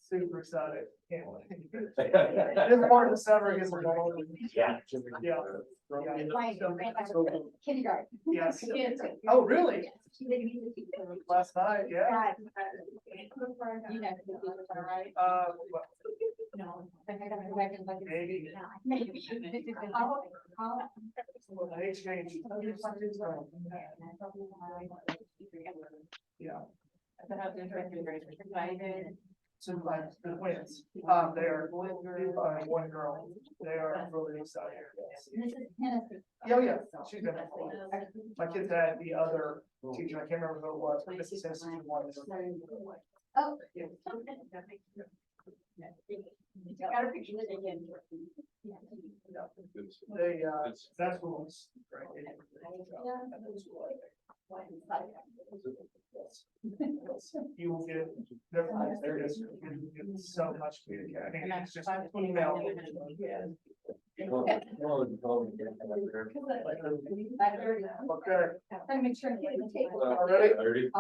Super excited. Can't wait. This part of December gets rolling. Yeah. Yeah. Kindergarten. Yes. Kids. Oh, really? You Last night, yeah. know, right? Well, No. Maybe. maybe. Maybe. They changed. Yeah. So like the twins, they're one girl. They are really excited. Oh, yeah, she's been there for a while. My kids had the other teacher, I can't remember who it was, but Mrs. Simpson wanted to. Oh. They, that's what was great. You will get, there is, you get so much communication. I mean, it's just email. Okay, Make sure. already?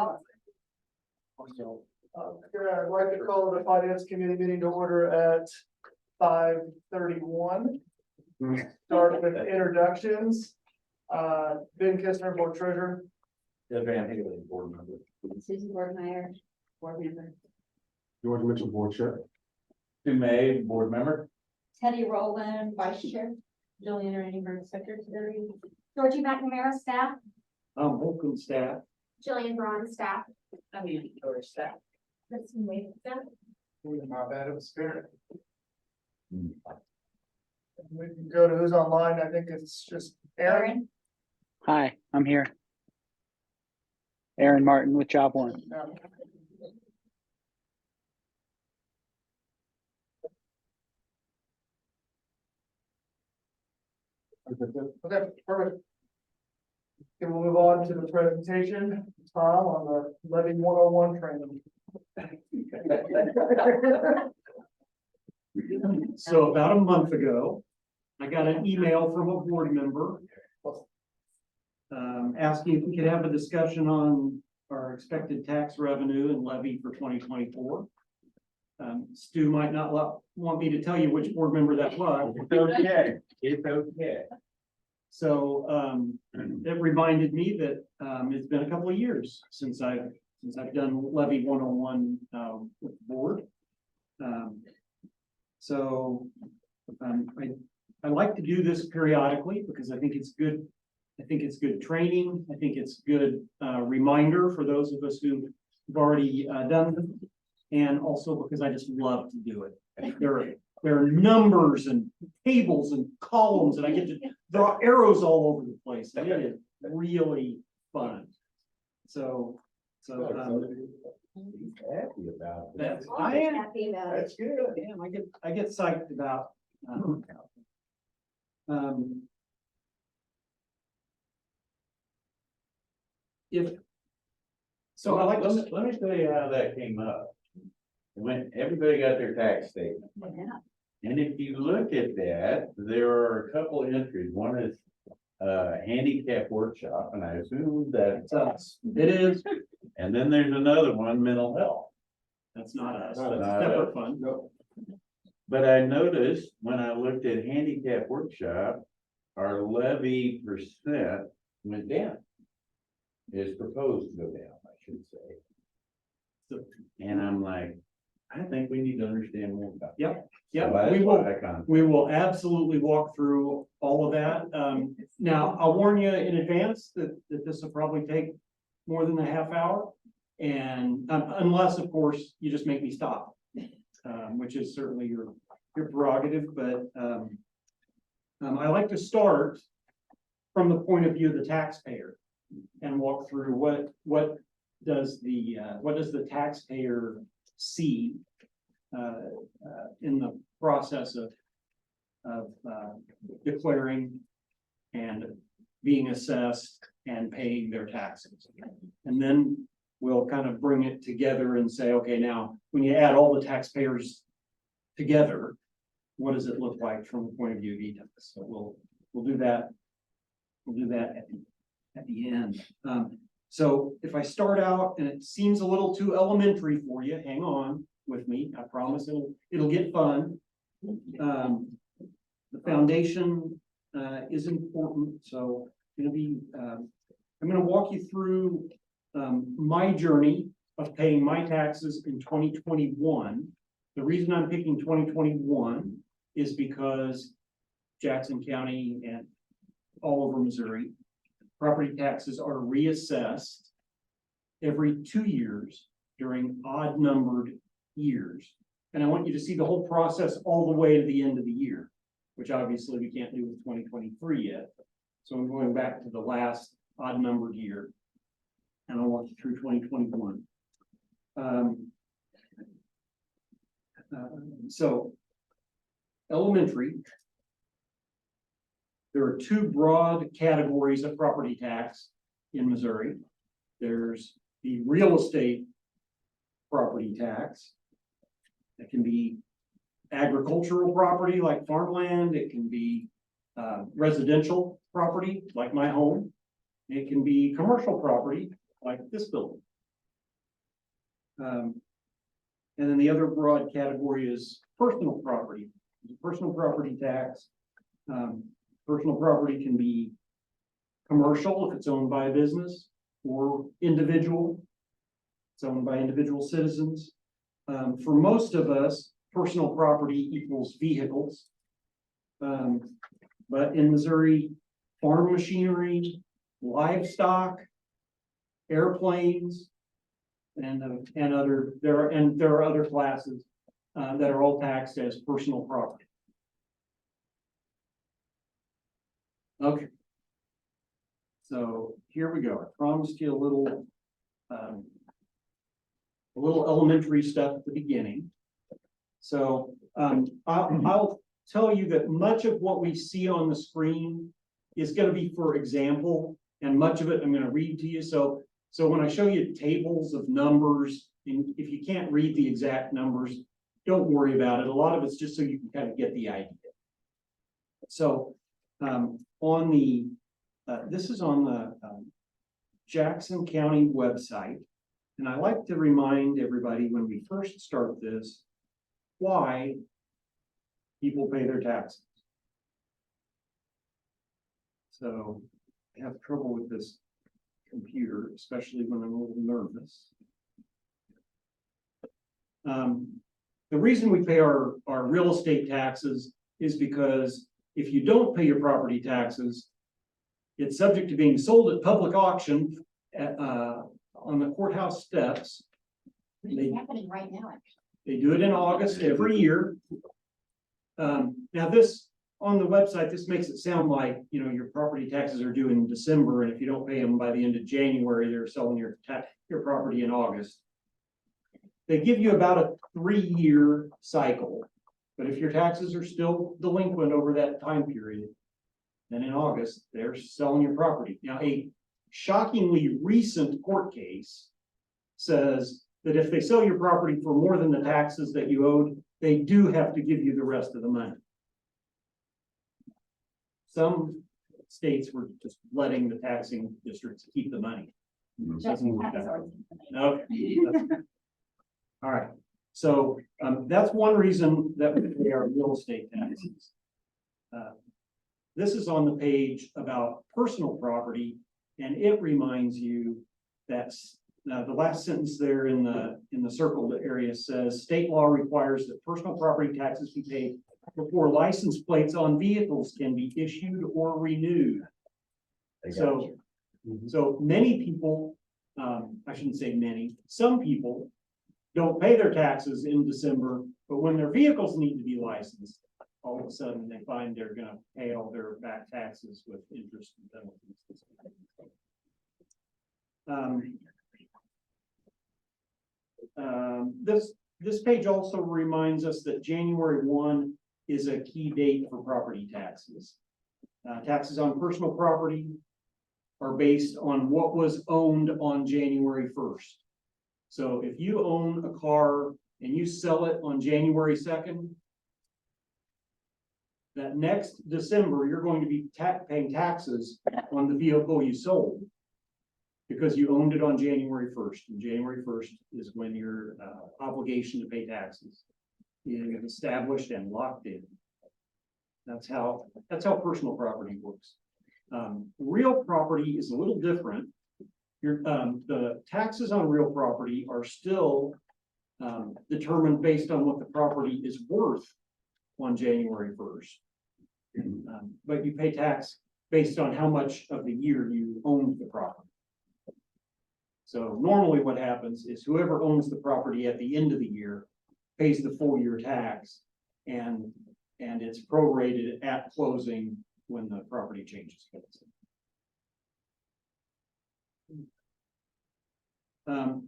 I'd like to call the finance committee meeting to order at 5:31. Start with introductions. Ben Kistner, board treasurer. Board member. Susan Borgmeyer, board member. George Mitchell, board chair. Sue May, board member. Teddy Rowland, vice chair. Julian Raineyberg, secretary. Georgie McNamara, staff. Holcomb staff. Jillian Braun, staff. I mean, or staff. That's me, staff. Not bad of a spirit. We can go to who's online. I think it's just Aaron. Hi, I'm here. Aaron Martin with Job One. Okay, perfect. Okay, we'll move on to the presentation, Tom, on the levy 101 training. So about a month ago, I got an email from a board member asking if we could have a discussion on our expected tax revenue and levy for 2024. Stu might not want me to tell you which board member that was. It's okay. It's okay. So it reminded me that it's been a couple of years since I've done levy 101 with the board. I like to do this periodically because I think it's good. I think it's good training. I think it's good reminder for those of us who've already done them. And also because I just love to do it. There are numbers and tables and columns and I get to draw arrows all over the place. And it is really fun. So Happy about it. that's, I am, Happy about it. That's good. damn, I get psyched about. If. So I like to. Let me tell you how that came up. When everybody got their tax statement. And if you look at that, there are a couple of entries. One is handicap workshop, and I assume that's us. It is, And then there's another one, mental health. that's not us, Not that's us. separate fund. But I noticed when I looked at handicap workshop, our levy percent went down. Is proposed to go down, I should say. And I'm like, I think we need to understand more about. Yep, So yep, that's we why will, I contacted. we will absolutely walk through all of that. Now, I'll warn you in advance that this will probably take more than a half hour. And unless, of course, you just make me stop, which is certainly your prerogative, but I like to start from the point of view of the taxpayer and walk through what does the taxpayer see in the process of declaring and being assessed and paying their taxes. And then we'll kind of bring it together and say, okay, now, when you add all the taxpayers together, what does it look like from the point of view of each of us? So we'll do that. We'll do that at the end. So if I start out and it seems a little too elementary for you, hang on with me. promise it'll get fun. The foundation, is important, so I'm gonna walk you through, my journey of paying my taxes in 2021. The reason I'm picking 2021 is because Jackson County and all over Missouri, property taxes are reassessed every 2 years during odd numbered years. And I want you to see the whole process all the way to the end of the year, which obviously we can't do with 2023 yet. So I'm going back to the last odd numbered year. And I'll walk you through 2021. So elementary. There are two broad categories of property tax in Missouri. There's the real estate property tax. That can be agricultural property like farmland. It can be residential property like my home. It can be commercial property like this building. And then the other broad category is personal property. Personal property tax. Personal property can be commercial if it's owned by a business, or individual. It's owned by individual citizens. For most of us, personal property equals vehicles. But in Missouri, farm machinery, livestock, airplanes, and there are other classes that are all taxed as personal property. Okay. So here we go. I promised you a little elementary stuff at the beginning. So I'll tell you that much of what we see on the screen is going to be for example, and much of it I'm going to read to you. So when I show you tables of numbers, and if you can't read the exact numbers, don't worry about it. A lot of it's just so you can kind of get the idea. So on the this is on the Jackson County website. And I like to remind everybody when we first start this, why people pay their taxes. So I have trouble with this computer, especially when I'm a little nervous. The reason we pay our real estate taxes is because if you don't pay your property taxes, it's subject to being sold at public auction at, on the courthouse steps. It's happening right now, actually. They do it in August every year. Now this, on the website, this makes it sound like, you know, your property taxes are due in December, and if you don't pay them by the end of January, they're selling your property in August. They give you about a 3-year cycle, but if your taxes are still delinquent over that time period, then in August, they're selling your property. Now, a shockingly recent court case says that if they sell your property for more than the taxes that you owed, they do have to give you the rest of the money. Some states were just letting the taxing districts keep the money. Jackson County is already- Okay. All right. So that's one reason that we pay our real estate taxes. This is on the page about personal property, and it reminds you that the last sentence there in the circled area says state law requires that personal property taxes be paid before license plates on vehicles can be issued or renewed. So many people, I shouldn't say many, some people don't pay their taxes in December, but when their vehicles need to be licensed, all of a sudden they find they're going to pay all their back taxes with interest and penalties. This page also reminds us that January 1 is a key date for property taxes. Taxes on personal property are based on what was owned on January 1st. So if you own a car and you sell it on January 2nd, that next December, you're going to be paying taxes on the vehicle you sold because you owned it on January 1st. And January 1st is when your obligation to pay taxes is established and locked in. That's how personal property works. Real property is a little different. The taxes on real property are still determined based on what the property is worth on January 1st. But you pay tax based on how much of the year you owned the property. So normally what happens is whoever owns the property at the end of the year pays the full year tax, and it's prorated at closing when the property changes hands.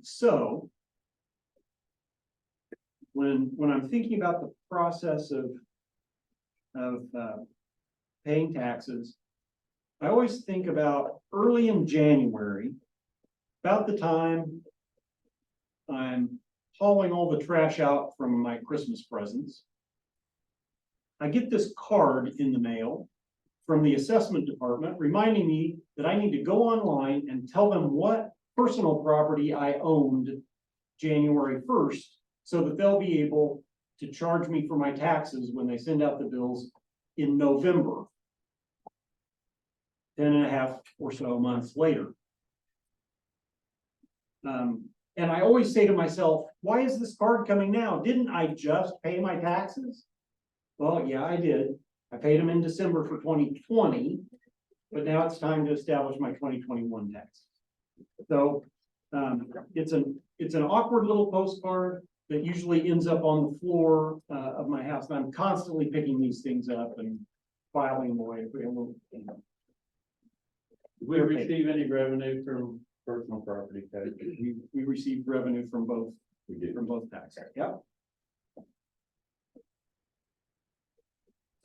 So when I'm thinking about the process of paying taxes, I always think about early in January, about the time I'm hauling all the trash out from my Christmas presents. I get this card in the mail from the assessment department reminding me that I need to go online and tell them what personal property I owned January 1st, so that they'll be able to charge me for my taxes when they send out the bills in November. 10.5 or so months later. And I always say to myself, why is this card coming now? Didn't I just pay my taxes? Well, yeah, I did. I paid them in December for 2020, but now it's time to establish my 2021 tax. So it's an awkward little postcard that usually ends up on the floor of my house. And I'm constantly picking these things up and filing them away. Did we receive any revenue from personal property taxes? We received revenue from both We did. taxes. Yep.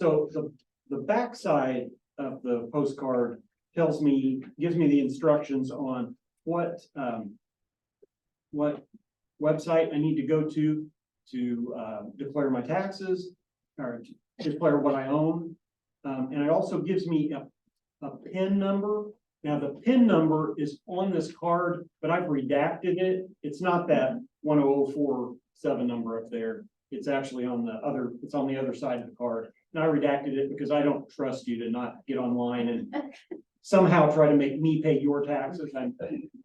So the backside of the postcard gives me the instructions on what website I need to go to declare my taxes or to declare what I own. And it also gives me a PIN number. Now the PIN number is on this card, but I've redacted it. It's not that 10047 number up there. It's actually on the other side of the card. And I redacted it because I don't trust you to not get online and somehow try to make me pay your taxes.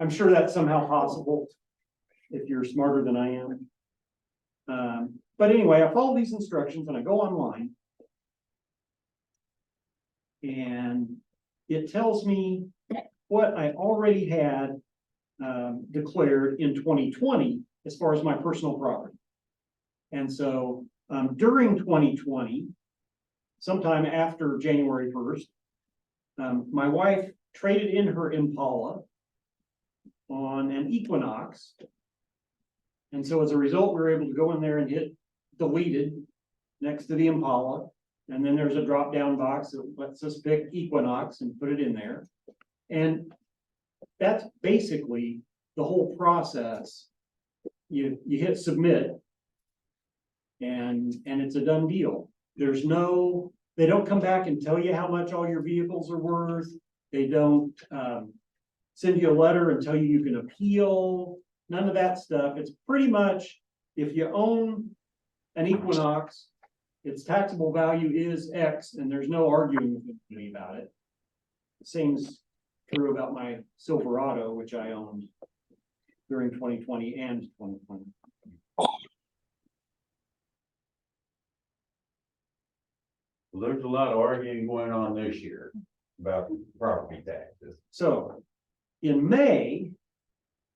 I'm sure that's somehow possible if you're smarter than I am. But anyway, I follow these instructions and I go online. And it tells me what I already had declared in 2020 as far as my personal property. And so during 2020, sometime after January 1st, my wife traded in her Impala on an Equinox. And so as a result, we were able to go in there and hit deleted next to the Impala. And then there's a drop down box that lets us pick Equinox and put it in there. And that's basically the whole process. You hit submit and it's a done deal. They don't come back and tell you how much all your vehicles are worth. They don't send you a letter and tell you you can appeal, none of that stuff. It's pretty much, if you own an Equinox, its taxable value is X, and there's no arguing with me about it. The same's true about my Silverado, which I owned during 2020 and 2020. Well, there's a lot of arguing going on this year about property taxes. So in May,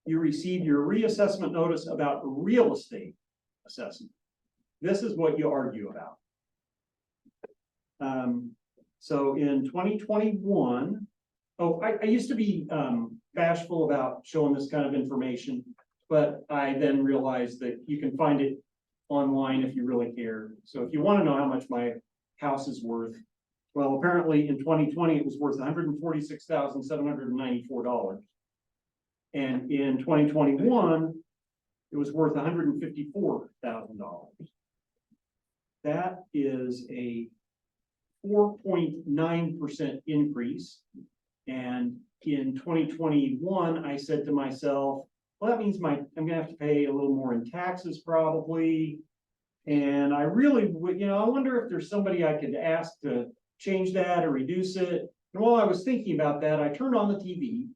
you receive your reassessment notice about real estate assessment. This is what you argue about. So in 2021, I used to be bashful about showing this kind of information, but I then realized that you can find it online if you really care. So if you want to know how much my house is worth, well, apparently in 2020 it was worth $146,794. And in 2021, it was worth $154,000. That is a 4.9% increase. And in 2021, I said to myself, well, that means I'm gonna have to pay a little more in taxes probably. And I really would, I wonder if there's somebody I could ask to change that or reduce it. And while I was thinking about that, I turned on the TV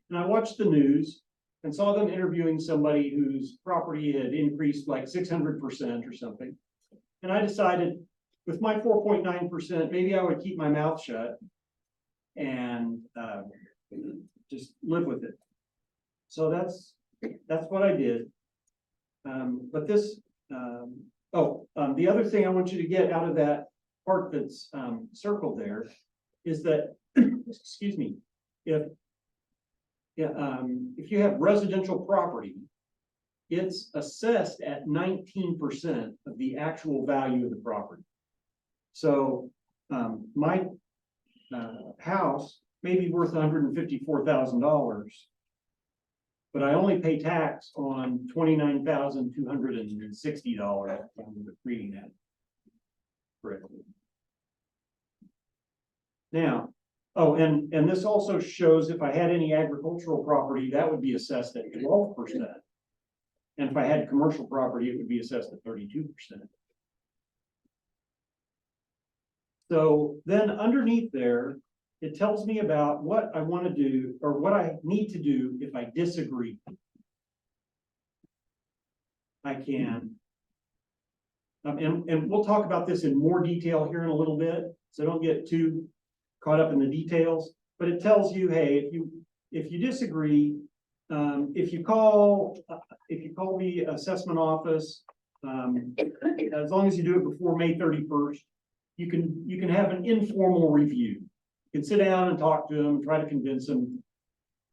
and I watched the news and saw them interviewing somebody whose property had increased like 600% or something. And I decided with my 4.9%, maybe I would keep my mouth shut and just live with it. So that's what I did. But this, the other thing I want you to get out of that part that's circled there is that, excuse me, if you have residential property, it's assessed at 19% of the actual value of the property. So my house may be worth $154,000, but I only pay tax on $29,260. I'm reading that correctly. Now, and this also shows if I had any agricultural property, that would be assessed at 12%. And if I had commercial property, it would be assessed at 32%. So then underneath there, it tells me about what I want to do or what I need to do if I disagree. I can. And we'll talk about this in more detail here in a little bit, so don't get too caught up in the details. But it tells you, hey, if you disagree, if you call the assessment office, as long as you do it before May 31st, you can have an informal review. You can sit down and talk to them, try to convince them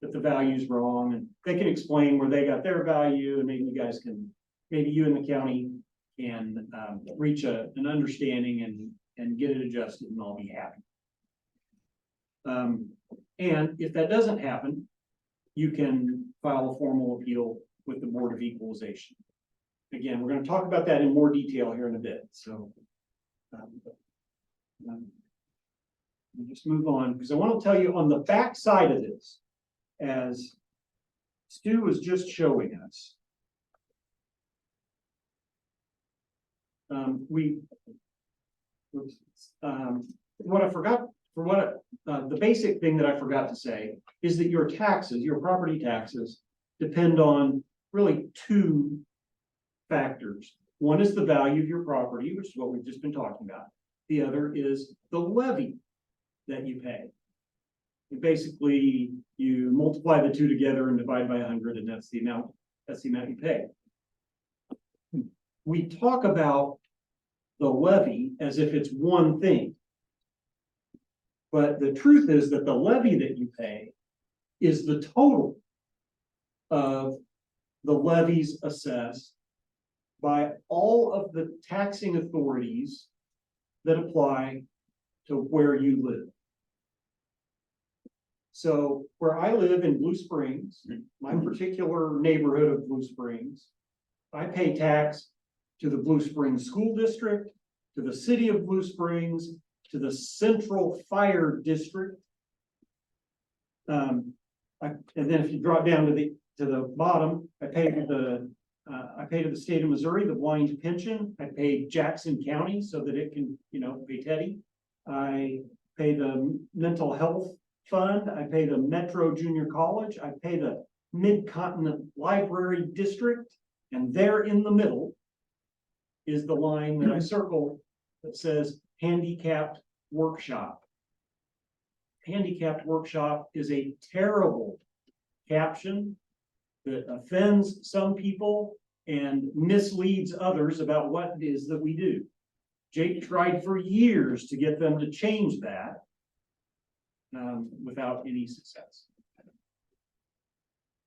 that the value's wrong, and they can explain where they got their value, and maybe you and the county can reach an understanding and get it adjusted, and I'll be happy. And if that doesn't happen, you can file a formal appeal with the Board of Equalization. Again, we're going to talk about that in more detail here in a bit. So we'll just move on, because I want to tell you on the back side of this, as Stu was just showing us, the basic thing that I forgot to say is that your taxes, your property taxes, depend on really two factors. One is the value of your property, which is what we've just been talking about. The other is the levy that you pay. And basically, you multiply the two together and divide by 100, and that's the amount you pay. We talk about the levy as if it's one thing. But the truth is that the levy that you pay is the total of the levies assessed by all of the taxing authorities that apply to where you live. So where I live in Blue Springs, my particular neighborhood of Blue Springs, I pay tax to the Blue Springs School District, to the city of Blue Springs, to the Central Fire District. And then if you drop down to the bottom, I pay to the state of Missouri, the blind pension. I pay Jackson County so that it can, pay Teddy. I pay the mental health fund. I pay the Metro Junior College. I pay the Mid-Continent Library District. And there in the middle is the line that I circled that says handicapped workshop. Handicapped workshop is a terrible caption that offends some people and misleads others about what it is that we do. Jake tried for years to get them to change that without any success.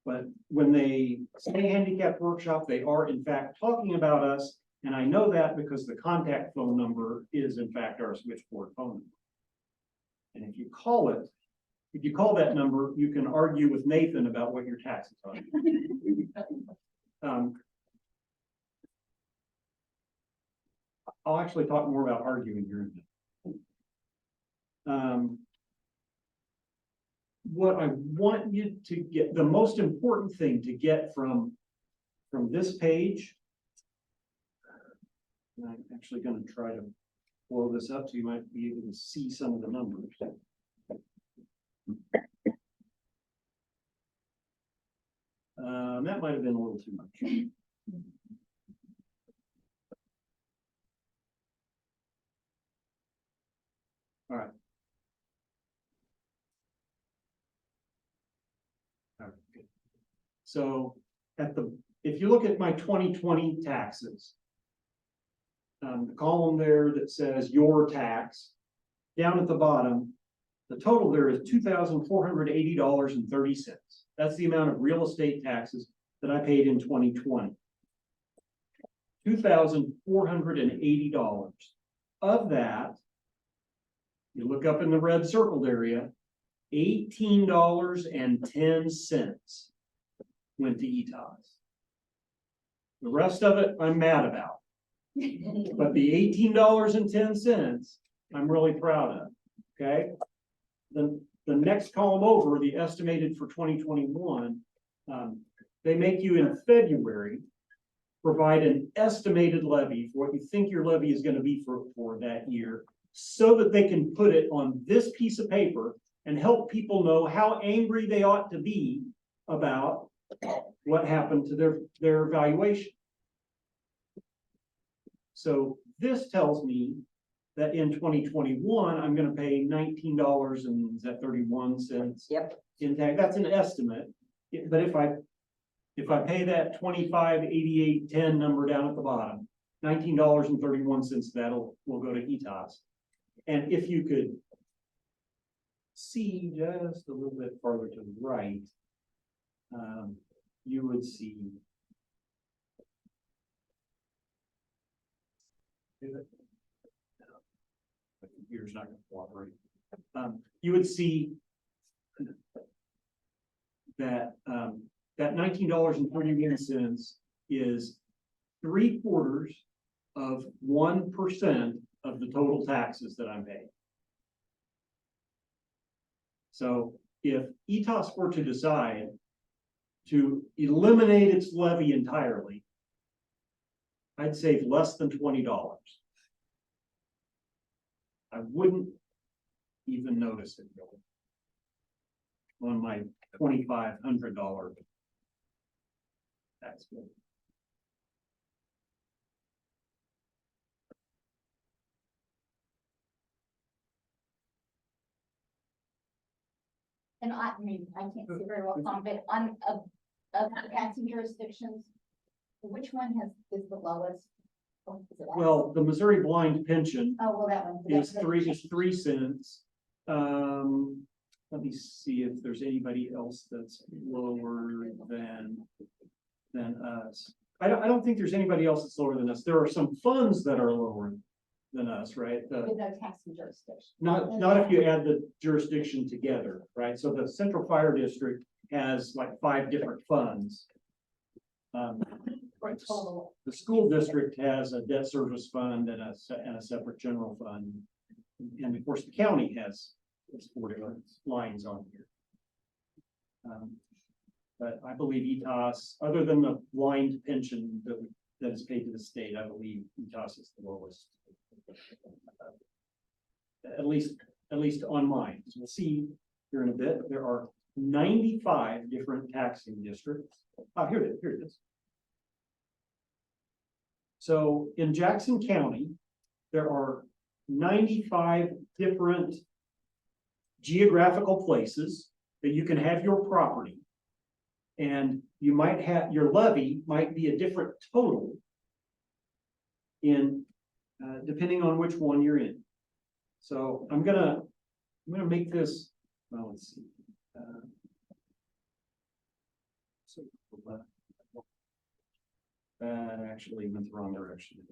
But when they say handicapped workshop, they are in fact talking about us. And I know that because the contact phone number is in fact our switchboard phone number. And if you call that number, you can argue with Nathan about what your taxes are. I'll actually talk more about arguing here in a minute. What I want you to get, the most important thing to get from this page And I'm actually gonna try to blow this up so you might be able to see some of the numbers. That might have been a little too much. All right. All right, good. So if you look at my 2020 taxes, the column there that says your tax, down at the bottom, the total there is $2,480.30. That's the amount of real estate taxes that I paid in 2020. $2,480. Of that, you look up in the red circled area, $18.10 went to ETOS. The rest of it, I'm mad about. But the $18.10, I'm really proud of, okay? The next column over, the estimated for 2021, they make you in February provide an estimated levy for what you think your levy is going to be for that year, so that they can put it on this piece of paper and help people know how angry they ought to be about what happened to their valuation. So this tells me that in 2021, I'm gonna pay $19.31. Yep. In tax. That's an estimate, but if I pay that 25.88.10 number down at the bottom, $19.31, will go to ETOS. And if you could see just a little bit farther to the right, you would see. The computer's not going to cooperate. You would see that that $19.31 is 0.75% of the total taxes that I'm paying. So if ETOS were to decide to eliminate its levy entirely, I'd save less than $20. I wouldn't even notice it really on my $2,500 tax bill. And I mean, I can't see very well, but on of the taxing jurisdictions, which one is the lowest? Oh, is it that? Well, the Missouri Blind Pension Oh, well, that one. is 3 cents. Let me see if there's anybody else that's lower than us. I don't think there's anybody else that's lower than us. There are some funds that are lower than us, right? With no taxing jurisdiction. Not if you add the jurisdiction together, right? So the Central Fire District has like 5 different funds. For a total. The school district has a debt service fund and a separate general fund. And of course, the county has 4 different lines on here. But I believe ETOS, other than the blind pension that is paid to the state, I believe ETOS is the lowest. At least on mine. As we'll see here in a bit, there are 95 different taxing districts. Oh, here it is. So in Jackson County, there are 95 different geographical places that you can have your property. And you might have, your levy might be a different total in depending on which one you're in. So I'm gonna make this, well, let's see. That actually went the wrong direction.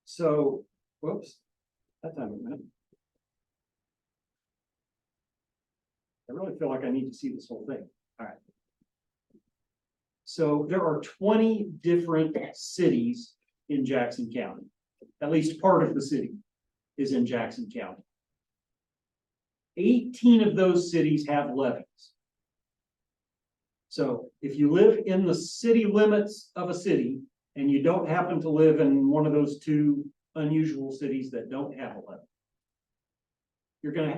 So, whoops, that time it went. I really feel like I need to see this whole thing. All right. So there are 20 different cities in Jackson County. At least part of the city is in Jackson County. 18 of those cities have levies. So if you live in the city limits of a city and you don't happen to live in one of those two unusual cities that don't have a levy,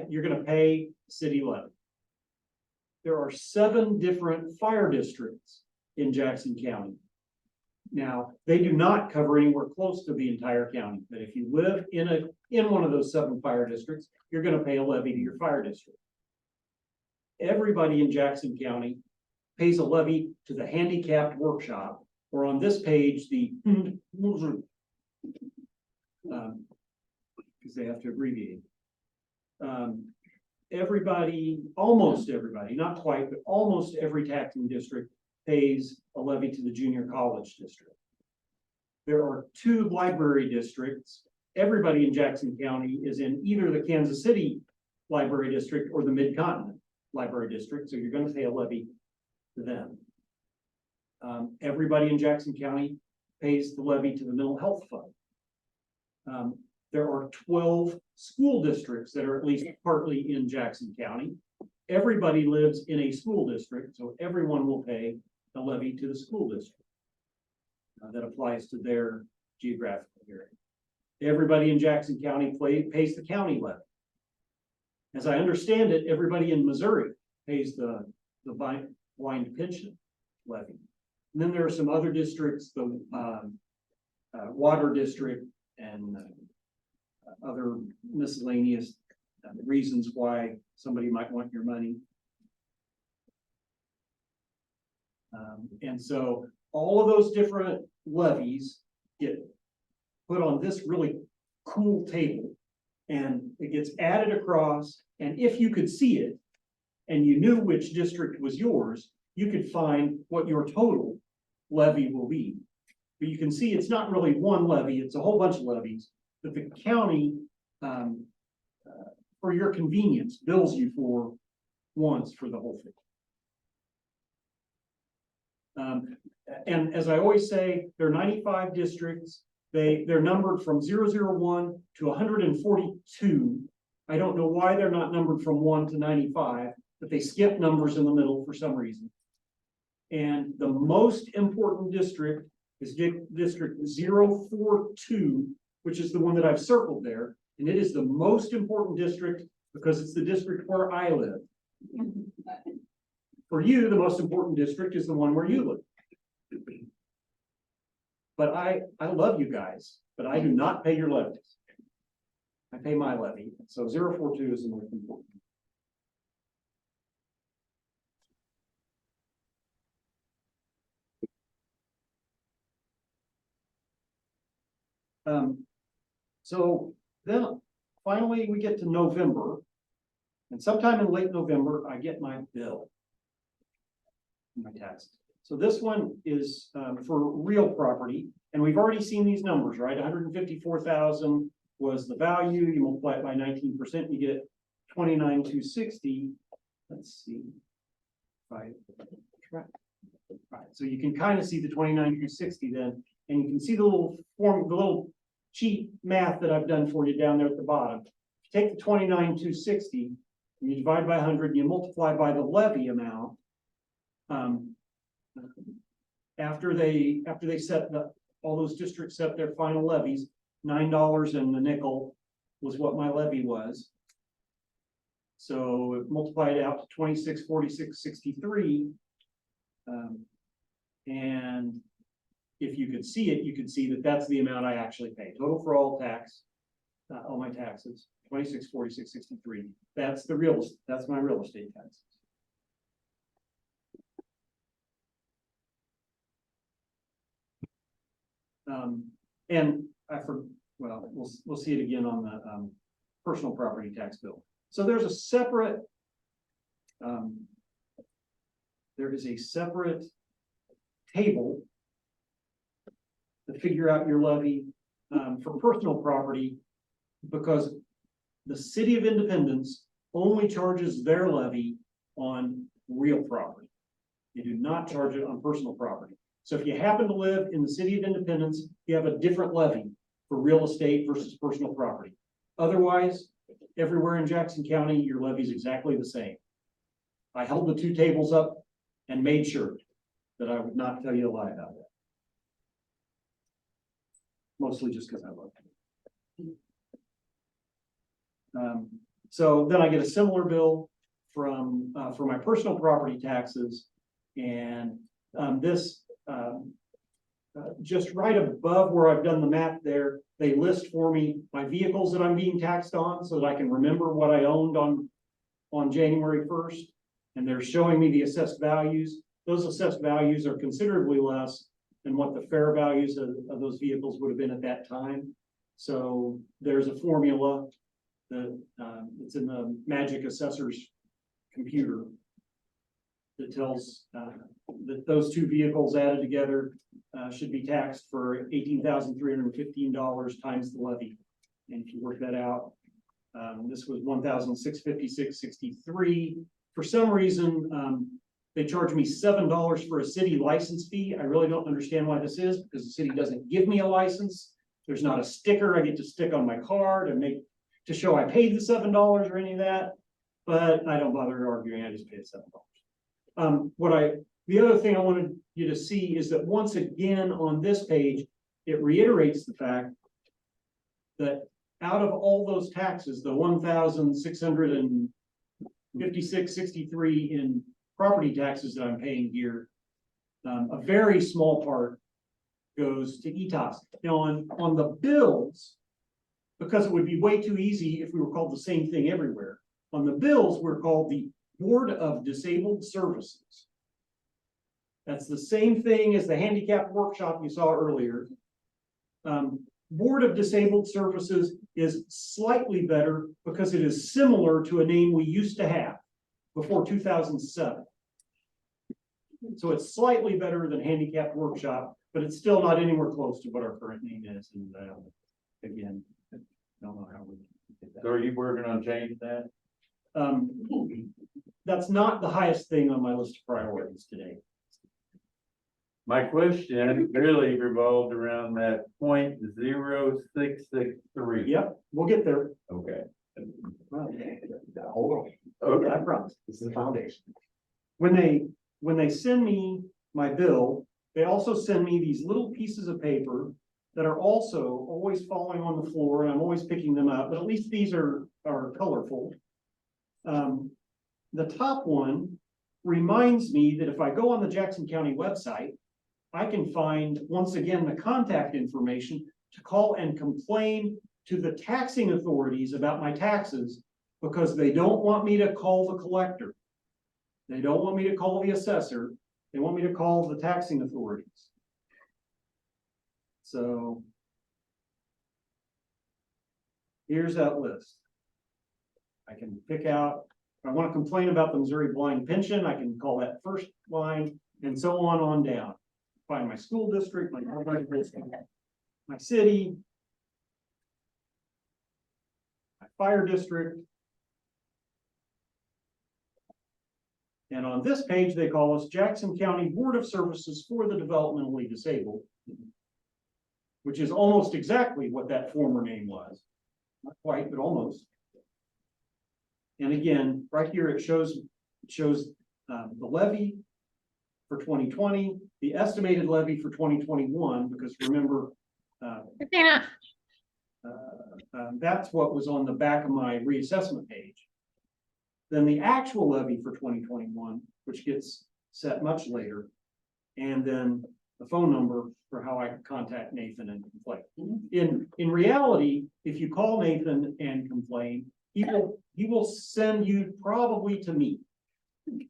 you're gonna pay city levy. There are 7 different fire districts in Jackson County. Now, they do not cover anywhere close to the entire county, but if you live in one of those 7 fire districts, you're gonna pay a levy to your fire district. Everybody in Jackson County pays a levy to the handicapped workshop, or on this page, the because they have to abbreviate. Everybody, almost everybody, not quite, but almost every taxing district pays a levy to the junior college district. There are 2 library districts. Everybody in Jackson County is in either the Kansas City Library District or the Mid-Continent Library District, so you're gonna pay a levy to them. Everybody in Jackson County pays the levy to the mental health fund. There are 12 school districts that are at least partly in Jackson County. Everybody lives in a school district, so everyone will pay a levy to the school district. That applies to their geographical area. Everybody in Jackson County pays the county levy. As I understand it, everybody in Missouri pays the blind pension levy. And then there are some other districts, the water district and other miscellaneous reasons why somebody might want your money. And so all of those different levies get put on this really cool table. And it gets added across, and if you could see it, and you knew which district was yours, you could find what your total levy will be. But you can see it's not really one levy, it's a whole bunch of levies that the county, for your convenience, bills you for once for the whole thing. And as I always say, there are 95 districts. They're numbered from 001 to 142. I don't know why they're not numbered from 1 to 95, but they skip numbers in the middle for some reason. And the most important district is District 042, which is the one that I've circled there. And it is the most important district because it's the district where I live. For you, the most important district is the one where you live. But I love you guys, but I do not pay your levies. I pay my levy, so 042 is the most important. So then finally we get to November, and sometime in late November, I get my bill. My taxes. So this one is for real property, and we've already seen these numbers, right? 154,000 was the value. You multiply it by 19%, you get 29,260. Let's see. Right. So you can kind of see the 29,260 then, and you can see the little cheat math that I've done for you down there at the bottom. If you take the 29,260 and you divide by 100, and you multiply by the levy amount. After they set all those districts set their final levies, $9 and a nickel was what my levy was. So multiply it out to 2646.63. And if you could see it, you could see that that's the amount I actually pay. Total for all my taxes, 2646.63. That's my real estate taxes. And we'll see it again on the personal property tax bill. So there's a separate, table to figure out your levy for personal property, because the City of Independence only charges their levy on real property. They do not charge it on personal property. So if you happen to live in the City of Independence, you have a different levy for real estate versus personal property. Otherwise, everywhere in Jackson County, your levy is exactly the same. I held the two tables up and made sure that I would not tell you a lie about that. Mostly just because I love you. So then I get a similar bill from, for my personal property taxes. And, just right above where I've done the map there, they list for me my vehicles that I'm being taxed on so that I can remember what I owned on January first. And they're showing me the assessed values. Those assessed values are considerably less than what the fair values of those vehicles would have been at that time. So there's a formula that, it's in the Magic Assessor's computer that tells, that those two vehicles added together, should be taxed for $18,315 times the levy. And if you work that out, this was $1,656.63. For some reason, they charge me $7 for a city license fee. I really don't understand why this is, because the city doesn't give me a license. There's not a sticker I get to stick on my car to show I paid the $7 or any of that. But I don't bother arguing, I just paid $7. The other thing I wanted you to see is that once again on this page, it reiterates the fact that out of all those taxes, the $1,656.63 in property taxes that I'm paying here, a very small part goes to ETOS. Now on the bills, because it would be way too easy if we were called the same thing everywhere. On the bills, we're called the Board of Disabled Services. That's the same thing as the handicap workshop you saw earlier. Board of Disabled Services is slightly better because it is similar to a name we used to have before 2007. So it's slightly better than handicap workshop, but it's still not anywhere close to what our current name is. And again, I don't know how we did that. So are you working on changing that? That's not the highest thing on my list of priorities today. My question really revolved around that .0663. Yep, we'll get there. Okay. Hold on. Okay. I promise. This is the foundation. When they send me my bill, they also send me these little pieces of paper that are also always falling on the floor, and I'm always picking them up, but at least these are colorful. The top one reminds me that if I go on the Jackson County website, I can find, once again, the contact information to call and complain to the taxing authorities about my taxes, because they don't want me to call the collector. They don't want me to call the assessor. They want me to call the taxing authorities. So here's that list. I can pick out, if I want to complain about the Missouri Blind Pension, I can call that first line, and so on down. Find my school district, my city, my fire district. And on this page, they call us Jackson County Board of Services for the Developmentally Disabled, which is almost exactly what that former name was. Not quite, but almost. And again, right here, it shows the levy for 2020, the estimated levy for 2021, because remember, that's what was on the back of my reassessment page. Then the actual levy for 2021, which gets set much later, and then the phone number for how I can contact Nathan and complain. In reality, if you call Nathan and complain, he will send you probably to me.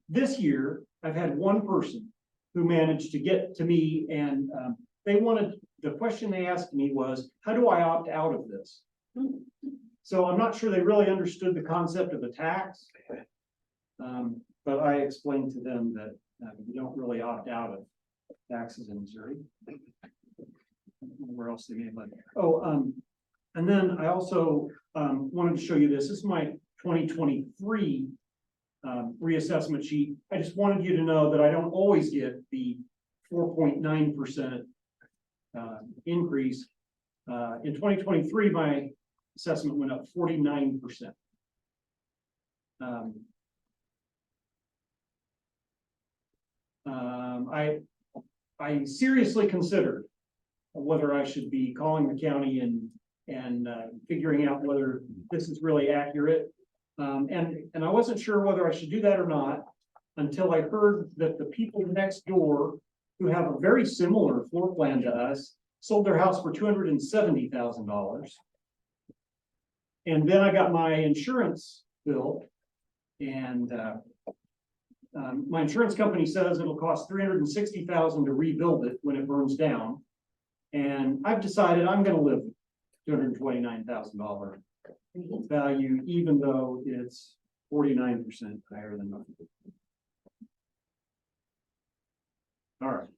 This year, I've had one person who managed to get to me, and the question they asked me was, how do I opt out of this? So I'm not sure they really understood the concept of a tax. But I explained to them that you don't really opt out of taxes in Missouri. Where else they made money? And then I also wanted to show you this. This is my 2023 reassessment sheet. I just wanted you to know that I don't always get the 4.9% increase. In 2023, my assessment went up 49%. I seriously considered whether I should be calling the county and figuring out whether this is really accurate. And I wasn't sure whether I should do that or not until I heard that the people next door who have a very similar floor plan to us sold their house for $270,000. And then I got my insurance bill and my insurance company says it'll cost $360,000 to rebuild it when it burns down. And I've decided I'm gonna live with $229,000 value, even though it's 49% higher than mine. All right.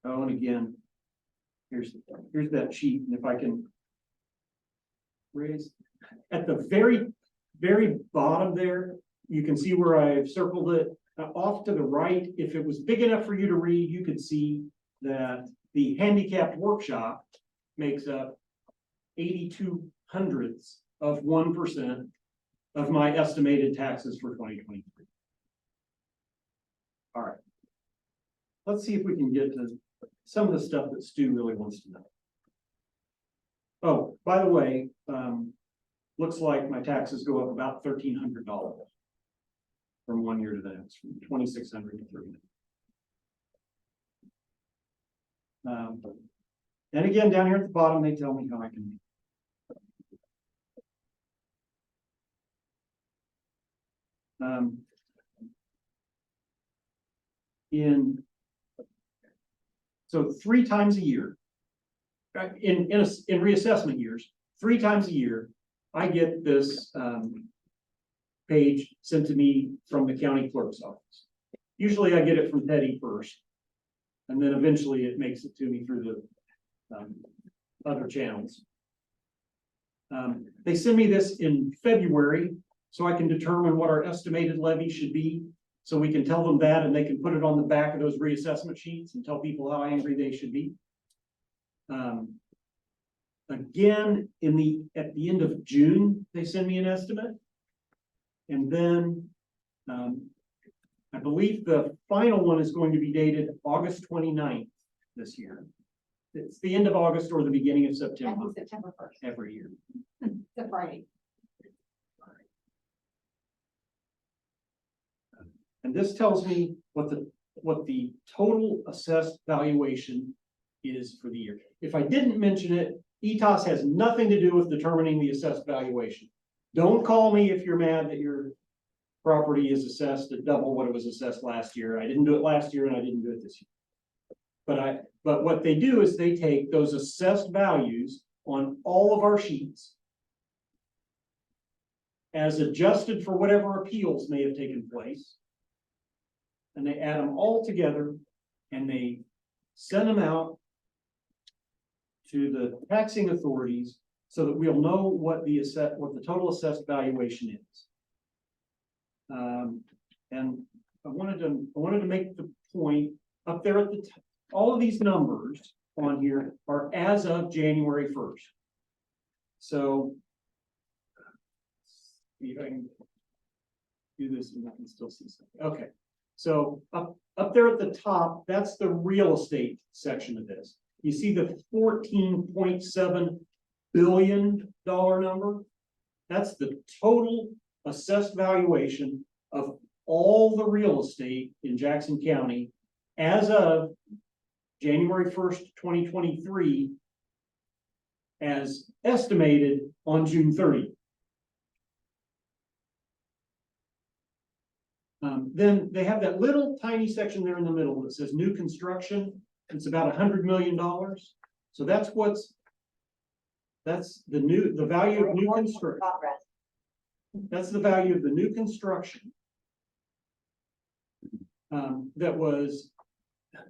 Oh, and again, here's that sheet, and if I can raise, at the very bottom there, you can see where I've circled it. Off to the right, if it was big enough for you to read, you could see that the handicapped workshop makes up 0.82% of my estimated taxes for 2023. All right. Let's see if we can get to some of the stuff that Stu really wants to know. Oh, by the way, looks like my taxes go up about $1,300 from one year to the next, from 2,600 to 3,000. And again, down here at the bottom, they tell me how I can. So 3 times a year, in reassessment years, 3 times a year, I get this page sent to me from the county clerk's office. Usually I get it from Teddy first, and then eventually it makes it to me through the other channels. They send me this in February so I can determine what our estimated levy should be. So we can tell them that and they can put it on the back of those reassessment sheets and tell people how angry they should be. Again, at the end of June, they send me an estimate. And then I believe the final one is going to be dated August 29th this year. It's the end of August or the beginning of September September 1st, every year. the Friday. And this tells me what the total assessed valuation is for the year. If I didn't mention it, ETOS has nothing to do with determining the assessed valuation. Don't call me if you're mad that your property is assessed at double what it was assessed last year. I didn't do it last year and I didn't do it this year. But what they do is they take those assessed values on all of our sheets as adjusted for whatever appeals may have taken place. And they add them all together and they send them out to the taxing authorities so that we'll know what the total assessed valuation is. And I wanted to make the point up there at the top, all of these numbers on here are as of January 1st. So see if I can do this and I can still see something. Okay. So up there at the top, that's the real estate section of this. You see the $14.7 billion number? That's the total assessed valuation of all the real estate in Jackson County as of January 1st, 2023, as estimated on June 30th. Then they have that little tiny section there in the middle that says new construction. It's about $100 million. So that's the value of new construction. That's the value of the new construction that was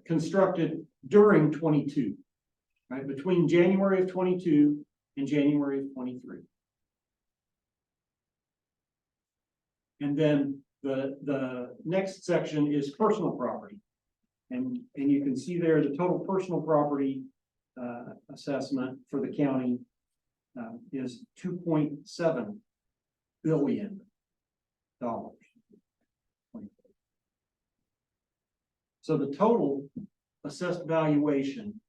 constructed during 22, right? Between January of 22 and January of 23. And then the next section is personal property. And you can see there the total personal property assessment for the county is $2.7 billion. So the total assessed valuation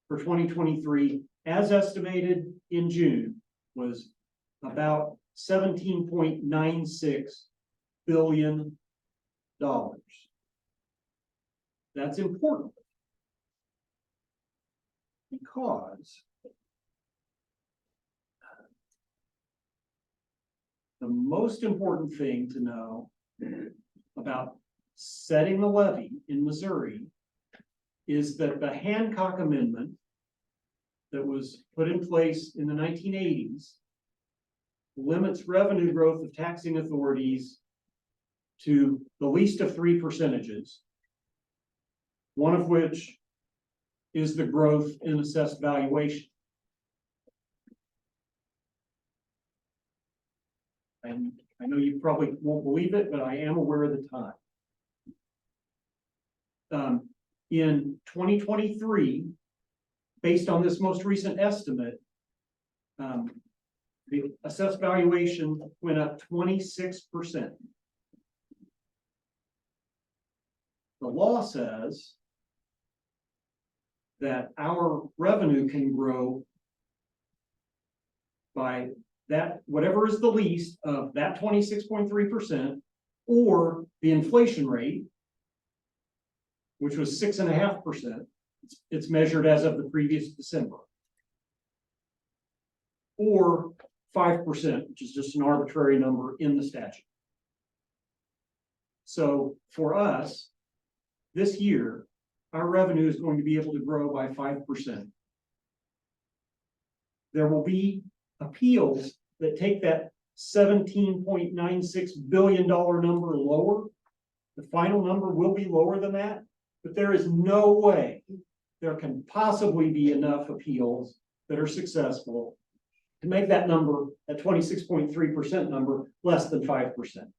for 2023, as estimated in June, was about $17.96 billion. That's important because the most important thing to know about setting the levy in Missouri is that the Hancock Amendment that was put in place in the 1980s limits revenue growth of taxing authorities to the least of 3 percentages, one of which is the growth in assessed valuation. And I know you probably won't believe it, but I am aware of the time. In 2023, based on this most recent estimate, the assessed valuation went up 26%. The law says that our revenue can grow by that, whatever is the least of that 26.3%, or the inflation rate, which was 6.5%. It's measured as of the previous December. Or 5%, which is just an arbitrary number in the statute. So for us, this year, our revenue is going to be able to grow by 5%. There will be appeals that take that $17.96 billion number lower. The final number will be lower than that, but there is no way there can possibly be enough appeals that are successful to make that number, that 26.3% number, less than 5%.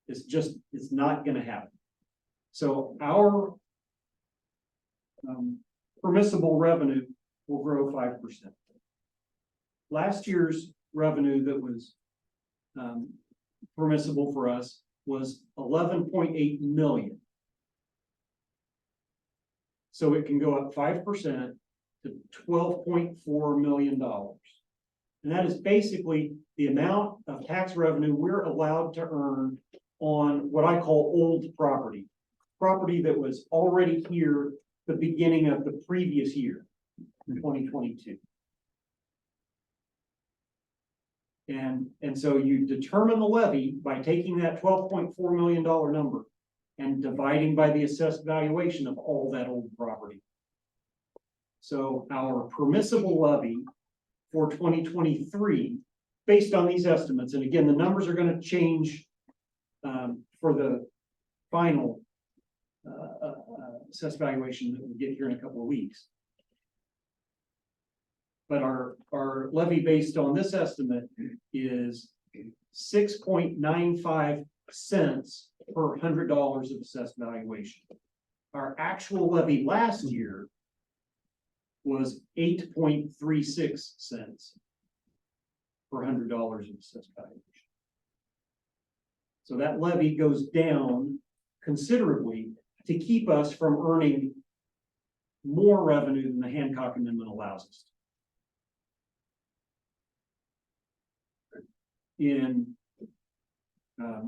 It's not going to happen. So our permissible revenue will grow 5%. Last year's revenue that was permissible for us was 11.8 million. So it can go up 5% to $12.4 million. And that is basically the amount of tax revenue we're allowed to earn on what I call old property. Property that was already here the beginning of the previous year, 2022. And so you determine the levy by taking that $12.4 million number and dividing by the assessed valuation of all that old property. So our permissible levy for 2023, based on these estimates, and again, the numbers are going to change for the final assessed valuation that we'll get here in a couple of weeks. But our levy based on this estimate is 6.95 cents per $100 of assessed valuation. Our actual levy last year was 8.36 cents per $100 of assessed valuation. So that levy goes down considerably to keep us from earning more revenue than the Hancock Amendment allows us to. In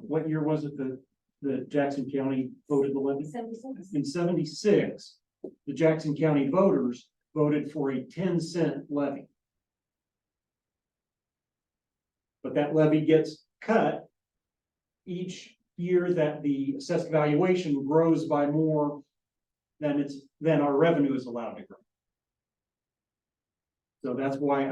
what year was it that Jackson County voted the levy? 76. In 76, the Jackson County voters voted for a 10-cent levy. But that levy gets cut each year that the assessed valuation grows by more than our revenue is allowed to grow. So that's why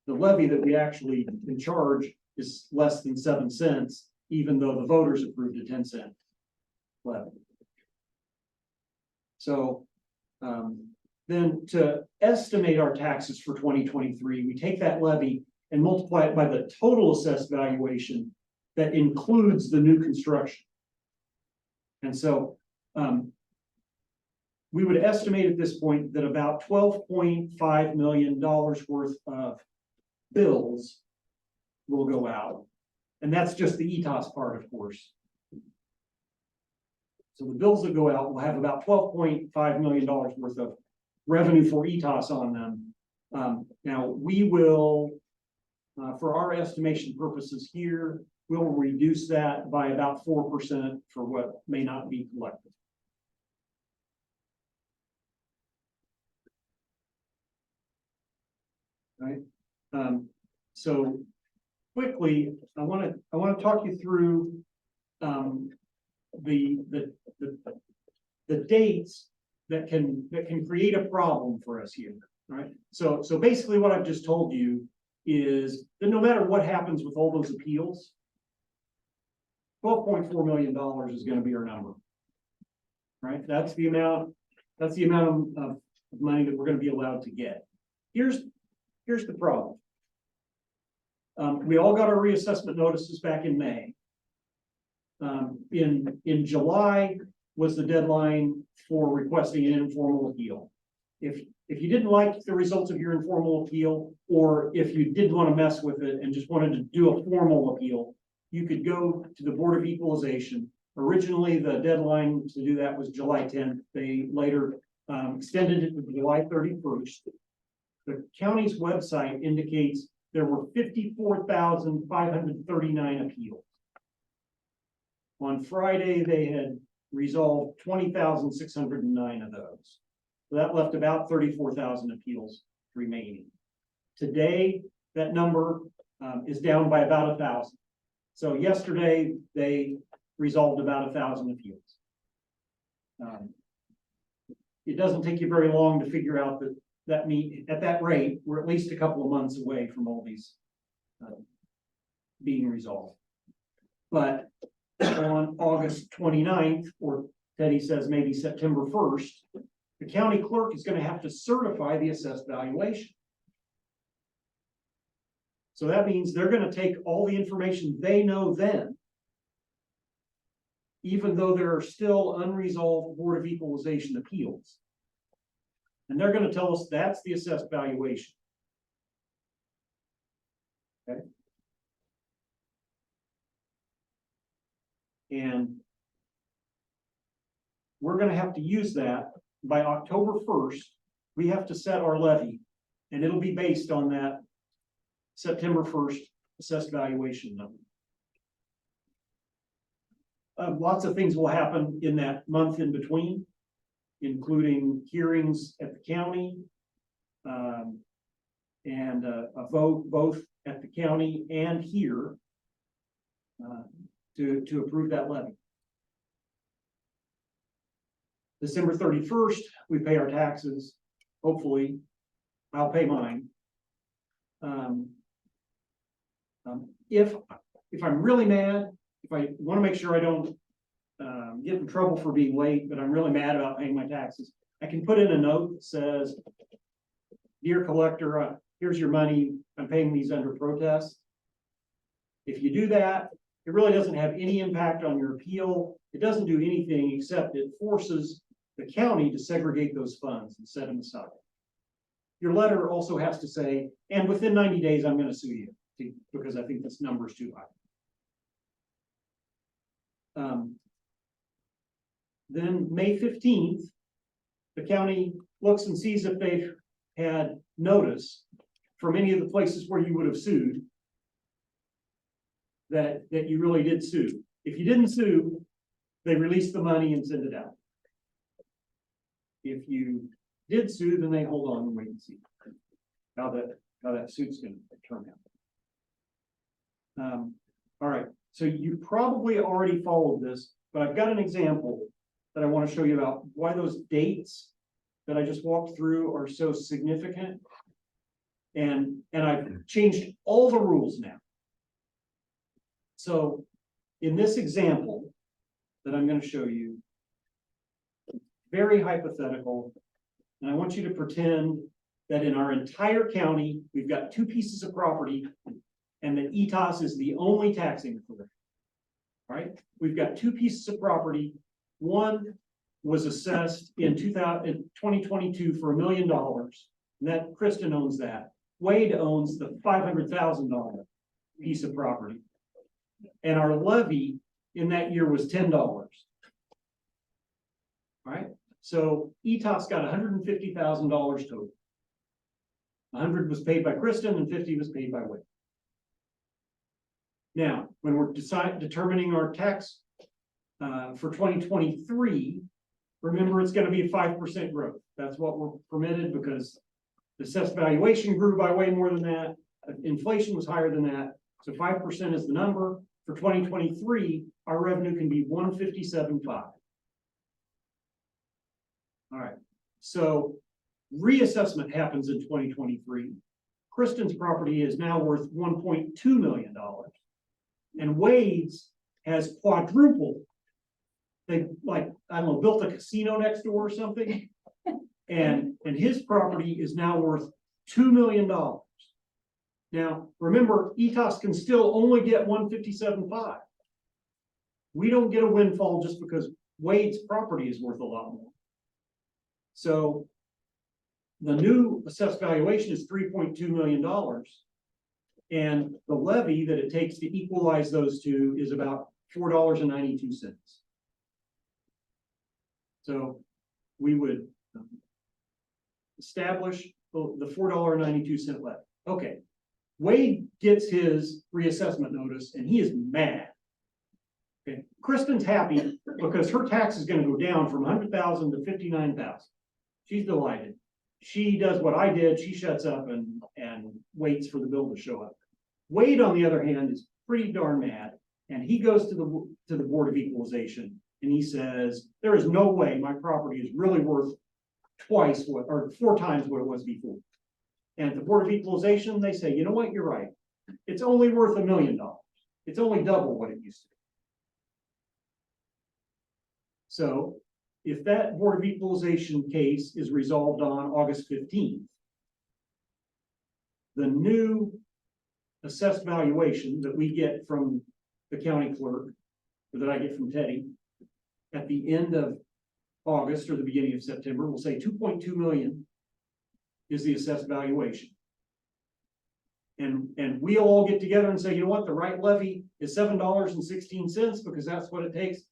the levy that we actually can charge is less than 7 cents, even though the voters approved a 10-cent levy. So then to estimate our taxes for 2023, we take that levy and multiply it by the total assessed valuation that includes the new construction. And so we would estimate at this point that about $12.5 million worth of bills will go out. And that's just the ETOS part, of course. So the bills that go out will have about $12.5 million worth of revenue for ETOS on them. Now, we will, for our estimation purposes here, we'll reduce that by about 4% for what may not be collected. Right? So quickly, I want to talk you through the dates that can create a problem for us here, right? So basically what I've just told you is that no matter what happens with all those appeals, $12.4 million is going to be our number. Right? That's the amount of money that we're going to be allowed to get. Here's the problem. We all got our reassessment notices back in May. In July was the deadline for requesting an informal appeal. If you didn't like the results of your informal appeal, or if you didn't want to mess with it and just wanted to do a formal appeal, you could go to the Board of Equalization. Originally, the deadline to do that was July 10th. They later extended it to July 31st. The county's website indicates there were 54,539 appeals. On Friday, they had resolved 20,609 of those. So that left about 34,000 appeals remaining. Today, that number is down by about 1,000. So yesterday, they resolved about 1,000 appeals. It doesn't take you very long to figure out that at that rate, we're at least a couple of months away from all these being resolved. But on August 29th, or Teddy says maybe September 1st, the county clerk is going to have to certify the assessed valuation. So that means they're going to take all the information they know then, even though there are still unresolved Board of Equalization appeals. And they're going to tell us that's the assessed valuation. Okay. And we're going to have to use that by October 1st. We have to set our levy, and it'll be based on that September 1st assessed valuation number. Lots of things will happen in that month in between, including hearings at the county, and a vote both at the county and here to approve that levy. December 31st, we pay our taxes. Hopefully, I'll pay mine. If I'm really mad, if I want to make sure I don't get in trouble for being late, but I'm really mad about paying my taxes, I can put in a note that says, "Dear collector, here's your money. I'm paying these under protest." If you do that, it really doesn't have any impact on your appeal. It doesn't do anything except it forces the county to segregate those funds and set them aside. Your letter also has to say, and within 90 days, I'm going to sue you because I think this number is too high. Then May 15th, the county looks and sees if they've had notice from any of the places where you would have sued that you really did sue. If you didn't sue, they release the money and send it out. If you did sue, then they hold on and wait and see how that suit's going to turn out. All right, so you probably already followed this, but I've got an example that I want to show you about why those dates that I just walked through are so significant. And I've changed all the rules now. So in this example that I'm going to show you, very hypothetical, and I want you to pretend that in our entire county, we've got 2 pieces of property and that ETOS is the only taxing authority. All right, we've got 2 pieces of property. One was assessed in 2022 for $1 million, and that Kristen owns that. Wade owns the $500,000 piece of property. And our levy in that year was $10. All right, so ETOS got $150,000 total. 100 was paid by Kristen and 50 was paid by Wade. Now, when we're determining our tax for 2023, remember it's going to be a 5% growth. That's what we're permitted because the assessed valuation grew by way more than that. Inflation was higher than that. So 5% is the number. For 2023, our revenue can be 157.5. All right, so reassessment happens in 2023. Kristen's property is now worth $1.2 million. And Wade's has quadrupled. They I don't know, built a casino next door or something. And his property is now worth $2 million. Now, remember, ETOS can still only get 157.5. We don't get a windfall just because Wade's property is worth a lot more. So the new assessed valuation is $3.2 million. And the levy that it takes to equalize those two is about $4.92. So we would establish the $4.92 levy. Okay. Wade gets his reassessment notice and he is mad. Okay. Kristen's happy because her tax is going to go down from 100,000 to 59,000. She's delighted. She does what I did. She shuts up and waits for the bill to show up. Wade, on the other hand, is pretty darn mad. And he goes to the Board of Equalization and he says, there is no way my property is really worth twice what, or 4 times what it was before. And at the Board of Equalization, they say, you know what, you're right. It's only worth $1 million. It's only double what it used to be. So if that Board of Equalization case is resolved on August 15th, the new assessed valuation that we get from the county clerk, or that I get from Teddy, at the end of August or the beginning of September, we'll say 2.2 million is the assessed valuation. And we'll all get together and say, you know what, the right levy is $7.16 because that's what it takes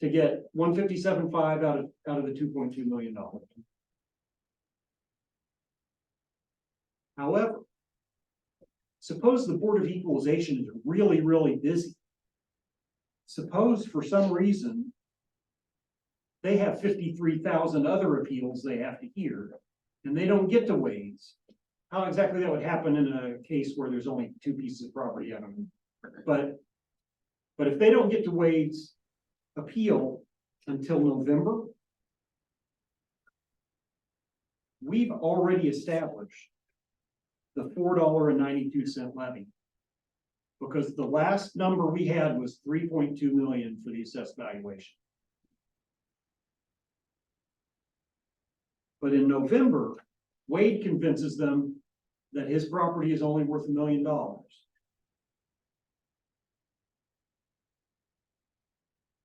to get 157.5 out of the $2.2 million. However, suppose the Board of Equalization is really, really busy. Suppose for some reason they have 53,000 other appeals they have to hear, and they don't get to Wade's. How exactly that would happen in a case where there's only 2 pieces of property, I don't know. But if they don't get to Wade's appeal until November, we've already established the $4.92 levy. Because the last number we had was 3.2 million for the assessed valuation. But in November, Wade convinces them that his property is only worth $1 million.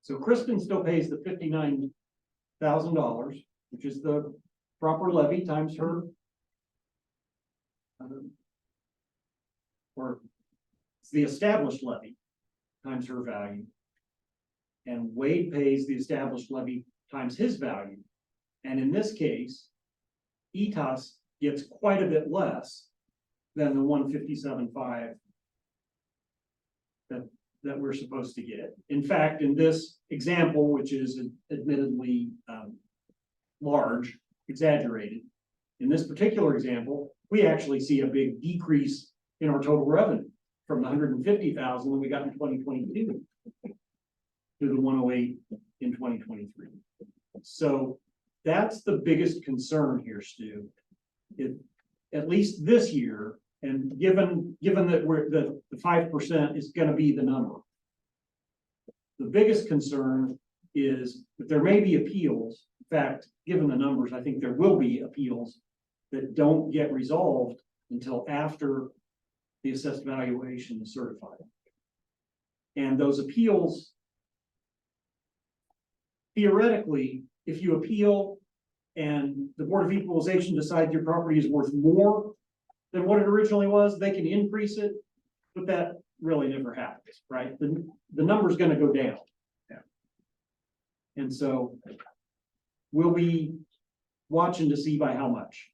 So Kristen still pays the $59,000, which is the proper levy times her, or it's the established levy times her value. And Wade pays the established levy times his value. And in this case, ETOS gets quite a bit less than the 157.5 that we're supposed to get. In fact, in this example, which is admittedly large, exaggerated, in this particular example, we actually see a big decrease in our total revenue from the 150,000 that we got in 2022 to the 108 in 2023. So that's the biggest concern here, Stu. At least this year, and given that the 5% is going to be the number, the biggest concern is that there may be appeals. In fact, given the numbers, I think there will be appeals that don't get resolved until after the assessed valuation is certified. And those appeals, theoretically, if you appeal and the Board of Equalization decides your property is worth more than what it originally was, they can increase it, but that really never happens, right? The number's going to go down. Yeah. And so we'll be watching to see by how much.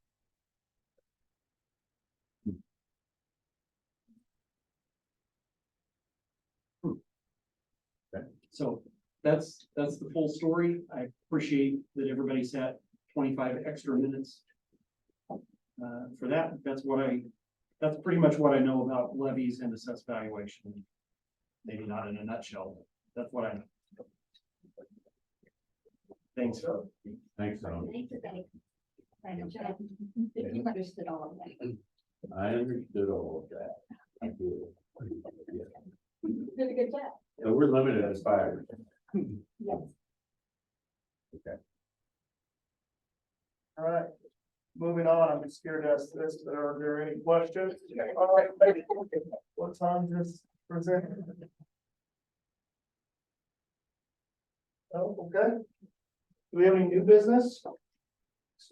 So that's the full story. I appreciate that everybody sat 25 extra minutes. For that, that's pretty much what I know about levies and assessed valuation. Maybe not in a nutshell, but that's what I know. Thanks. Thanks, Tom. I know, Jeff, if you understood all of that. I understood all of that. I did. Yeah. You did a good job. So we're limited as 5. Yes. Okay. All right, moving on, I'm scared to ask this, but are there any questions? All right, thank you. What time just presented? Oh, okay. Do we have any new business? Is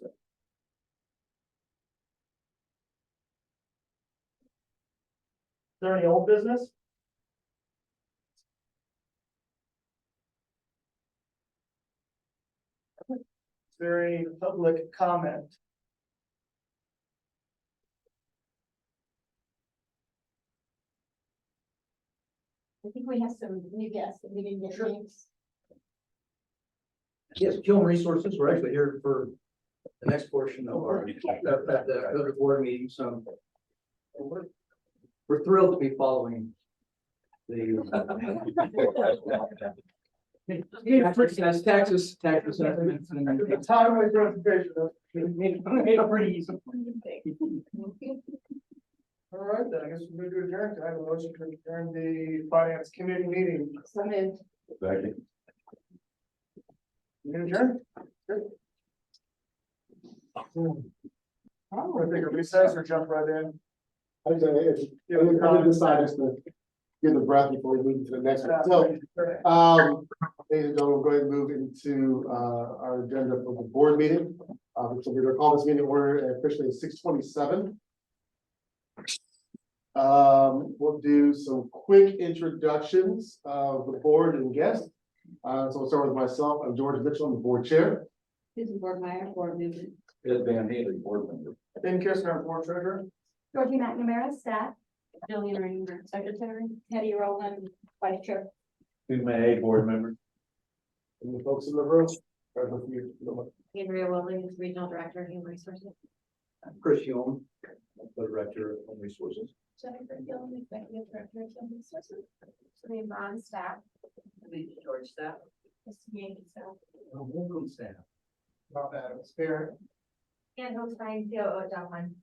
there any old business? Is there any public comment? I think we have some new guests that we didn't get Sure. names. Yes, Kiln Resources, we're actually here for the next portion of our, at the board meeting, so. We're thrilled to be following the. Taxes. The timely presentation. Made it pretty easy. All right, then I guess we're going to adjourn. Can I have a motion to adjourn the finance committee meeting? So moved. Second. You adjourn? Good. I'm gonna take a recess or jump right in. I didn't decide to get the breath before we move to the next one. So, ladies and gentlemen, we'll go ahead and move into, our agenda for the board meeting. So we're gonna call this meeting order officially at 6:27. We'll do some quick introductions of the board and guests. So we'll start with myself. I'm George Mitchell, I'm the board chair. Susan Borgmeyer, board member. Ed Van Haley, board member. Ben Kistner, board treasurer. Georgie McNamara, staff. Jillian Ranger, secretary. Teddy Rowland, vice chair. Who's my A board member? Any folks in the room? Andrea Williams, regional director, human resources. Chris Hume, the director of Home Resources. Jennifer Gillen, executive director of human resources. Celine Bond, staff. George, staff. Yankee, staff. Welcome, staff. Not Adam Spirit. And Holstein, COO, Dublin.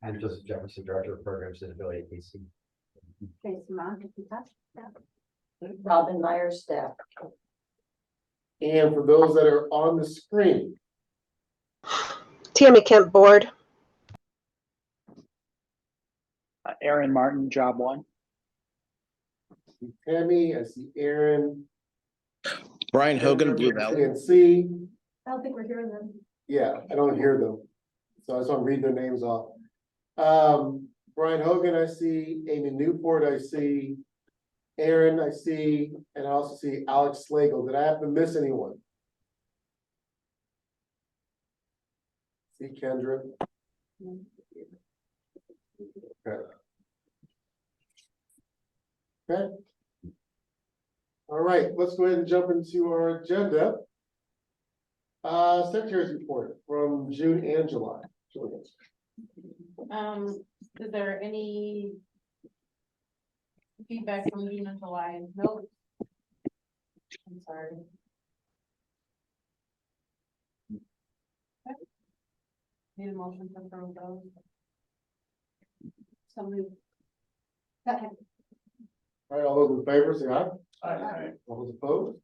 I'm Joseph Jefferson, Director of Programs and Ability at PC. Tracy Mon, staff. Robin Meyer, staff. And for those that are on the screen, Tammy Kemp, board. Aaron Martin, job 1. I see Tammy, I see Aaron. Brian Hogan, Blue Valley. PNC. I don't think we're hearing them. Yeah, I don't hear them. So I just want to read their names off. Brian Hogan, I see, Amy Newport, I see, Aaron, I see, and I also see Alex Slagle. Did I happen to miss anyone? See Kendra. Okay. Okay. All right, let's go ahead and jump into our agenda. Secretary's report from June and July. Julie. Is there any feedback from June and July? Nope. I'm sorry. Okay. Need a motion to approve those. So moved. Second. All right, all those in favor, say aye. Aye. All those opposed?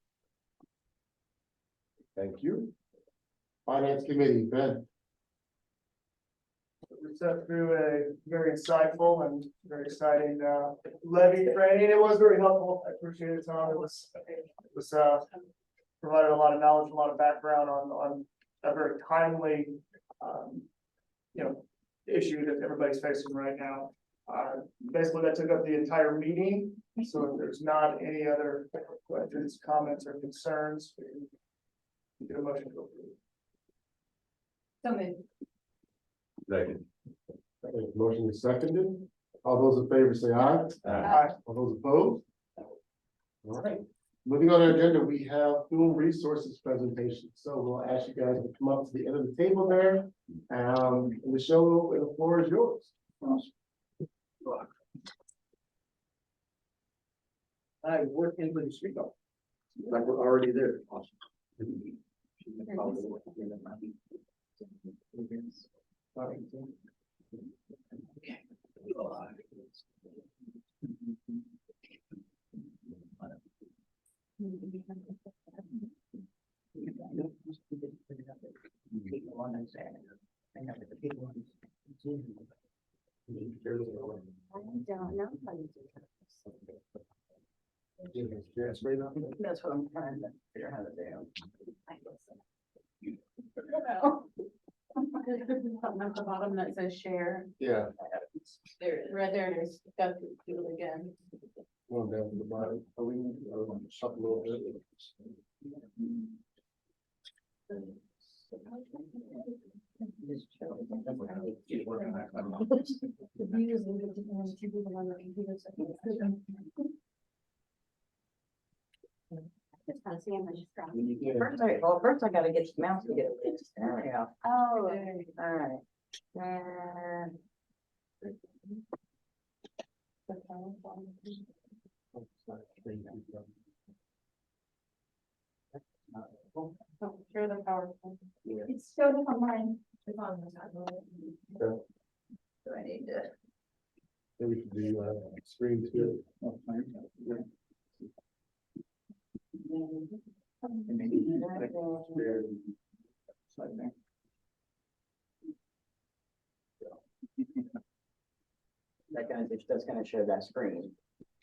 Thank you. Finance Committee, Ben. We sat through a very insightful and very exciting levy training. It was very helpful. I appreciate it, Tom. It was provided a lot of knowledge, a lot of background on a very timely issue that everybody's facing right now. Basically, that took up the entire meeting. So if there's not any other questions, comments, or concerns, we can Get a motion to approve. So moved. Second. Motion is seconded. All those in favor say aye. Aye. All those opposed? All right, moving on our agenda, we have human resources presentation. So we'll ask you guys to come up to the end of the table there. And the show, the floor is yours. I work in the street. Like we're already there. Awesome. That's what I'm trying to figure out how to do. Something at the bottom that says share. Yeah. There, right there, it is. Got to do it again. Going down to the bottom. Are we up a little bit? The views and the people on the computer. First I gotta get the mouse to get it. There we go. Oh. All right. Share the PowerPoint. It's showed up online. It's on the side. Do I need to? Maybe we should do screen two. That kind of, that's gonna show that screen.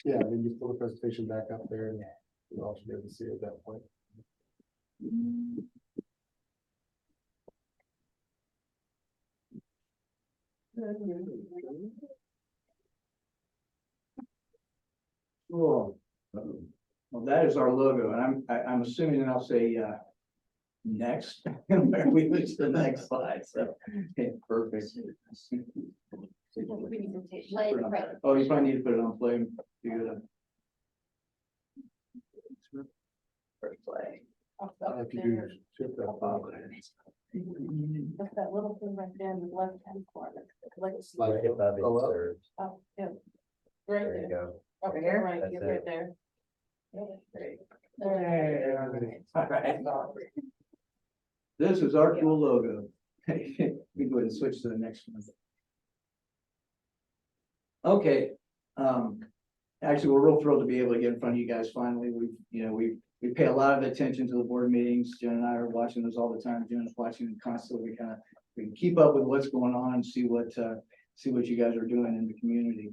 Yeah, and then you pull the presentation back up there and you'll also be able to see it at that point. Cool. Well, that is our logo, and I'm assuming that I'll say, next, where we move to the next slide, so, okay, perfect. Oh, you probably need to put it on play. You gotta. First play. If you do shift that. That's that little thing right there in the left hand corner. Like, Slide it. oh, yeah. Right There you there. go. Okay, Here? right, That's you're it. right there. This is our cool logo. We go ahead and switch to the next one. Okay, actually, we're real thrilled to be able to get in front of you guys finally. We pay a lot of attention to the board meetings. Jen and I are watching those all the time. Jen is watching them constantly. We can keep up with what's going on and see what you guys are doing in the community.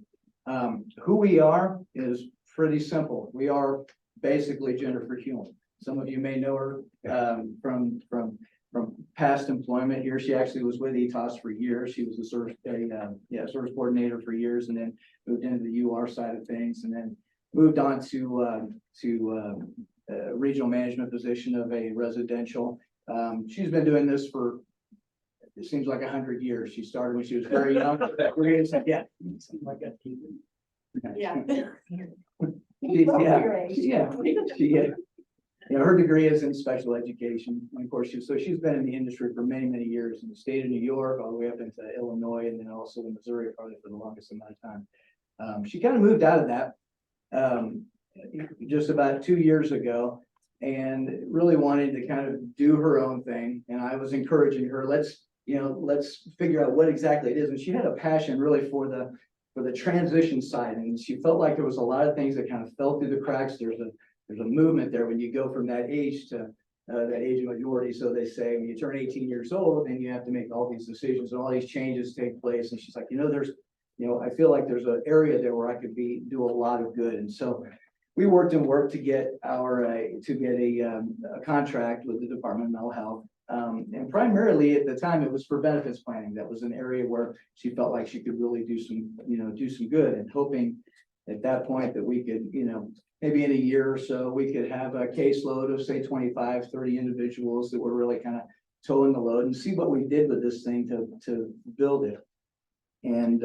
Who we are is pretty simple. We are basically Jennifer Hume. Some of you may know her from past employment here. She actually was with ETOS for years. She was a service coordinator for years, and then moved into the UR side of things, and then moved on to regional management position of a residential. She's been doing this for, it seems like 100 years. She started when she was very young. Yeah. Her degree is in special education. And of course, she's been in the industry for many, many years in the state of New York, all the way up into Illinois, and then also in Missouri, probably for the longest amount of time. She kind of moved out of that just about 2 years ago, and really wanted to kind of do her own thing. And I was encouraging her, let's figure out what exactly it is. And she had a passion really for the transition side. And she felt like there was a lot of things that kind of fell through the cracks. There's a movement there when you go from that age to that age of majority. So they say when you turn 18 years old, then you have to make all these decisions and all these changes take place. And she's like, I feel like there's an area there where I could do a lot of good. And so we worked to get a contract with the Department of Mental Health. And primarily at the time, it was for benefits planning. That was an area where she felt like she could really do some good, and hoping at that point that we could, you know, maybe in a year or so, we could have a caseload of say 25, 30 individuals that were really kind of towing the load and see what we did with this thing to build it. And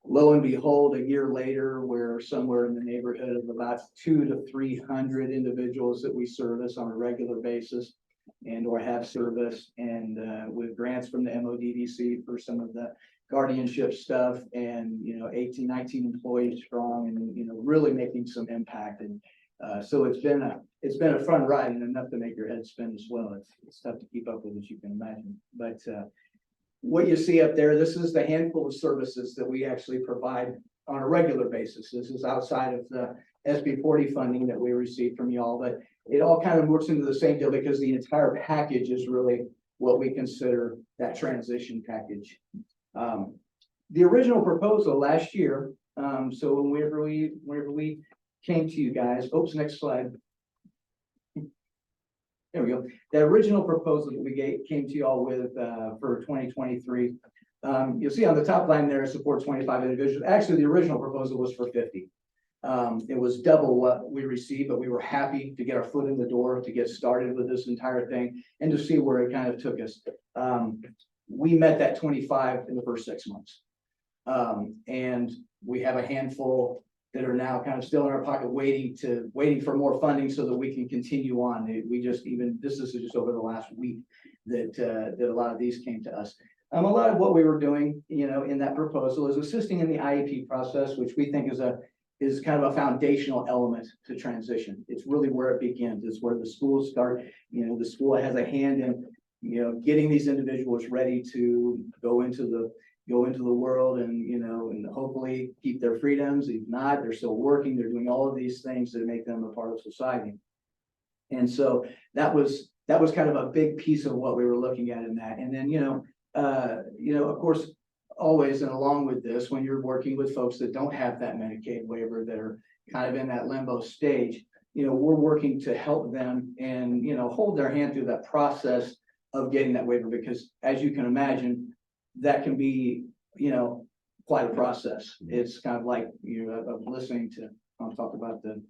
lo and behold, a year later, we're somewhere in the neighborhood of about 200 to 300 individuals that we service on a regular basis and or have service, and with grants from the MODDC for some of the guardianship stuff, and 18, 19 employees strong, and really making some impact. And so it's been a fun ride, and enough to make your head spin as well. It's tough to keep up with, as you can imagine. But what you see up there, this is the handful of services that we actually provide on a regular basis. This is outside of the SB 40 funding that we receive from y'all, but it all kind of works into the same deal because the entire package is really what we consider that transition package. The original proposal last year, so whenever we came to you guys, oops, next slide. There we go. The original proposal that we came to you all with for 2023, you'll see on the top line there, support 25 individuals. Actually, the original proposal was for 50. It was double what we received, but we were happy to get our foot in the door, to get started with this entire thing, and to see where it kind of took us. We met that 25 in the first 6 months. And we have a handful that are now kind of still in our pocket, waiting for more funding so that we can continue on. This is just over the last week that a lot of these came to us. A lot of what we were doing, in that proposal is assisting in the IEP process, which we think is kind of a foundational element to transition. It's really where it begins. It's where the schools start. The school has a hand in, getting these individuals ready to go into the world and, and hopefully keep their freedoms. If not, they're still working. They're doing all of these things that make them a part of society. And so that was kind of a big piece of what we were looking at in that. And then, of course, always, and along with this, when you're working with folks that don't have that Medicaid waiver, that are kind of in that limbo stage, we're working to help them and, hold their hand through that process of getting that waiver, because as you can imagine, that can be, quite a process. It's kind of like of listening to, I'll talk about the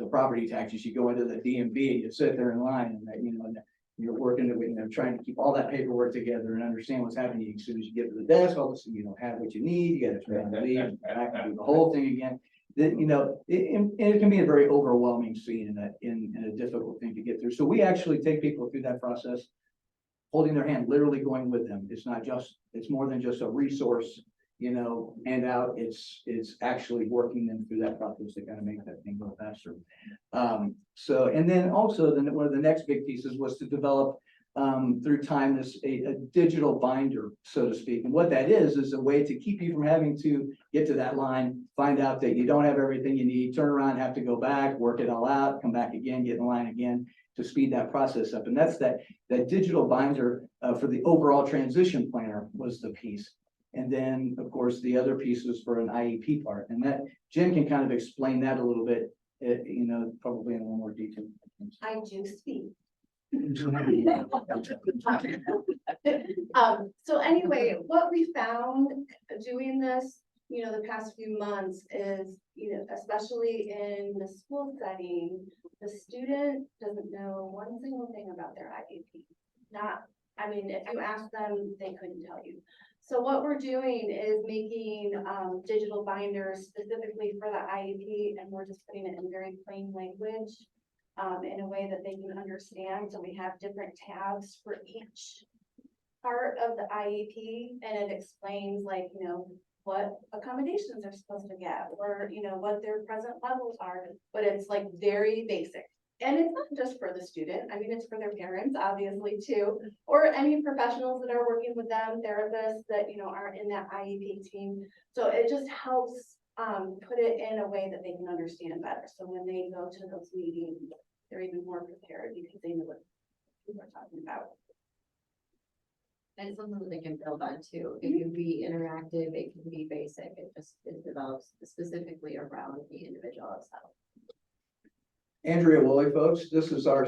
property taxes. You go into the DMV, you sit there in line, and you're working, trying to keep all that paperwork together and understand what's happening. As soon as you get to the desk, all of a sudden you don't have what you need. You got to try and leave, back and do the whole thing again. It can be a very overwhelming scene and a difficult thing to get through. So we actually take people through that process, holding their hand, literally going with them. It's more than just a resource, handout. It's actually working them through that process to kind of make that thing go faster. And then also one of the next big pieces was to develop through time a digital binder, so to speak. And what that is a way to keep you from having to get to that line, find out that you don't have everything you need, turn around, have to go back, work it all out, come back again, get in line again, to speed that process up. And that's that digital binder for the overall transition planner was the piece. And then, of course, the other piece was for an IEP part. And that Jen can kind of explain that a little bit, probably in a little more detail. I do speak. So anyway, what we found doing this, the past few months is, especially in the school setting, the student doesn't know one single thing about their IEP. If you ask them, they couldn't tell you. So what we're doing is making digital binders specifically for the IEP, and we're just putting it in very plain language in a way that they can understand. So we have different tabs for each part of the IEP, and it explains what accommodations they're supposed to get, or what their present levels are, but it's like very basic. And it's not just for the student, it's for their parents, obviously, too, or any professionals that are working with them, therapists that, are in that IEP team. So it just helps put it in a way that they can understand better. So when they go to those meetings, they're even more prepared because they know what we're talking about. And it's something that they can build on too. It can be interactive, it can be basic, it develops specifically around the individual itself. Andrea Woolley, folks,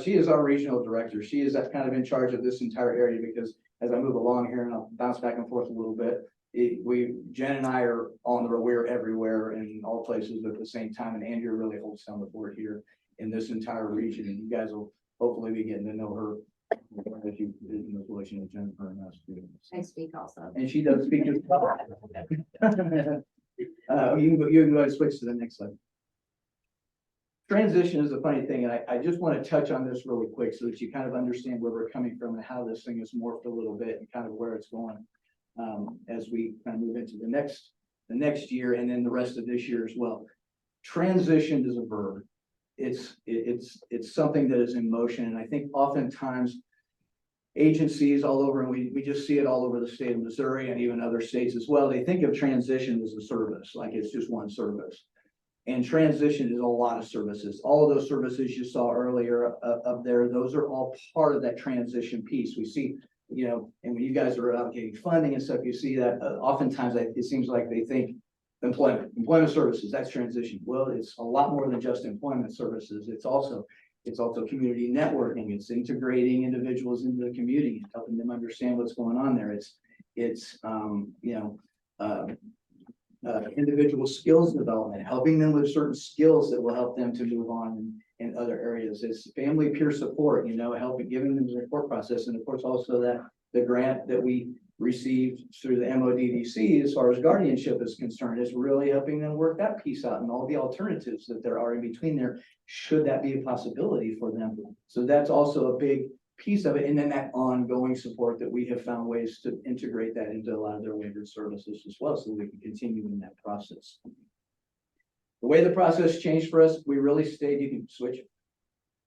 she is our regional director. She is kind of in charge of this entire area, because as I move along here, and I'll bounce back and forth a little bit, Jen and I are on the road, we're everywhere in all places at the same time, and Andrea really holds down the fort here in this entire region, and you guys will hopefully be getting to know her. If you didn't know relation to Jennifer and us. I speak also. And she does speak as well. You can go ahead and switch to the next slide. Transition is a funny thing, and I just want to touch on this really quick so that you kind of understand where we're coming from and how this thing has morphed a little bit and kind of where it's going. As we kind of move into the next year and then the rest of this year as well. Transition is a verb. It's something that is in motion, and I think oftentimes agencies all over, and we just see it all over the state of Missouri and even other states as well. They think of transition as a service, like it's just one service. And transition is a lot of services. All of those services you saw earlier up there, those are all part of that transition piece. We see, you know, and when you guys are allocating funding and stuff, you see that oftentimes it seems like they think employment services, that's transition. Well, it's a lot more than just employment services. It's also community networking. It's integrating individuals into the community and helping them understand what's going on there. It's individual skills development, helping them with certain skills that will help them to move on in other areas. It's family peer support, you know, helping, giving them the support process. And of course, also that the grant that we received through the MODDC as far as guardianship is concerned is really helping them work that piece out and all the alternatives that there are in between there, should that be a possibility for them. So that's also a big piece of it. And then that ongoing support that we have found ways to integrate that into a lot of their waiver services as well, so we can continue in that process. The way the process changed for us, we really stayed, you can switch.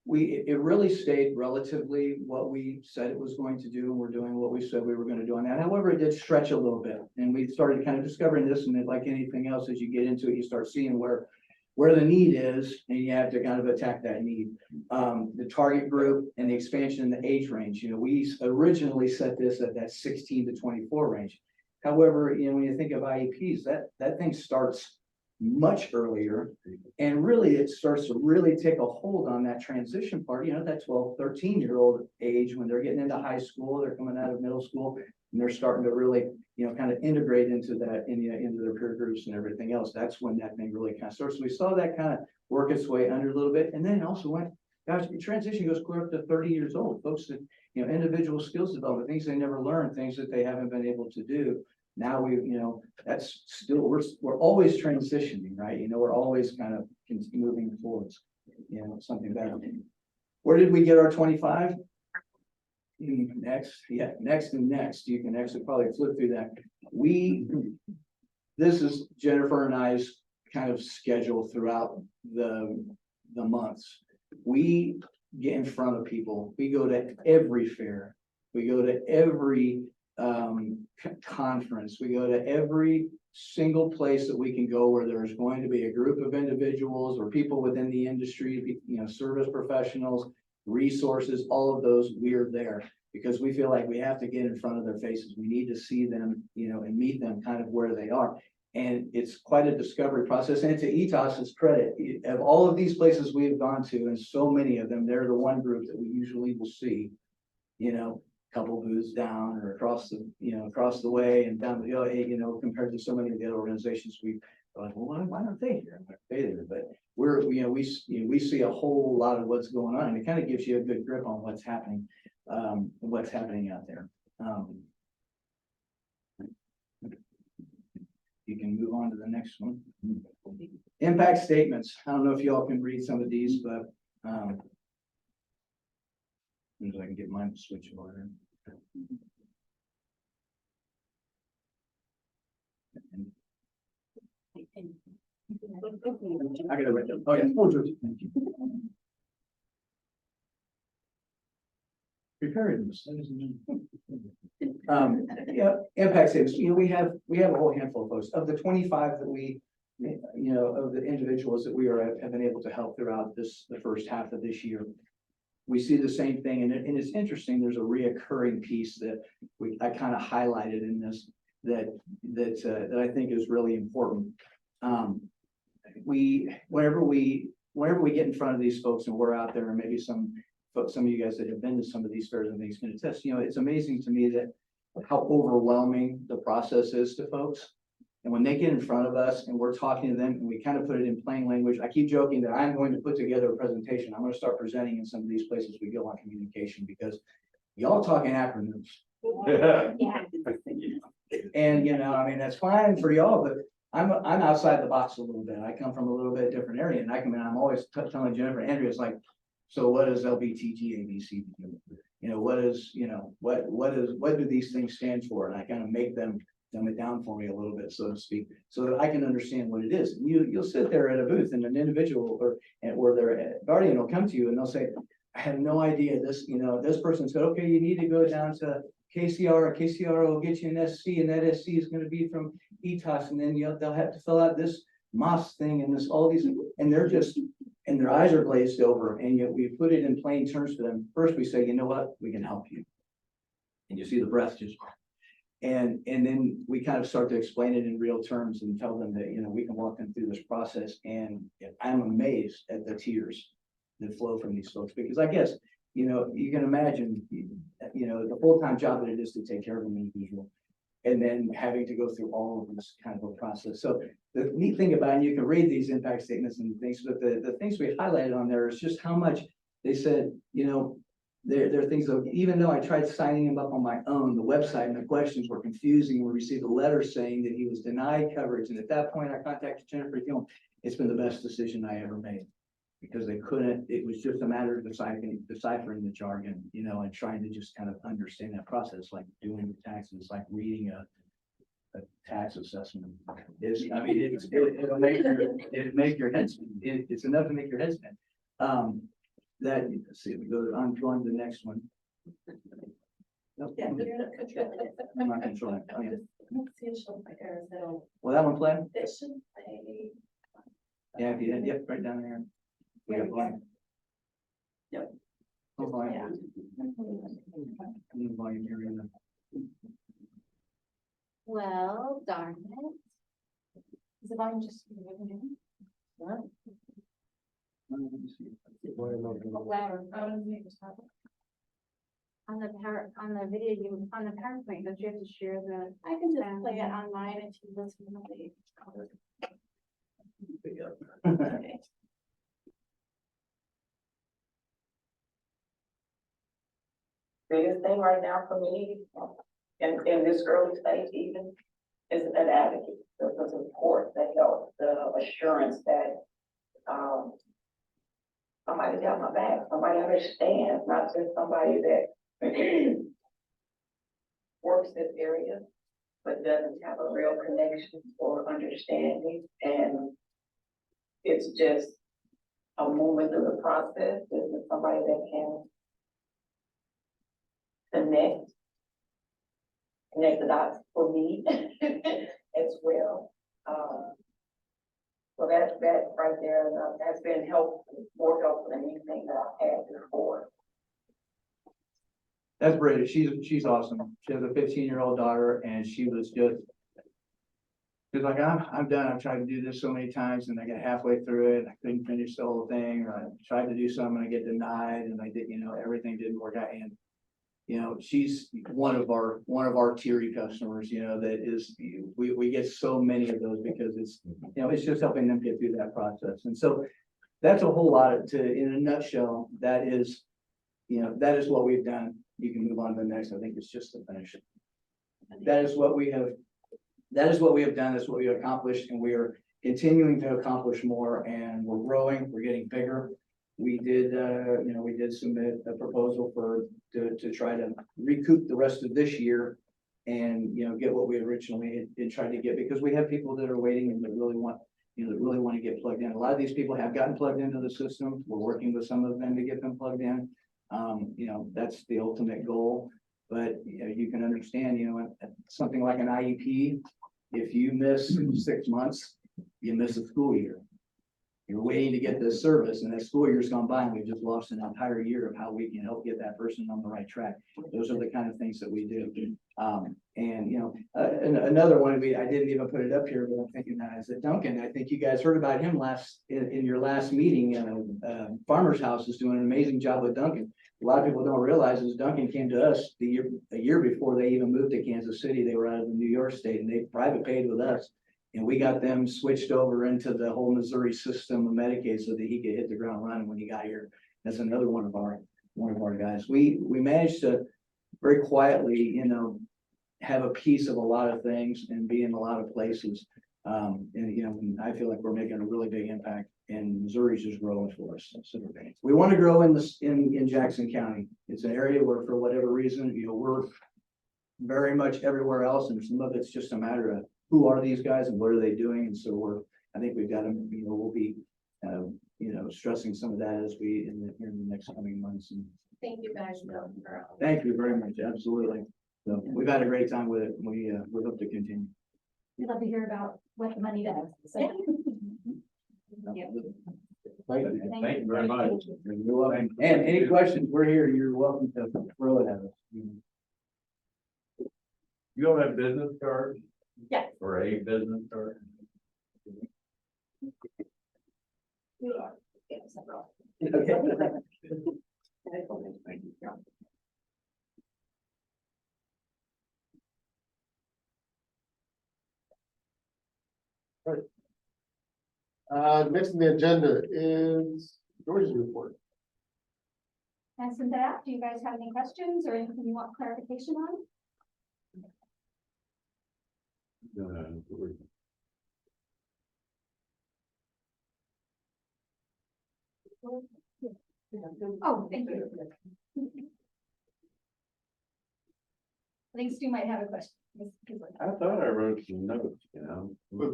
It really stayed relatively what we said it was going to do, and we're doing what we said we were going to do on that. However, it did stretch a little bit, and we started kind of discovering this, and like anything else, as you get into it, you start seeing where the need is, and you have to kind of attack that need. The target group and the expansion in the age range. You know, we originally set this at that 16 to 24 range. However, you know, when you think of IEPs, that thing starts much earlier, and really it starts to really take a hold on that transition part, you know, that 12, 13-year-old age, when they're getting into high school, they're coming out of middle school, and they're starting to really, you know, kind of integrate into that, into their peer groups and everything else. That's when that thing really kind of starts. So we saw that kind of work its way under a little bit, and then it also went, gosh, transition goes clear up to 30 years old. Folks that, you know, individual skills development, things they never learned, things that they haven't been able to do. Now we, you know, that's still, we're always transitioning, right? You know, we're always kind of moving towards, you know, something better. Where did we get our 25? Next, yeah, next and next. You can actually probably flip through that. This is Jennifer and I's kind of schedule throughout the months. We get in front of people. We go to every fair. We go to every conference. We go to every single place that we can go where there's going to be a group of individuals or people within the industry, you know, service professionals, resources, all of those, we're there because we feel like we have to get in front of their faces. We need to see them, you know, and meet them kind of where they are. And it's quite a discovery process. And to ETOS's credit, of all of these places we've gone to, and so many of them, they're the one group that we usually will see, you know, couple booths down or across the way and down the, you know, compared to so many of the other organizations, we like, well, why aren't they here? But we see a whole lot of what's going on, and it kind of gives you a good grip on what's happening out there. You can move on to the next one. Impact statements. I don't know if y'all can read some of these, but as I can get mine to switch over. I gotta write them. Oh yeah. Thank you. Preparedness. Yeah, impact statements. You know, we have a whole handful of folks. Of the 25 that we, you know, of the individuals that we have been able to help throughout the first half of this year. We see the same thing, and it's interesting. There's a reoccurring piece that I kind of highlighted in this that I think is really important. Whenever we get in front of these folks and we're out there, and maybe some of you guys that have been to some of these fairs and things can attest, you know, it's amazing to me that how overwhelming the process is to folks. And when they get in front of us and we're talking to them and we kind of put it in plain language, I keep joking that I'm going to put together a presentation. I'm going to start presenting in some of these places we go on communication because y'all talking acronyms. Yeah. And, you know, I mean, that's fine for y'all, but I'm outside the box a little bit. I come from a little bit different area and I'm always telling Jennifer and Andrea, it's like, so what is LBTG ABC? You know, what is, you know, what do these things stand for? And I kind of make them dumb it down for me a little bit, so to speak, so that I can understand what it is. And you'll sit there at a booth and an individual or their guardian will come to you and they'll say, I have no idea this, you know, this person said, okay, you need to go down to KCR, KCR will get you an SC and that SC is going to be from ETOS. And then they'll have to fill out this MOS thing and this, all these, and they're just, and their eyes are glazed over. And yet we put it in plain terms for them. First, we say, you know what, we can help you. And you see the breath just, and then we kind of start to explain it in real terms and tell them that, you know, we can walk them through this process. And I'm amazed at the tears that flow from these folks, because I guess, you know, you can imagine, you know, the full-time job that it is to take care of an individual and then having to go through all of this kind of a process. So the neat thing about it, and you can read these impact statements and things, but the things we highlighted on there is just how much they said, you know, there are things that even though I tried signing him up on my own, the website and the questions were confusing. We received a letter saying that he was denied coverage. And at that point, I contacted Jennifer Gilman. It's been the best decision I ever made because they couldn't, it was just a matter of deciphering the jargon, you know, and trying to just kind of understand that process, like doing the taxes, like reading a tax assessment. I mean, it'll make your head spin. It's enough to make your head spin. Let's see, we go on to the next one. Nope. Yeah, but you're not controlling it. I'm not controlling it. Oh, yeah. Let's see if she'll play there, so Will that one play? it should play. Yeah, if you did, yep, right down there. We got volume. Yep. Oh, volume. Yeah. Need volume here in the. Well, darn it. Is the volume just? Louder. On the video, on the PowerPoint, don't you have to share the? I can just play it on mine if you listen to the. Okay. Biggest thing right now for me, in this early stage even, is an advocate, the support, the help, the assurance that, somebody's got my back, somebody understands, not just somebody that works this area, but doesn't have a real connection or understanding. And it's just a moment through the process, there's somebody that can connect the dots for me as well. So that right there has been helpful, more helpful than anything that I've had before. That's Brady. She's awesome. She has a 15-year-old daughter and she's like, I'm done. I've tried to do this so many times and I get halfway through it. I couldn't finish the whole thing, or I tried to do something and I get denied and I did, you know, everything didn't work out. And you know, she's one of our teary customers, you know, that is, we get so many of those because it's, you know, it's just helping them get through that process. And so that's a whole lot in a nutshell, that is, you know, that is what we've done. You can move on to the next. I think it's just to finish it. That is what we have done. That's what we have accomplished, and we are continuing to accomplish more, and we're growing, we're getting bigger. We did, you know, we did submit a proposal to try to recoup the rest of this year and, you know, get what we originally had tried to get, because we have people that are waiting and that really want, you know, that really want to get plugged in. A lot of these people have gotten plugged into the system. We're working with some of them to get them plugged in. You know, that's the ultimate goal, but you know, you can understand, you know, something like an IEP, if you miss 6 months, you miss a school year. You're waiting to get this service, and that school year's gone by, and we've just lost an entire year of how we can help get that person on the right track. Those are the kind of things that we do. And you know, another one, I didn't even put it up here, but I'm thinking that is that Duncan, I think you guys heard about him in your last meeting. Farmer's House is doing an amazing job with Duncan. A lot of people don't realize is Duncan came to us a year before they even moved to Kansas City. They were out of the New York State, and they private paid with us. And we got them switched over into the whole Missouri system of Medicaid so that he could hit the ground running when he got here. That's another one of our guys. We managed to very quietly, you know, have a piece of a lot of things and be in a lot of places. And you know, I feel like we're making a really big impact, and Missouri's just growing for us. So we want to grow in Jackson County. It's an area where, for whatever reason, you know, we're very much everywhere else, and some of it's just a matter of who are these guys and what are they doing. And so I think we've got them. You know, we'll be, you know, stressing some of that as we in the next coming months. And Thank you guys. thank you very much. Absolutely. So we've had a great time with it. We hope to continue. We'd love to hear about what the money does. So. Thank you. Thank you very much. You're welcome. And any questions, we're here. You're welcome to throw it at us. You all have business cards? Yeah. Or a business card? Next on the agenda is George's report. And from that, do you guys have any questions or anything you want clarification on? Oh, thank you. I think Stu might have a question. I thought I wrote some notes, you know. With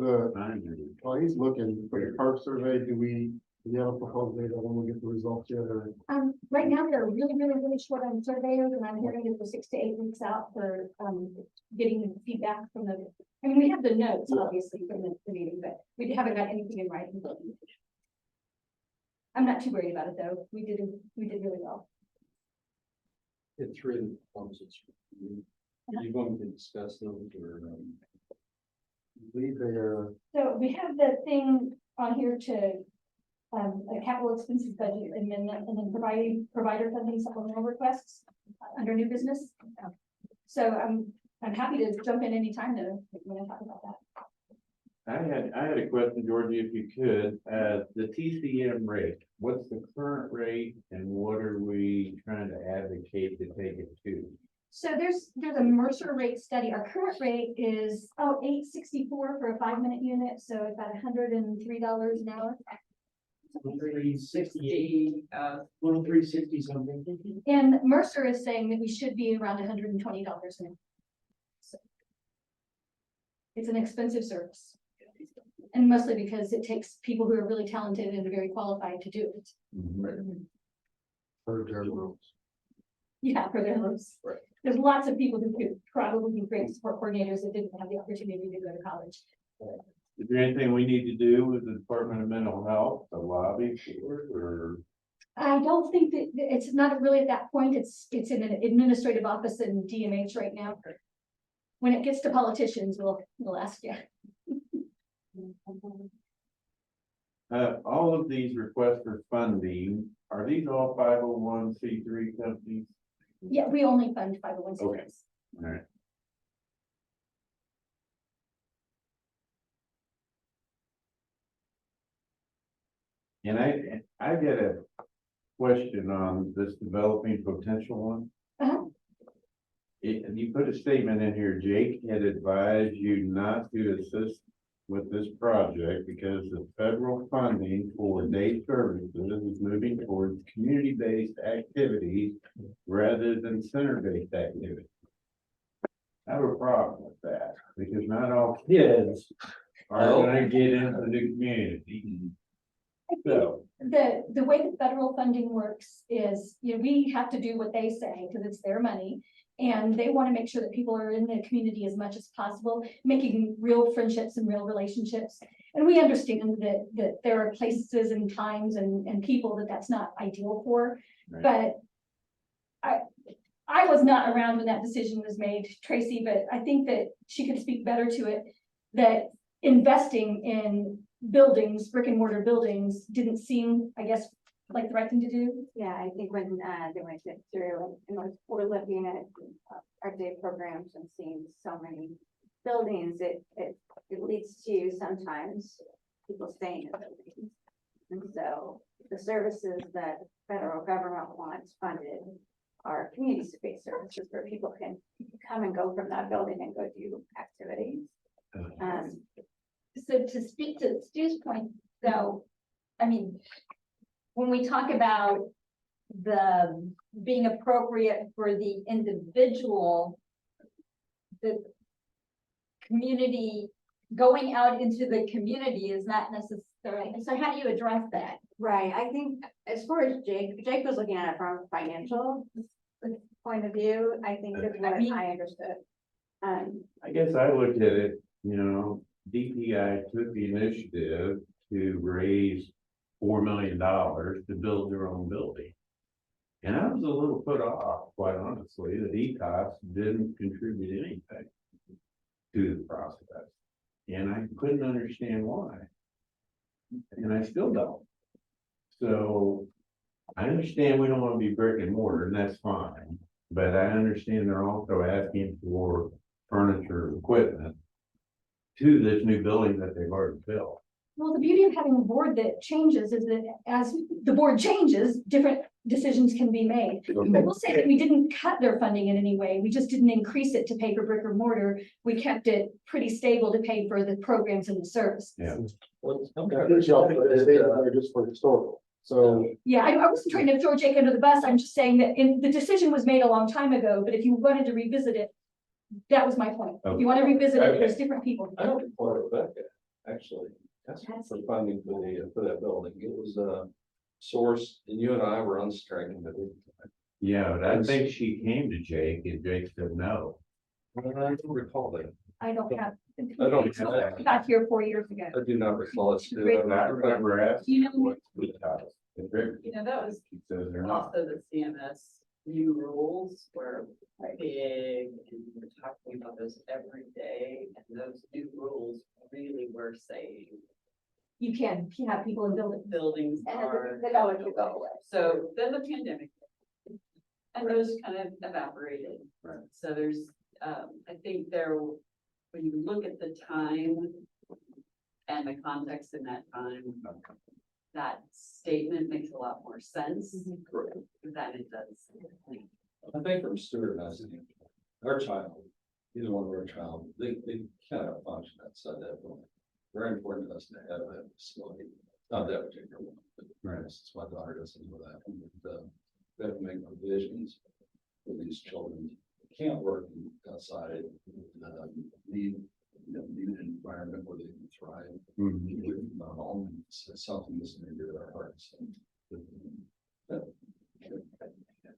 while he's looking for the park survey, do we have a proposal date when we get the results yet, or? Right now, they're really short on surveyors, and I'm hearing it for 6 to 8 weeks out for, getting feedback from the, I mean, we have the notes, obviously, from the meeting, but we haven't got anything in writing. I'm not too worried about it, though. We did really well. It's really proposals. You're going to discuss those or? Leave there. So we have the thing on here to, a capital expenses budget amendment, and then provider funding supplemental requests under new business. So I'm happy to jump in anytime to talk about that. I had a question, Georgie, if you could, the TCM rate, what's the current rate and what are we trying to advocate to take it to? So there's a Mercer rate study. Our current rate is $8.64 for a 5-minute unit, so about $103 an hour. 368, 360 something. And Mercer is saying that we should be around $120 an hour. So it's an expensive service. And mostly because it takes people who are really talented and very qualified to do it. For their roles. Yeah, for their roles. Right. There's lots of people who could probably be great support coordinators that didn't have the opportunity to go to college. Is there anything we need to do with the Department of Mental Health, the lobby for it, or? I don't think that it's not really at that point. It's in an administrative office in DMH right now. When it gets to politicians, we'll ask you. All of these requests for funding, are these all 501c3 companies? Yeah, we only fund 501c3s. Okay. All right. And I get a question on this developing potential one. You put a statement in here, Jake had advised you not to assist with this project because the federal funding for day services is moving towards community-based activities rather than center-based activities. I have a problem with that because not all kids are going to get into the community. So the way the federal funding works is, we have to do what they say because it's their money. And they want to make sure that people are in the community as much as possible, making real friendships and real relationships. And we understand that there are places and times and people that that's not ideal for, Right. but I was not around when that decision was made, Tracy, but I think that she could speak better to it, that investing in buildings, brick and mortar buildings, didn't seem, I guess, like the right thing to do. Yeah, I think when they went through and we're looking at our day programs and seeing so many buildings, it leads to sometimes people staying in buildings. And so the services that federal government wants funded are community space services where people can come and go from that building and go do activities. So to speak to Stu's point, though, I mean, when we talk about the being appropriate for the individual, the community, going out into the community is not necessarily, so how do you address that? Right, I think as far as Jake was looking at it from a financial point of view, I think that's what I understood. I guess I looked at it, DPI took the initiative to raise $4 million to build their own building. And I was a little put off, quite honestly, that ECOS didn't contribute anything to the process. And I couldn't understand why. And I still don't. So I understand we don't want to be brick and mortar, and that's fine. But I understand they're also asking for furniture and equipment to this new building that they've already built. Well, the beauty of having a board that changes is that as the board changes, different decisions can be made. I will say that we didn't cut their funding in any way. We just didn't increase it to pay for brick or mortar. We kept it pretty stable to pay for the programs and the services. Yeah. I think y'all put it there just for historical, so. Yeah, I wasn't trying to throw Jake under the bus. I'm just saying that the decision was made a long time ago, but if you wanted to revisit it, that was my point. If you want to revisit it, there's different people. I don't report Rebecca, actually. That's for funding for that building. It was source, and you and I were on strike. Yeah, but I think she came to Jake and Jake said no. I don't recall that. I don't have. I don't have that. I got here 4 years ago. I do not recall it. I remember asking. You know- That was She says they're not. also the CMS new rules were big, and we're talking about those every day, and those new rules really were saying You can have people in buildings. buildings And are. the dollar could go away. So then the pandemic. hit, And those kind of evaporated. Right. So there's, I think when you look at the time and the context in that time, that statement makes a lot more sense than it does. I think from Stuart and I, our child, either one of our child, they cannot function outside that building. Very important to us to have that facility, not that particular one, but Right. it's my daughter doesn't know that. But, we have to make provisions for these children who can't work outside, need an environment where they can thrive. Mhm. Not home, it's something that's near to our hearts.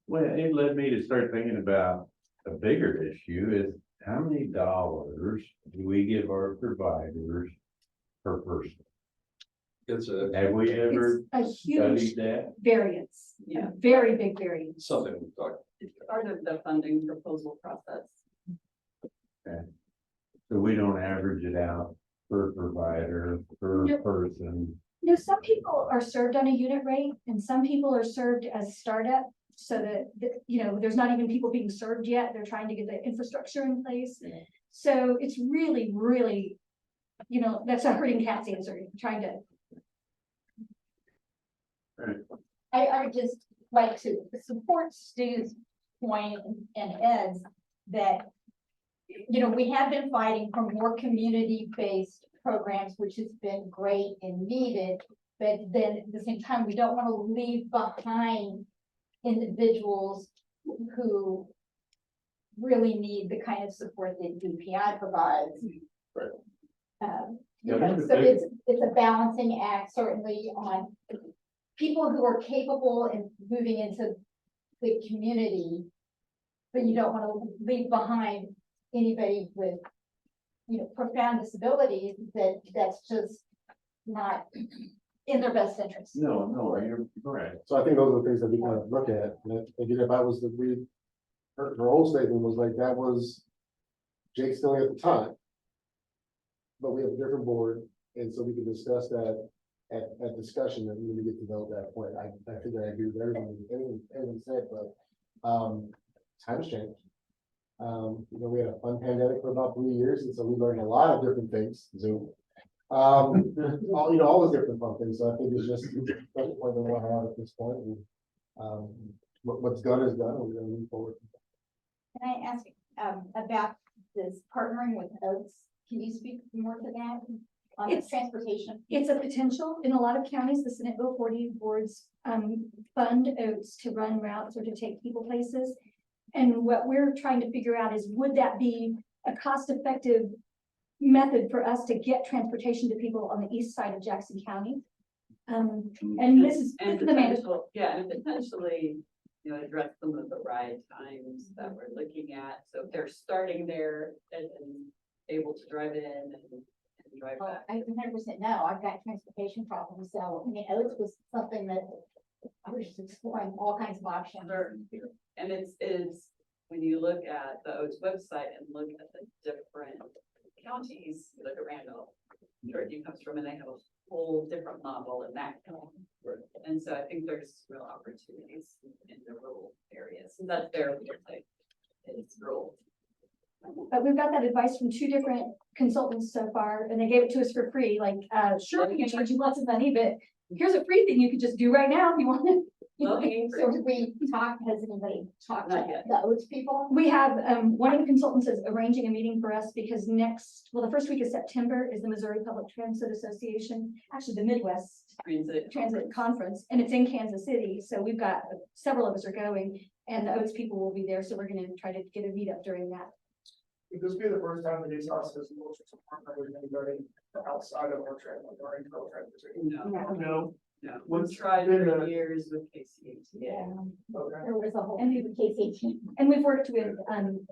Well, it led me to start thinking about a bigger issue is how many dollars do we give our providers per person? Have we ever It's a huge studied that? variance, Yeah. a very big variance. Something we've talked. It's part of the funding proposal process. So we don't average it out per provider, per Nope. person. Some people are served on a unit rate and some people are served as startup. So that, there's not even people being served yet. They're trying to get the infrastructure in place. Yeah. So it's really, really, that's a hurting cat's answer, trying to. I would just like to support Stu's point and Ed's that, we have been fighting for more community-based programs, which has been great and needed. But then at the same time, we don't want to leave behind individuals who really need the kind of support that DPI provides. So it's a balancing act, certainly on people who are capable and moving into the community but you don't want to leave behind anybody with, profound disabilities that's just not in their best interest. No, you're correct. So I think those are the things that we kind of look at, and again, if I was to read, her whole statement was like, that was Jake Stilling at the time. But we have a different board, and so we can discuss that at discussion, and when we get to know that point, I think I agree with everything said, but, times change. We had a fun pandemic for about 3 years, and so we learned a lot of different things, Zoom. All those different fun things, so I think it's just, that's what we want to have at this point, and, what's done is done, and we're gonna move forward. Can I ask, about this partnering with Oaks? Can you speak more to that? On its transportation? It's a potential. In a lot of counties, the Senate Bill 40 boards fund Oats to run routes or to take people places. And what we're trying to figure out is, would that be a cost-effective method for us to get transportation to people on the east side of Jackson County? And this is And the mandatory. potential, yeah, and potentially, address some of the ride times that we're looking at. So if they're starting there and able to drive in and drive Well, back. I 100% know, I've got transportation problems, so, Oats was something that I was just exploring all kinds of options. Sure. And it's, when you look at the Oats website and look at the different counties, you look at Randall, Jordan comes from, and they have a whole different model in that county. And so I think there's real opportunities in the rural areas, and that's their website, it's rural. But we've got that advice from 2 different consultants so far, and they gave it to us for free. Like, sure, we can charge you lots of money, but here's a free thing you could just do right now if you want to. Okay, So did we talk, has anybody talked to Not yet. the Oats people? We have, one of the consultants is arranging a meeting for us because the first week of September is the Missouri Public Transit Association, actually the Midwest Transit Conference, and it's in Kansas City. So we've got, several of us are going, and the Oats people will be there. So we're going to try to get a meetup during that. Would this be the first time that these offices will support anybody outside of our internal transportation? No, No. we've tried for years with KCHTA. Okay. There was a whole, and with KCH. And we've worked with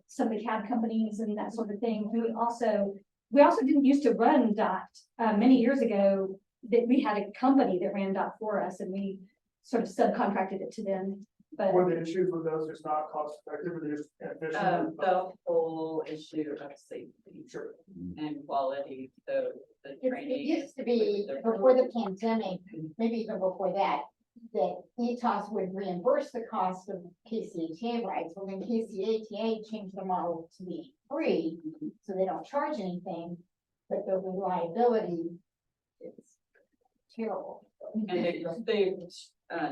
some of the cab companies and that sort of thing. We also didn't used to run DOT. Many years ago, that we had a company that ran DOT for us, and we sort of subcontracted it to them. But Were the issues with those just not cost effective, or just inefficient? The whole issue of safety Sure. and quality, the It training. used to be before the pandemic, maybe even before that ETOS would reimburse the cost of KCHA rides. Well, then KCHA changed the model to be free, so they don't charge anything, but the reliability is terrible. And they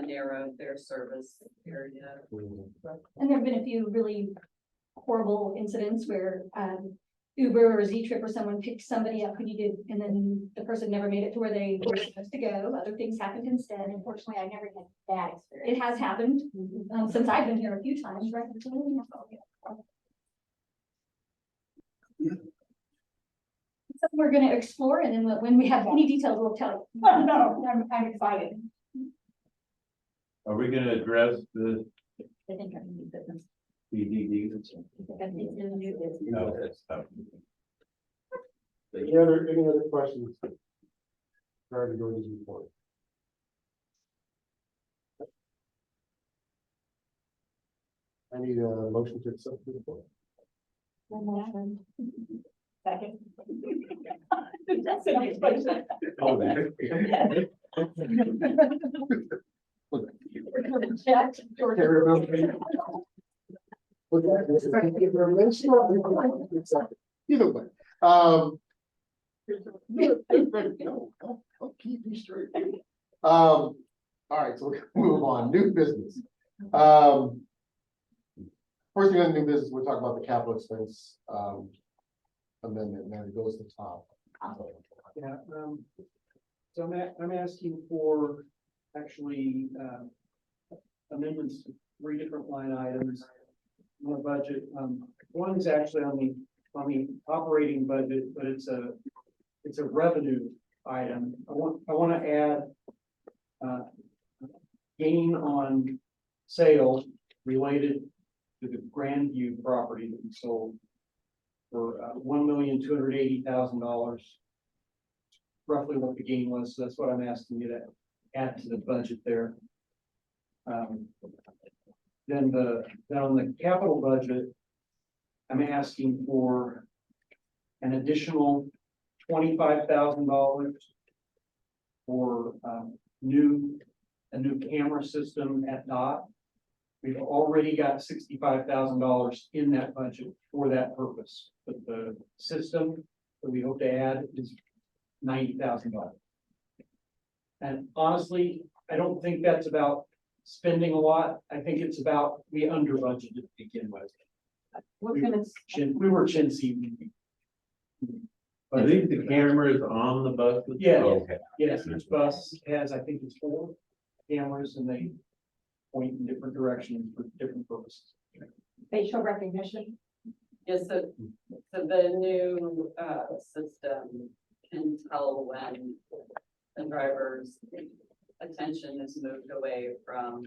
narrowed their service area. And there have been a few really horrible incidents where Uber or Z-Trip or someone picked somebody up who needed, and then the person never made it to where they were supposed to go. Other things happened instead. And Unfortunately, I've never had that experience. it has happened since I've been here a few times, right? So we're going to explore, and then when we have any details, we'll tell you. Oh, no, I'm excited. Are we gonna address the I think I'm new business. PDD? I think I'm new business. No, that's tough. Any other questions? Prior to going to the report. I need a motion to accept the report. Second. That's a nice question. Oh, that. Carry over. Either way, no, don't keep me straight. All right, so we'll move on, new business. First thing on new business, we're talking about the capital expense, amendment, and it goes to Tom. Yeah, so I'm asking for actually amendments to 3 different line items on the budget. One is actually on the operating budget, but it's a revenue item. I want to add gain on sale related to the Grandview property that we sold for $1,280,000. Roughly what the gain was, so that's what I'm asking you to add to the budget there. Then on the capital budget, I'm asking for an additional $25,000 for a new camera system at DOT. We've already got $65,000 in that budget for that purpose, but the system that we hope to add is $90,000. And honestly, I don't think that's about spending a lot. I think it's about we under budgeted to begin with. We were chintzy. Are these the cameras on the bus? Yeah. Okay. Yes, each bus has, I think it's 4 cameras and they point in different directions for different purposes. Facial recognition. Yes, so the new system can tell when the driver's attention is moved away from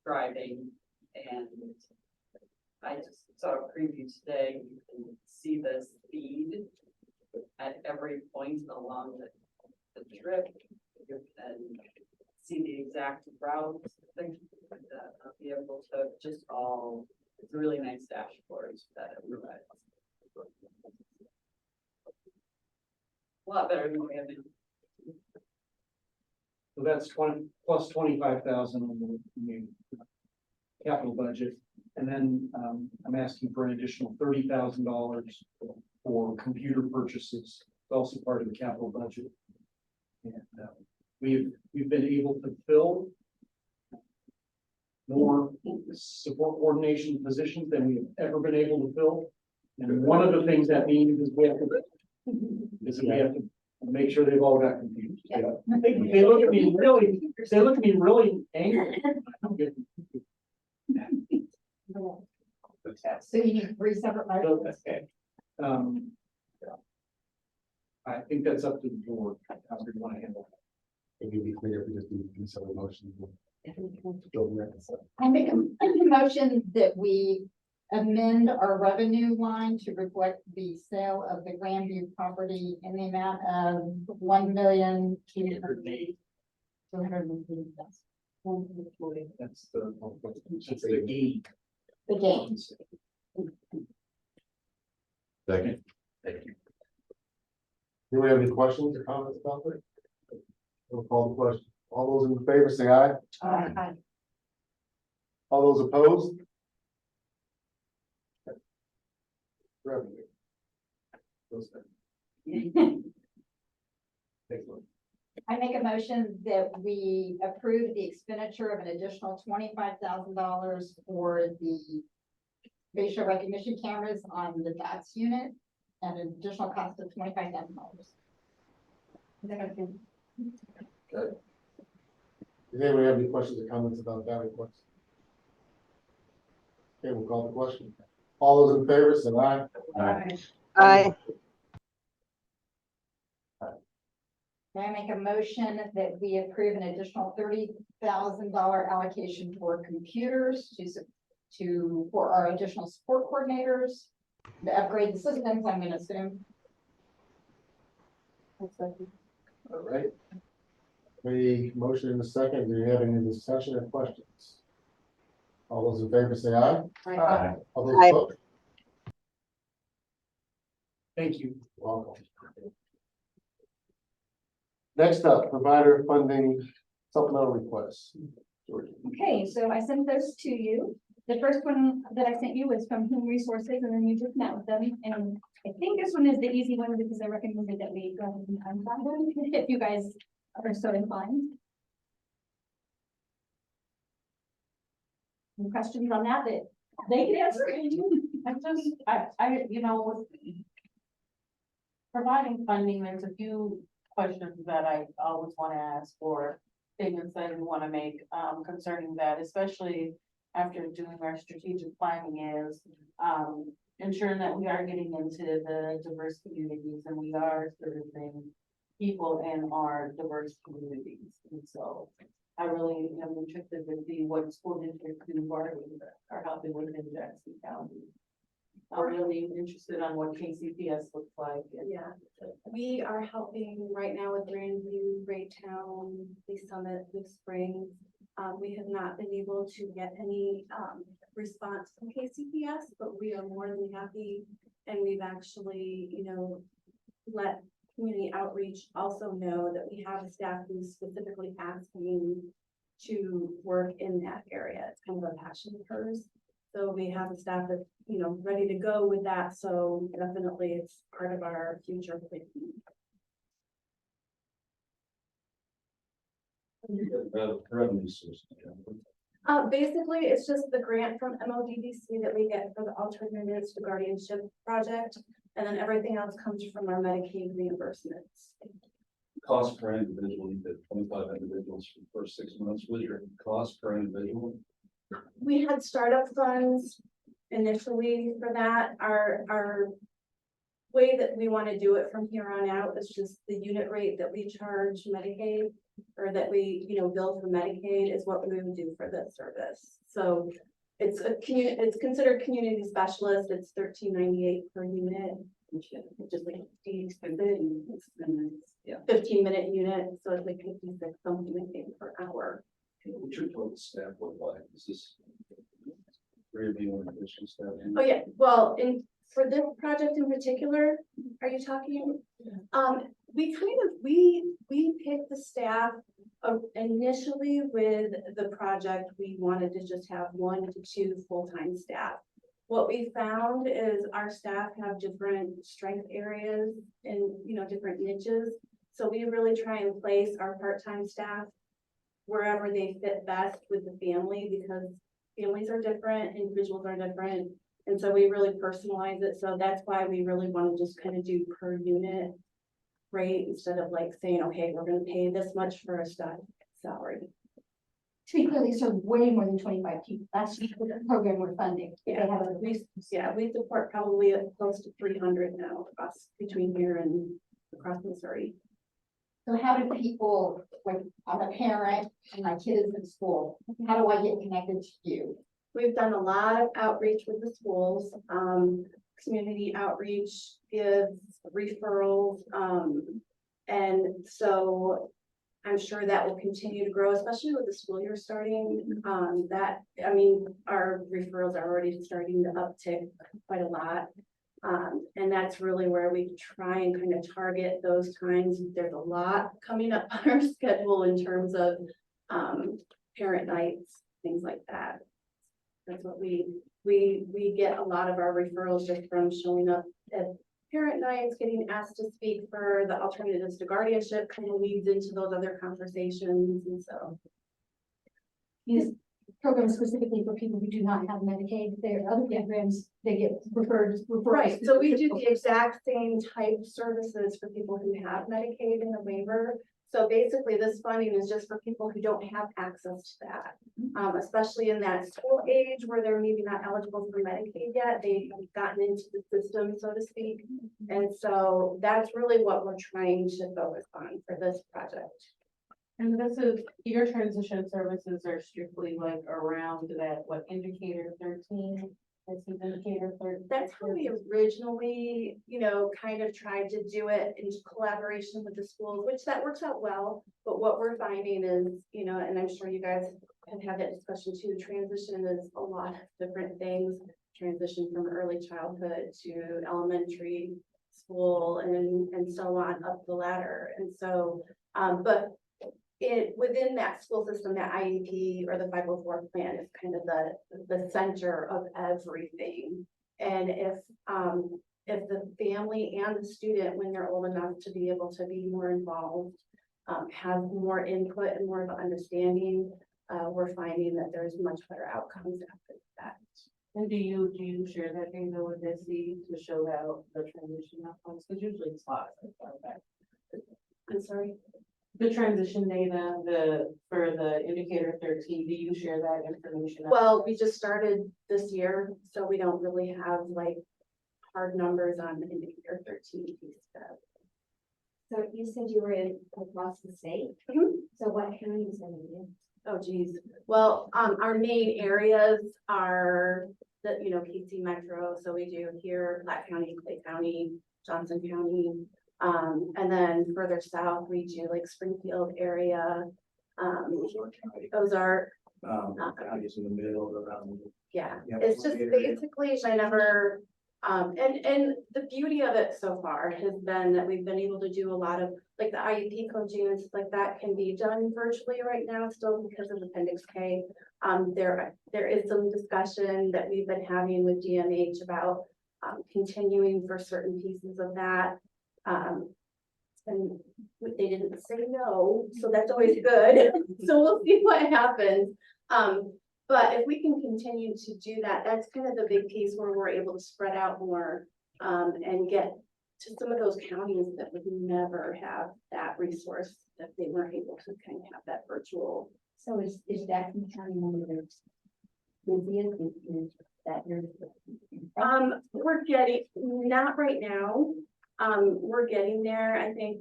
driving. And I just saw a preview today, you can see the speed at every point along the trip. You can see the exact route that the vehicle took, just all, it's a really nice dashboard that it provides. A lot better than we have been. So that's 20 plus 25,000 on the new capital budget. And then I'm asking for an additional $30,000 for computer purchases, also part of the capital budget. And we've been able to fill more support coordination positions than we've ever been able to fill. And one of the things that means is we have to make sure they've all got computers. Yeah. They look at me really angry. So you need 3 separate motions. Okay. I think that's up to the board, how we want to handle it. It can be clear if we just do these other motions. I make a motion that we amend our revenue line to reflect the sale of the Grandview property in the amount of $1,280,000. That's the gain. The gains. Second. Thank you. Do we have any questions or comments about that? We'll call the question. All those in favor say aye. Aye. All those opposed? Revenue. Those things. Excellent. I make a motion that we approve the expenditure of an additional $25,000 for the facial recognition cameras on the DOTS unit at an additional cost of $25,000. Does anybody have any questions or comments about that request? Okay, we'll call the question. All those in favor say aye. Aye. May I make a motion that we approve an additional $30,000 allocation for computers for our additional support coordinators to upgrade the systems, I'm gonna assume. All right. A motion in a second. Do you have any discussion or questions? All those in favor say aye. Aye. All those Aye. opposed? Thank you. Welcome. Next up, provider funding supplemental requests. Georgia. Okay, so I sent those to you. The first one that I sent you was from Human Resources, and then you just met with them. And I think this one is the easy one because I recommended that we go ahead and unfund them if you guys are so inclined. Any questions on that they can answer? Providing funding, there's a few questions that I always want to ask, or statements that I want to make concerning that, especially after doing our strategic planning, is ensuring that we are getting into the diverse communities and we are servicing people in our diverse communities. And so I really am interested to see what school districts do bargaining are helping within Jackson County. I'm really interested on what KCPS looks like. Yeah, we are helping right now with Grandview, Raytown, Lee Summit, Blue Springs. We have not been able to get any response from KCPS, but we are more than happy. And we've actually, you know, let community outreach also know that we have a staff who's specifically asking to work in that area. It's kind of a passion of hers. So we have a staff that's, you know, ready to go with that. So definitely it's part of our future. Revenue source. Basically, it's just the grant from MODDC that we get for the alternatives to guardianship project. And then everything else comes from our Medicaid reimbursements. Cost per individual, you did 25 individuals for the first 6 months. What was your cost per individual? We had startup funds initially for that. Our way that we want to do it from here on out is just the unit rate that we charge Medicaid, or that we, you know, bill for Medicaid is what we would do for this service. So it's it's considered community specialist. It's $13.98 per unit, which is just like 15-minute unit. So it's like 56 something I think per hour. What's your total staff look like? Is this 3 of you on additional staff? Oh, yeah, well, for this project in particular, are you talking? We kind of, we picked the staff initially with the project. We wanted to just have 1 to 2 full-time staff. What we found is our staff have different strength areas and, you know, different niches. So we really try and place our part-time staff wherever they fit best with the family, because families are different, individuals are different. And so we really personalize it. So that's why we really want to just kind of do per unit rate instead of like saying, okay, we're going to pay this much for a staff salary. To be clear, these are way more than 25 people. That's the program we're funding. They have a We support probably close to 300 now across between here and across Missouri. So how do people, like, I'm a parent and my kid is in school, how do I get connected to you? We've done a lot of outreach with the schools, community outreach, gives, referrals. And so I'm sure that will continue to grow, especially with the school year starting. Our referrals are already starting to uptick quite a lot. And that's really where we try and kind of target those times. There's a lot coming up on our schedule in terms of parent nights, things like that. That's what we get a lot of our referrals just from showing up at parent nights, getting asked to speak for the alternatives to guardianship, kind of leads into those other conversations. And so these programs specifically for people who do not have Medicaid. There are other programs, they get referred. Right, so we do the exact same type of services for people who have Medicaid and a waiver. So basically this funding is just for people who don't have access to that, especially in that school age where they're maybe not eligible for Medicaid yet. They have gotten into the system, so to speak. And so that's really what we're trying to focus on for this project. And this is, your transition services are strictly like around that, what, indicator 13? Indicator 13. That's how we originally, kind of tried to do it in collaboration with the schools, which that works out well. But what we're finding is, and I'm sure you guys have had that discussion too, transition is a lot of different things. Transition from early childhood to elementary school and so on up the ladder. And so, but within that school system, that IEP or the 504 plan is kind of the center of everything. And if the family and the student, when they're old enough to be able to be more involved, have more input and more of an understanding, we're finding that there's much better outcomes after that. And do you share that data with DESE to show how the transition outcomes? Because usually it's lots of back. I'm sorry. The transition data, for the indicator 13, do you share that information? Well, we just started this year, so we don't really have like hard numbers on the indicator 13 piece stuff. So you said you were in across the state? Mm-hmm. So what counties are you in? Oh geez, well, our main areas are the, PC Metro, so we do here, Platte County, Clay County, Johnson County. And then further south, we do like Springfield area, Ozark, Counties in the middle around. yeah, Yeah, it's just area. basically, I never, and the beauty of it so far has been that we've been able to do a lot of, like the IUP coaching and stuff like that can be done virtually right now still because of Appendix K. There is some discussion that we've been having with DMH about, continuing for certain pieces of that. And they didn't say no, so that's always good. So we'll see what happens. But if we can continue to do that, that's kind of the big piece where we're able to spread out more, and get to some of those counties that would never have that resource, that they weren't able to kind of have that virtual. So is Jackson County one of those busiest, is that your? We're getting, not right now. We're getting there. I think,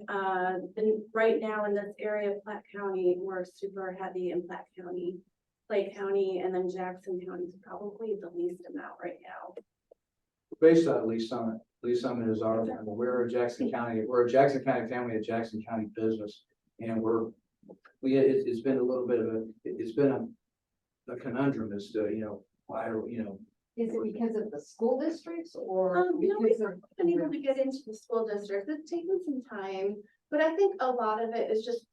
right now in this area of Platte County, we're super heavy in Platte County, Clay County, and then Jackson County is probably the least amount right now. Based on Lee Summit. Lee Summit is our, we're a Jackson County family, a Jackson County business. And it's been a little bit of it's been a conundrum as to, why, Is it because of the school districts or? We've because of- been able to get into the school district. It's taken some time, but I think a lot of it is just,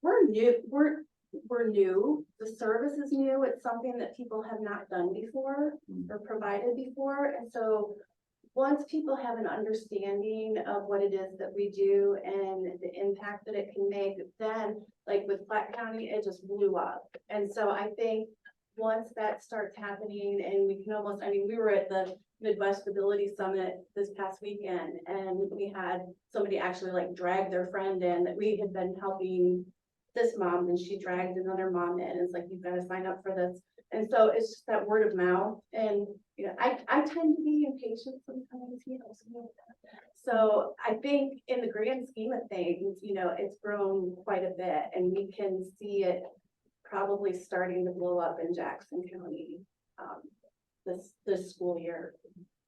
we're new, the service is new. It's something that people have not done before or provided before. And so once people have an understanding of what it is that we do and the impact that it can make, then like with Platte County, it just blew up. And so I think once that starts happening and we can almost, we were at the Midwest Ability Summit this past weekend and we had somebody actually like drag their friend in that we had been helping this mom and she dragged another mom in. It's like, you've got to sign up for this. And so it's just that word of mouth. And, I tend to be impatient sometimes, So I think in the grand scheme of things, it's grown quite a bit and we can see it probably starting to blow up in Jackson County, this school year.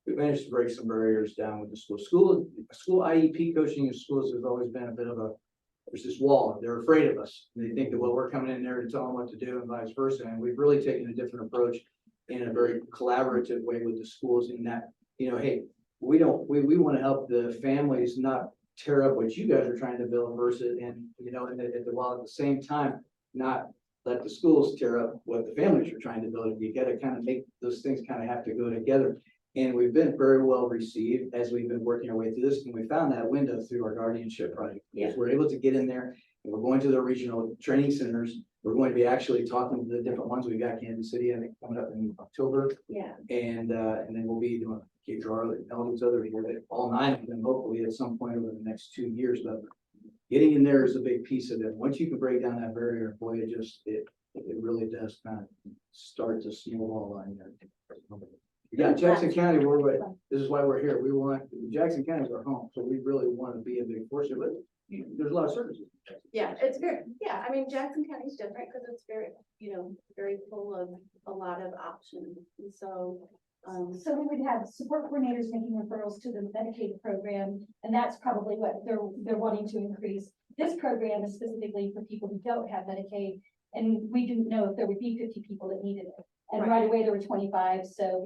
we managed to break some barriers down with the school IEP coaching in schools has always been a bit of there's this wall. They're afraid of us. They think that, well, we're coming in there to tell them what to do and vice versa. And we've really taken a different approach in a very collaborative way with the schools in that, hey, we want to help the families not tear up what you guys are trying to build versus, and while at the same time, not let the schools tear up what the families are trying to build. You got to kind of make those things kind of have to go together. And we've been very well received as we've been working our way through this. And we found that window through our guardianship project. Yeah. We're able to get in there and we're going to the regional training centers. We're going to be actually talking to the different ones. We've got Kansas City, I think, coming up in October. Yeah. And then we'll be doing Cape Girardeau, all these other here, all 9 of them, hopefully at some point over the next 2 years. But getting in there is a big piece of it. Once you can break down that barrier, boy, it really does kind of start to snowball on you. Yeah, Jackson County, this is why we're here. Jackson County is our home, so we really want to be a big force here, but there's a lot of services. Yeah, it's very, Jackson County is different because it's very, very full of a lot of options. And so, So we would have support coordinators making referrals to the Medicaid program, and that's probably what they're wanting to increase. This program is specifically for people who don't have Medicaid, and we didn't know if there would be 50 people that needed it. And right away, there were 25, so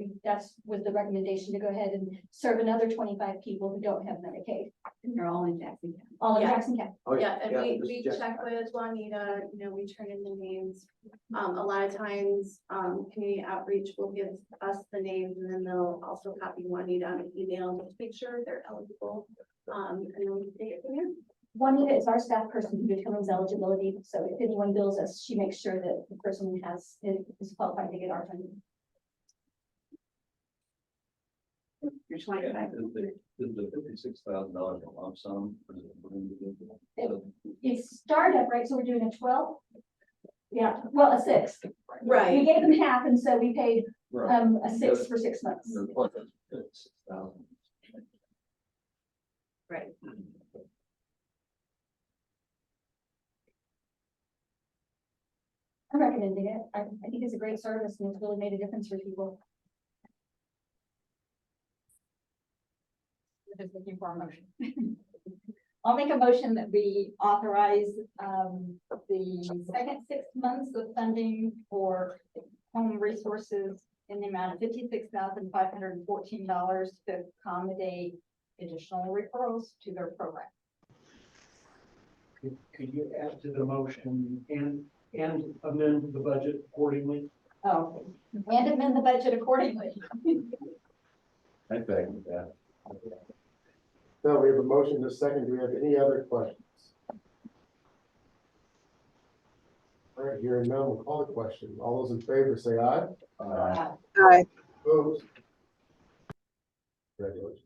was the recommendation to go ahead and serve another 25 people who don't have Medicaid. And they're all in Jackson County. All in Yeah. Jackson County. Oh, yeah, and this we is Jackson check County. with Juanita, we turn in the names. A lot of times, community outreach will give us the names and then they'll also copy Juanita on an email to make sure they're eligible. And then we take it from there. Juanita is our staff person who determines eligibility, so if anyone bills us, she makes sure that the person is qualified to get our funding. You're 25. Is the $56,000 a lump sum? It's startup, right? So we're doing a 12? Yeah, well, a 6. We Right. gave them half, and so we paid Right. a 6 for 6 months. Right. recommending it. I think it's a great service and it's really made a difference for people. We're just looking for a motion. I'll make a motion that we authorize, the second 6 months of funding for home resources in the amount of $56,514 to accommodate additional referrals to their program. Could you add to the motion and amend the budget accordingly? Oh, and amend the budget accordingly. I think that. So we have a motion and a second. Do we have any other questions? All right, hearing none, we'll call the question. All those in favor say aye. Aye. Opposed? Congratulations.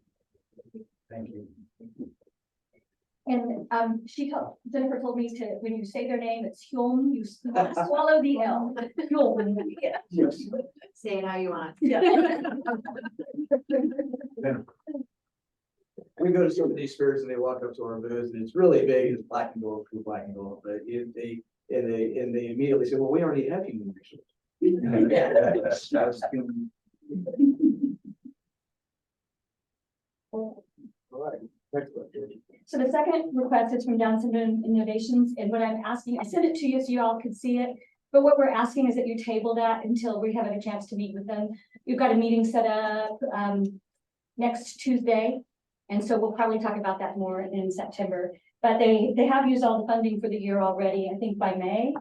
Thank you. And Jennifer told me to, when you say their name, it's Hyun, you swallow the L. Hyun. Yes. Say it how you want. Yeah. We go to some of these fairs and they walk up to our booths and it's really big, it's black and gold, true black and gold, but they immediately say, well, we already have human resources. All right, next question. So the second request is from Down Syndrome Innovations, and what I'm asking, I sent it to you so you all could see it. But what we're asking is that you table that until we have a chance to meet with them. We've got a meeting set up next Tuesday. And so we'll probably talk about that more in September. But they have used all the funding for the year already, I think by May.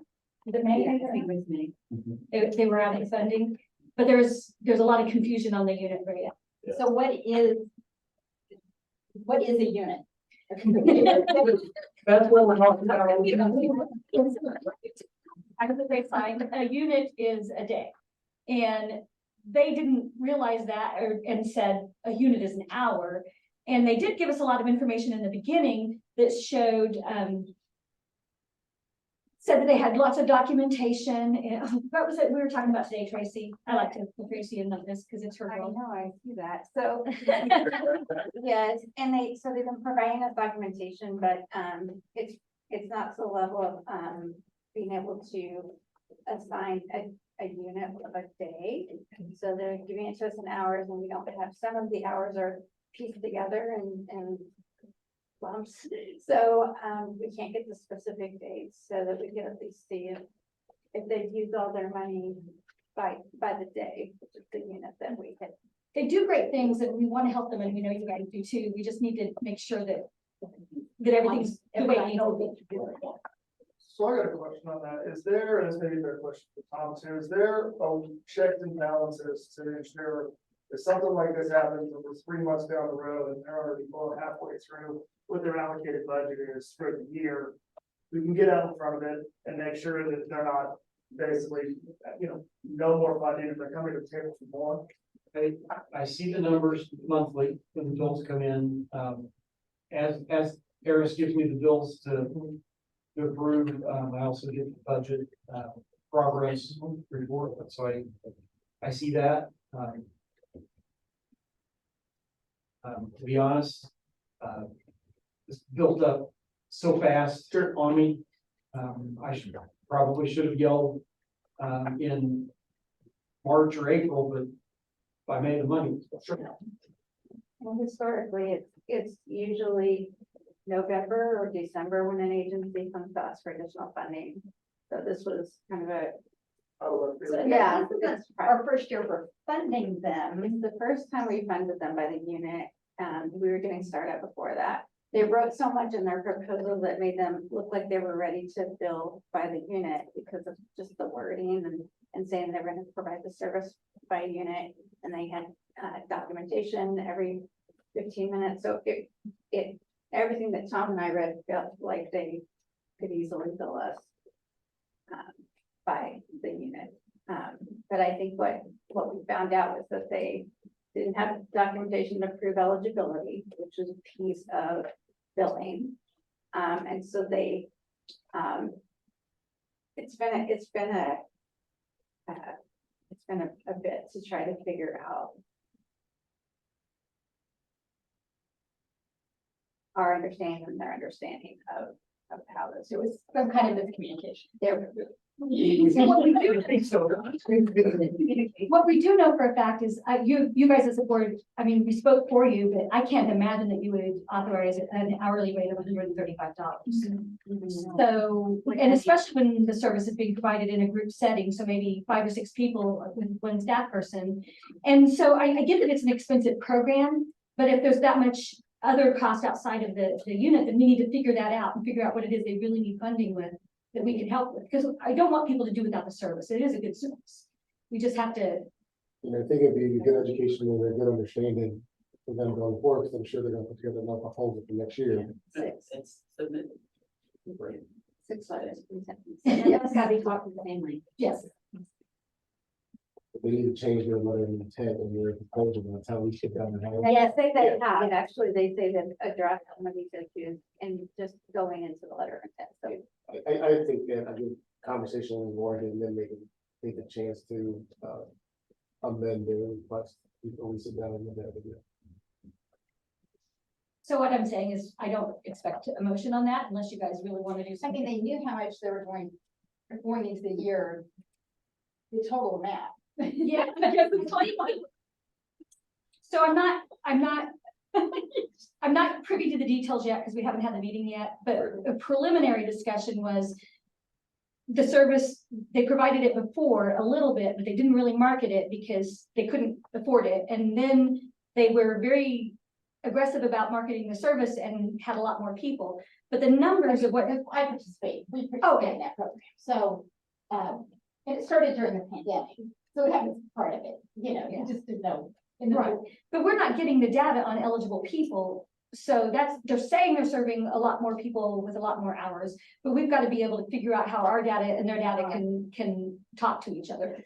Is it May? Yeah, I think it was me. They were out of funding, but there's a lot of confusion on the unit area. Yeah. So what is a unit? That's what we're talking about. I was a great sign. A unit is a day. And they didn't realize that and said a unit is an hour. And they did give us a lot of information in the beginning that showed, said that they had lots of documentation. And what was it we were talking about today, Tracy? I like to put Tracy in on this because it's her I role. know, I see that. So, yes, and they've been providing us documentation, but, it's not to the level of, being able to assign a unit of a day. So they're giving it to us in hours and we don't have, some of the hours are pieced together and lumps. So, we can't get the specific dates so that we can at least see if they've used all their money by the day, which is the unit that we hit. They do great things and we want to help them and we know you guys do too. We just need to make sure that everything's the way it needs to be. So I got a question on that. Is there, and this may be a question for Tom too, is there a checks and balances to ensure if something like this happens and we're 3 months down the road and they're already well halfway through what their allocated budget is for the year, we can get out in front of it and make sure that they're not basically, no more funding if they're coming to the table for more. I see the numbers monthly when the bills come in. As Eris gives me the bills to approve, I also get the budget progress report. So I see that. To be honest, this built up so fast on me. I probably should have yelled in March or April, but by May the money. Well, historically, it's usually November or December when an agency comes to us for additional funding. So this was kind of a, So yeah, that's our first year for funding them. the first time we funded them by the unit, we were doing startup before that. They wrote so much in their proposal that made them look like they were ready to bill by the unit because of just the wording and saying they're going to provide the service by unit. And they had documentation every 15 minutes. So everything that Tom and I read felt like they could easily bill us by the unit. But I think what we found out was that they didn't have documentation to prove eligibility, which is a piece of billing. And so they, it's been a bit to try to figure out our understanding and their understanding how this There was some kind of miscommunication. there. So what we do, what we do know for a fact is, you guys as a board, I mean, we spoke for you, but I can't imagine that you would authorize an hourly rate of $135. So, and especially when the service is being provided in a group setting, so maybe 5 or 6 people with one staff person. And so I get that it's an expensive program, but if there's that much other cost outside of the unit, then we need to figure that out and figure out what it is they really need funding with, that we can help with, because I don't want people to do without the service. It is a good service. We just have to, And I think it'd be a good education and a good understanding for them going forward, because I'm sure they're gonna put together enough proposal for next year. It's submitted. 6 letters. It's gotta be talking the same language. yes. They need to change their letter of intent and their proposal, that's how we sit down and have. Yes, they have, and actually, they say that address some of these issues and just going into the letter of intent, so. I think that a good conversation with Warren, and then they can take the chance to amend their request before we sit down and look at it. So what I'm saying is, I don't expect a motion on that unless you guys really want to do I something. mean, they knew how much they were going into the year, the total amount. Yeah. So I'm not I'm not privy to the details yet because we haven't had the meeting yet, but a preliminary discussion was the service, they provided it before a little bit, but they didn't really market it because they couldn't afford it. And then they were very aggressive about marketing the service and had a lot more people. But the numbers of what, I participate, we Okay. participate in that program, so, and it started during the pandemic, so it happens part of it, you know, you just didn't know. right, but we're not getting the data on eligible people. So they're saying they're serving a lot more people with a lot more hours, but we've got to be able to figure out how our data and their data can talk to each other.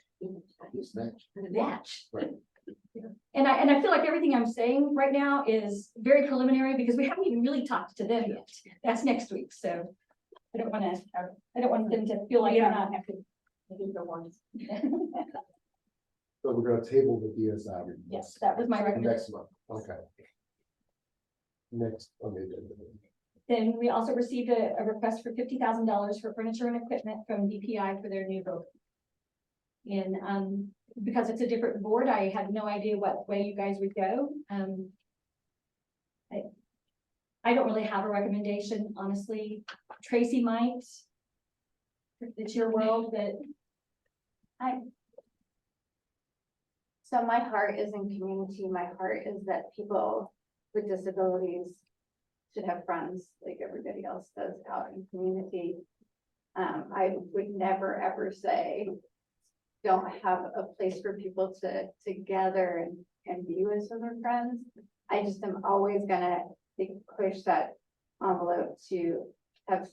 Match. Right. And I feel like everything I'm saying right now is very preliminary because we haven't even really talked to them yet. That's next week, so I don't want them to feel like they're not. So we're gonna table the DSI. Yes, that was my recommendation. Next month, okay. Next on the agenda. Then we also received a request for $50,000 for furniture and equipment from DPI for their new building. And because it's a different board, I had no idea what way you guys would go. I don't really have a recommendation, honestly. Tracy might. It's your world, but So my heart is in community, my heart is that people with disabilities should have friends like everybody else does out in community. I would never, ever say, don't have a place for people to gather and be with other friends. I just am always gonna push that envelope to have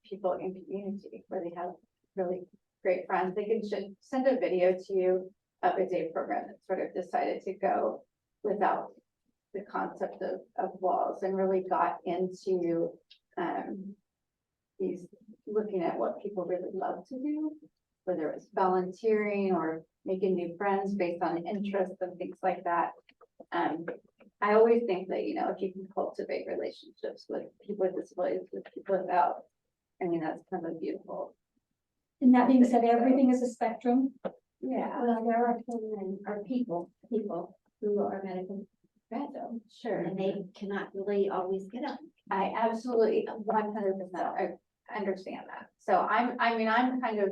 people in community where they have really great friends. They should send a video to you of a day program that sort of decided to go without the concept of walls and really got into these looking at what people really love to do, whether it's volunteering or making new friends based on interests and things like that. I always think that, you know, if you can cultivate relationships with people with disabilities, with people without, I mean, that's kind of beautiful. and that being said, everything is a spectrum. Yeah. Well, there are people who are medically fragile, Sure. and they cannot really always get up. I absolutely 100% I understand that. So I'm kind of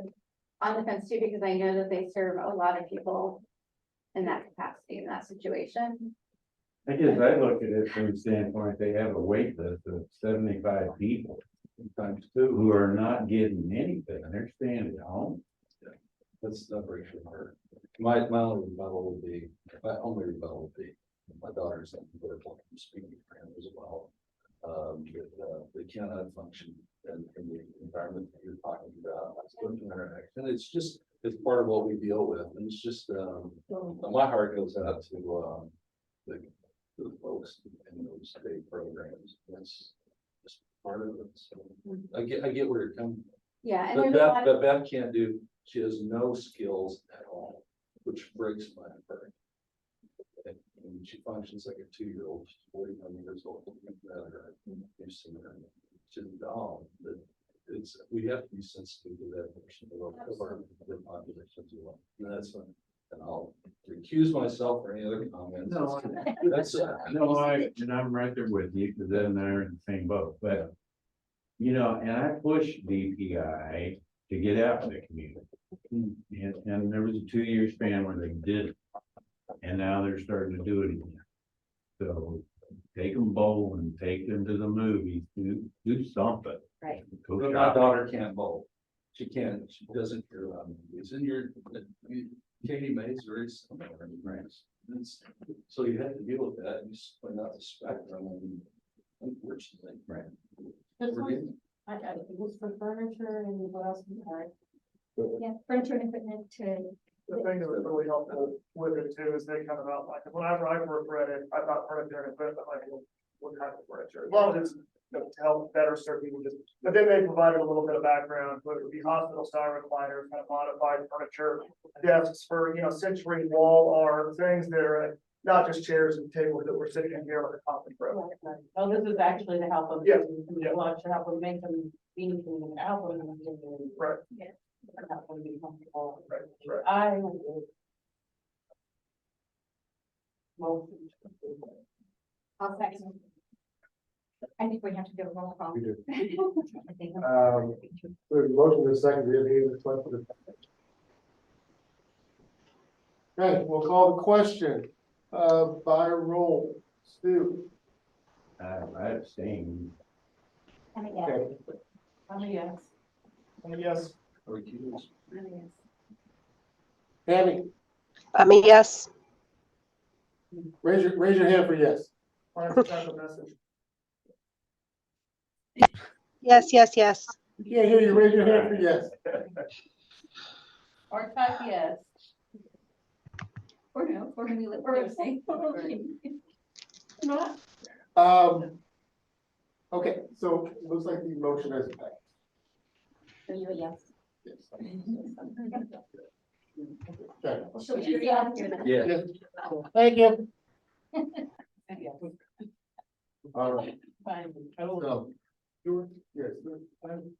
on the fence too, because I know that they serve a lot of people in that capacity, in that situation. I guess I look at it from the standpoint, they have a wait list of 75 people, sometimes two, who are not getting anything, they're staying at home. That's not very hard. My only rebuttal would be, my daughter's on the board from speaking for him as well. They cannot function in the environment that you're talking about. And it's just, it's part of what we deal with. And it's just, my heart goes out to the folks in those state programs. That's just part of it. So I get where you're coming from. Yeah. And But there's a lot of, Beth can't do, she has no skills at all, which breaks my heart. And she functions like a 2-year-old, she's 41 years old. You've seen her. to the dog, that it's, we have to be sensitive to that portion of our population as well. And that's, and I'll recuse myself for any other comments. No, That's, No, and I'm right there with you, because then they're in the same boat, but. You know, and I pushed DPI to get out in the community. And there was a 2-year span where they did. And now they're starting to do it again. So take them bowling, take them to the movies, do something. Right. Go my shopping. daughter can't bowl. She can't, she doesn't care about it. It's in your, Katie Mae's very similar in France. So you have to deal with that, and you just point out the spectrum, and unfortunately. Right. This We're was, getting- it was for furniture and what else we had. Yeah, furniture and equipment to, The thing that was really helpful with it too is they kind of outlined, whenever I first read it, I thought furniture and equipment, like, what kind of furniture? As long as it's, you know, to help better serve people, just, but then they provided a little bit of background, whether it be hospital style recliners, kind of modified furniture, desks for, you know, century wall art, things that are not just chairs and tables that we're sitting in here with a coffee room. Oh, this is actually to help them. Yeah, To help them make them meaningful, and help them. Right. Help them be comfortable. Right. I. I'll second. I think we have to do a roll call. We do. I think- There's a motion in a second, we have any other questions? Okay, we'll call the question, by roll, Stu. I abstain. I mean, yeah. Okay, I'm a yes. Yes, Recuse. Tammy, I'm a yes. raise your hand for yes. I have to send a message. Yes, yes, yes. You can't hear you, raise your hand for yes. Or type yes. Or no, or we live, or say. Not. Okay, so it looks like the motion has passed. Are you a yes? Okay. Well, she'll be out of here then. Yeah. Yes. Thank you. All right, Fine. so, yes,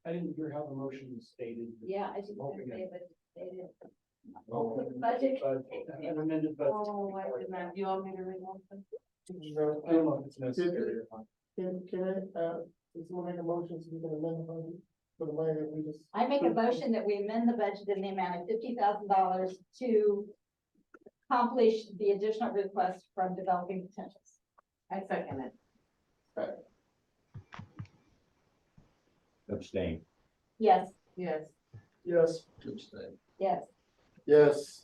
I didn't hear how the motion was stated. Yeah, I just want to say that they did. okay. Budget. An amended budget. Oh, I did not, you want me to read one? I don't know if it's necessary or not. Does someone make a motion so we can amend the budget for the way that we just? I make a motion that we amend the budget in the amount of $50,000 to accomplish the additional request from developing potentials. I second it. Abstain. Yes, Yes. Yes. Abstain. yes. Yes.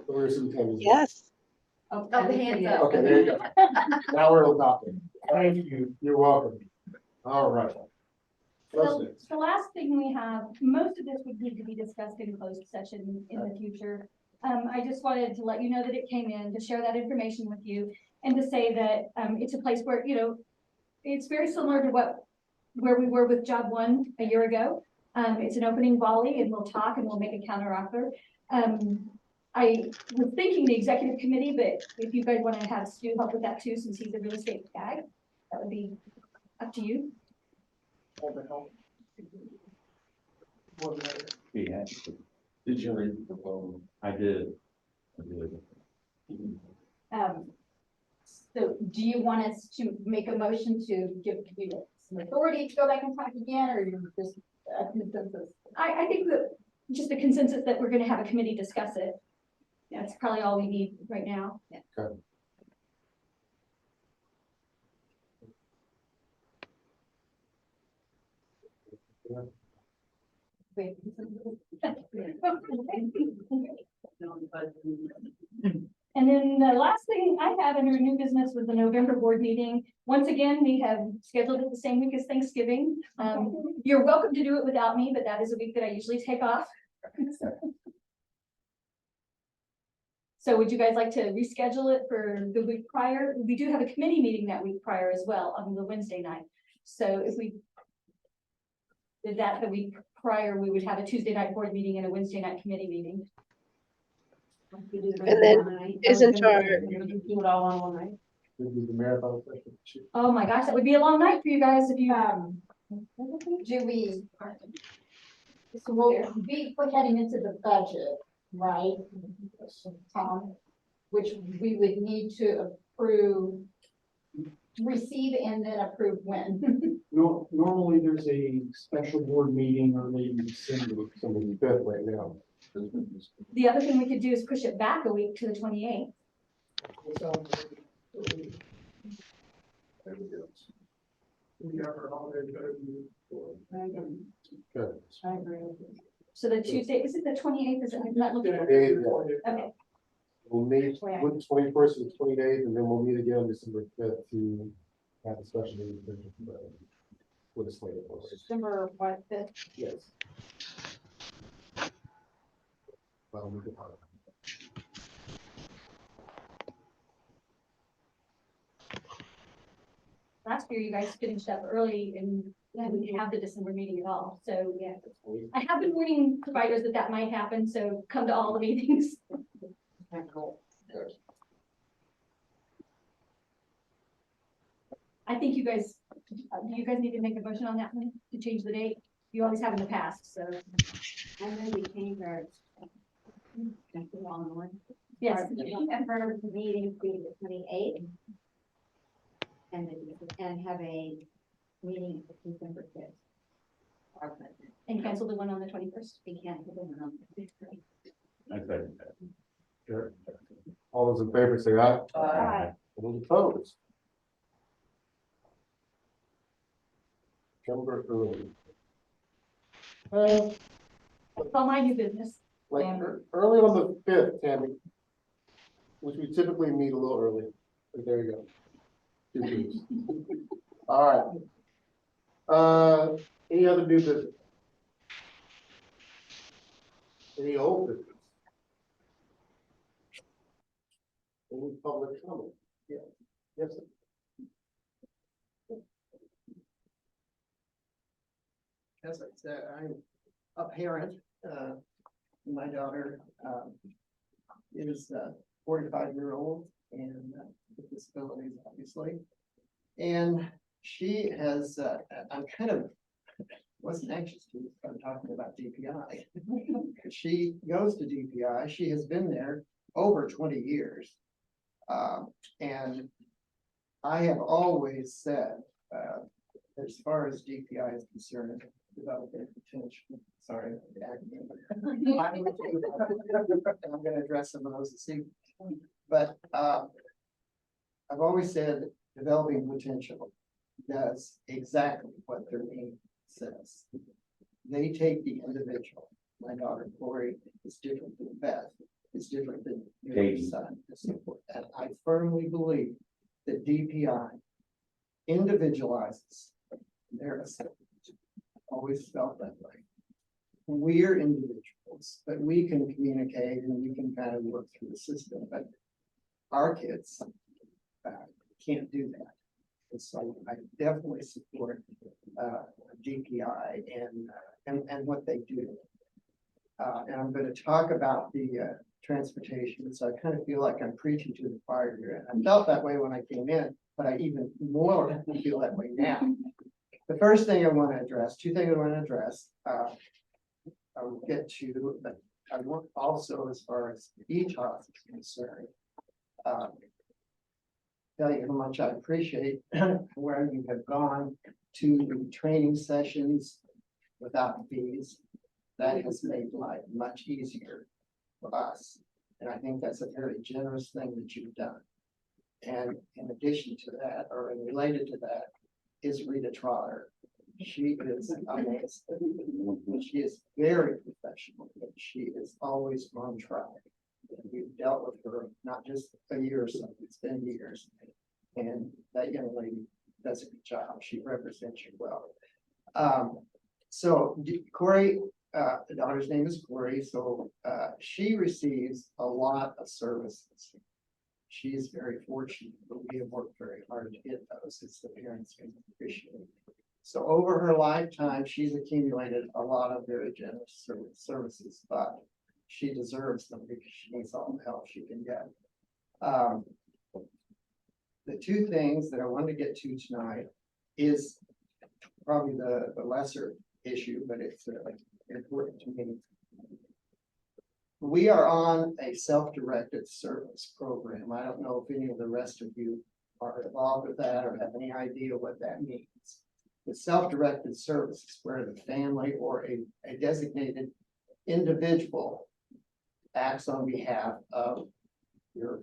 Where's some Tammy's? Yes. Oh, the hands up. Okay, there you go. Now we're adopting. Thank you. You're welcome. All right. What's So next? the last thing we have, most of this would need to be discussed in closed session in the future. I just wanted to let you know that it came in, to share that information with you, and to say that, it's a place where, you know, it's very similar to where we were with job one a year ago. It's an opening volley, and we'll talk and we'll make a counter offer. I was thinking the executive committee, but if you guys want to have Stu help with that too, since he's a real estate guy, that would be up to you. All the help. Wasn't it? Yeah, Did you read the proposal? I did. I did. So do you want us to make a motion to give you some authority to go back and talk again, or you're just a consensus? I think that just the consensus that we're gonna have a committee discuss it. That's probably all we need right now. Okay. Wait. And then the last thing I have under new business was the November board meeting. Once again, we have scheduled it the same week as Thanksgiving. You're welcome to do it without me, but that is a week that I usually take off. So would you guys like to reschedule it for the week prior? We do have a committee meeting that week prior as well on the Wednesday night. So if we did that the week prior, we would have a Tuesday night board meeting and a Wednesday night committee meeting. And then isn't our, Do it all on one night? This is the marathon session. Oh my gosh, that would be a long night for you guys if you, Do we? So we'll be heading into the budget, right? Which we would need to approve, receive and then approve when. Normally, there's a special board meeting or maybe December. Somebody's fifth right now. the other thing we could do is push it back a week to the 28th. We have our holiday better than before. Good. I agree with you. So the Tuesday, is it the 28th? Is it, I'm not looking at it. Yeah, Okay, we'll meet with the 21st and the 28th, and then we'll meet again on December 5th to have a special meeting with a slate of us. December what, fifth? Yes. Well, we could talk. last year you guys finished up early and we didn't have the December meeting at all. So yeah, I have been warning providers that that might happen. So come to all the meetings. I think you guys, do you guys need to make a motion on that one to change the date? You always have in the past, so. I'm gonna be changing our. Yes. December meeting to be the 28th. And have a meeting December 5th. Our budget. And cancel the one on the 21st. We can't put them on the 5th. I second that. Sure. All those in favor say aye. Aye. All those opposed? December early. That's all my new business. Like early on the 5th, Tammy. Which we typically meet a little early, but there you go. 2 weeks. All right. Any other new business? Any old business? Any public comment? Yeah. Yes. Sir. As I said, I'm a parent. My daughter is 45-year-old and with disabilities, obviously. And she has, I'm kind of wasn't anxious to start talking about DPI. She goes to DPI. She has been there over 20 years. And I have always said, as far as DPI is concerned, developing potential. Sorry. I'm going to address some of those this evening. But I've always said developing potential does exactly what their name says. They take the individual. My daughter Corey is different than Beth. It's different than your son. And I firmly believe that DPI individualizes their assessment. Always felt that way. We're individuals, but we can communicate and we can kind of work through the system, but our kids can't do that. And so I definitely support DPI and what they do. And I'm going to talk about the transportation. So I kind of feel like I'm preaching to the choir here. And I felt that way when I came in, but I even more feel that way now. The first thing I want to address, two things I want to address, I will get to, but I want also as far as ETOS is concerned, tell you how much I appreciate where you have gone to the training sessions without fees. That has made life much easier for us. And I think that's a very generous thing that you've done. And in addition to that, or related to that, is Rita Trotter. She is amazing. She is very professional. She is always on track. We've dealt with her not just a year or so, it's been years. And that young lady does a good job. She represents you well. So Corey, the daughter's name is Corey. So she receives a lot of services. She is very fortunate, but we have worked very hard to get those. It's the parents can appreciate it. So over her lifetime, she's accumulated a lot of very generous services, but she deserves them because she needs all the help she can get. the two things that I wanted to get to tonight is probably the lesser issue, but it's important to me. We are on a self-directed service program. I don't know if any of the rest of you are involved with that or have any idea what that means. The self-directed service is where the family or a designated individual acts on behalf of your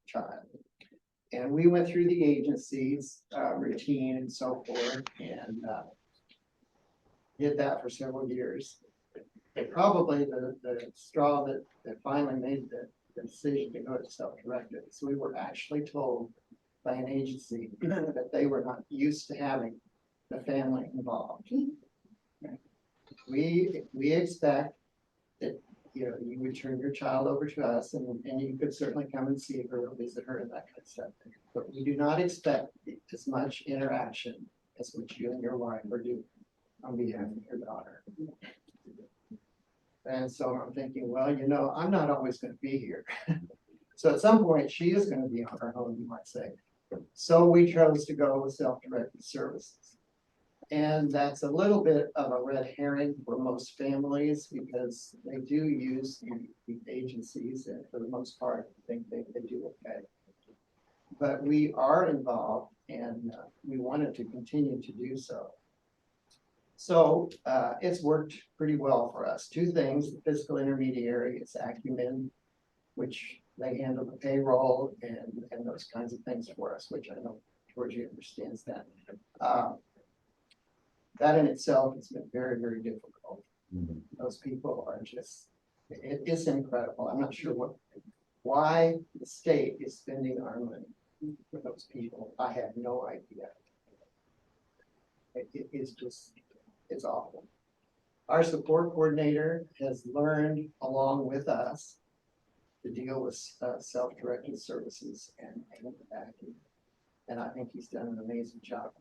child. And we went through the agency's routine and so forth, and did that for several years. And probably the straw that finally made the decision to go to self-directed. So we were actually told by an agency that they were not used to having the family involved. We expect that, you know, you would turn your child over to us and you could certainly come and see her, visit her and that kind of stuff. But we do not expect as much interaction as what you and your wife are doing on behalf of your daughter. And so I'm thinking, well, you know, I'm not always going to be here. So at some point she is going to be on her own, you might say. So we chose to go with self-directed services. And that's a little bit of a red herring for most families because they do use the agencies and for the most part, I think they do okay. But we are involved and we wanted to continue to do so. So it's worked pretty well for us. Two things, the fiscal intermediary is Acumen, which they handle the payroll and those kinds of things for us, which I know Georgie understands that. That in itself has been very, very difficult. Those people are just, it's incredible. I'm not sure why the state is spending our money for those people. I have no idea. It is just, it's awful. Our support coordinator has learned along with us to deal with self-directed services and payment backing. And I think he's done an amazing job.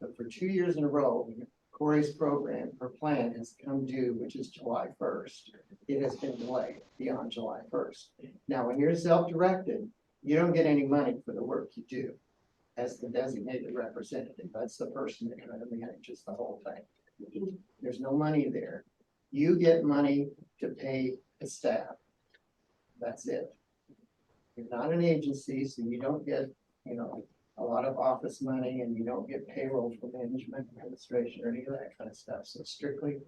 But for 2 years in a row, Corey's program, her plan has come due, which is July 1st. It has been delayed beyond July 1st. Now, when you're self-directed, you don't get any money for the work you do as the designated representative. That's the person that kind of manages the whole thing. There's no money there. You get money to pay the staff. That's it. You're not an agency, so you don't get, you know, a lot of office money and you don't get payroll for management, administration, or any of that kind of stuff. So strictly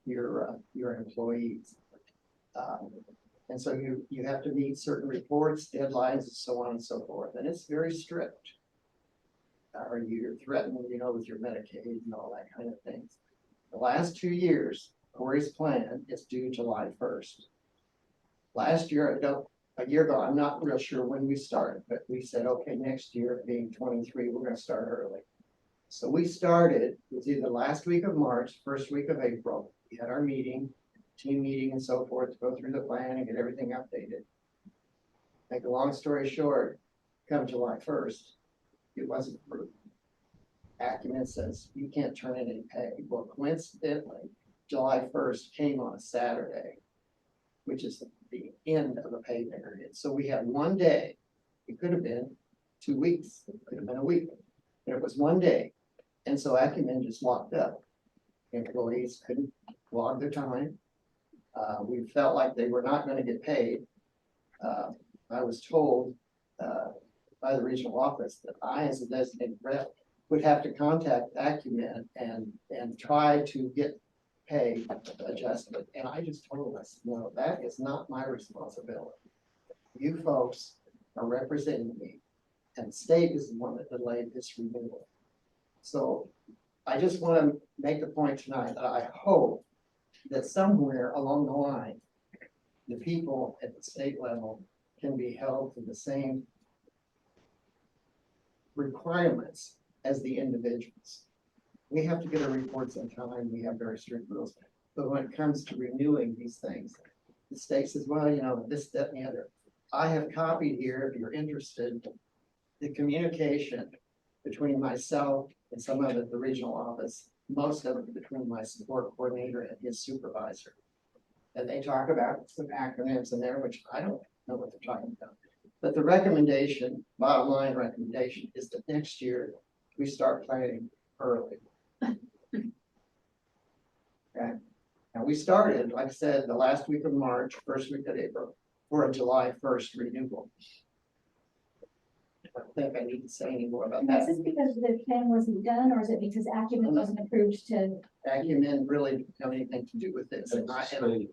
your employees. And so you have to meet certain reports, deadlines, and so on and so forth. And it's very strict. Or you're threatened, you know, with your Medicaid and all that kind of things. The last 2 years, Corey's plan is due July 1st. Last year, a year ago, I'm not real sure when we started, but we said, okay, next year being 23, we're going to start early. So we started, it was either last week of March, first week of April. We had our meeting, team meeting and so forth to go through the plan and get everything updated. Make a long story short, come July 1st, it wasn't approved. Acumen says you can't turn in any pay. Well, coincidentally, July 1st came on a Saturday, which is the end of the pay period. So we had 1 day. It could have been 2 weeks. It could have been a week. But it was 1 day. And so Acumen just locked up. Employees couldn't log their time. We felt like they were not going to get paid. I was told by the regional office that I, as a designated rep, would have to contact Acumen and try to get pay adjustment. And I just told us, no, that is not my responsibility. You folks are representing me, and the state is the one that delayed this renewal. So I just want to make the point tonight that I hope that somewhere along the line, the people at the state level can be held to the same requirements as the individuals. We have to get our reports in time. We have very strict rules. But when it comes to renewing these things, the state says, well, you know, this, that, and the other. I have copied here, if you're interested, the communication between myself and some of it, the regional office, most of it between my support coordinator and his supervisor. And they talk about some acronyms in there, which I don't know what they're talking about. But the recommendation, bottom line recommendation is that next year we start planning early. Okay, now we started, like I said, the last week of March, first week of April, for a July 1st renewal. I don't think I need to say any more about Is that. this because the plan wasn't done, or is it because Acumen wasn't approved to? Acumen really didn't have anything to do with this. And I, I just wanted to make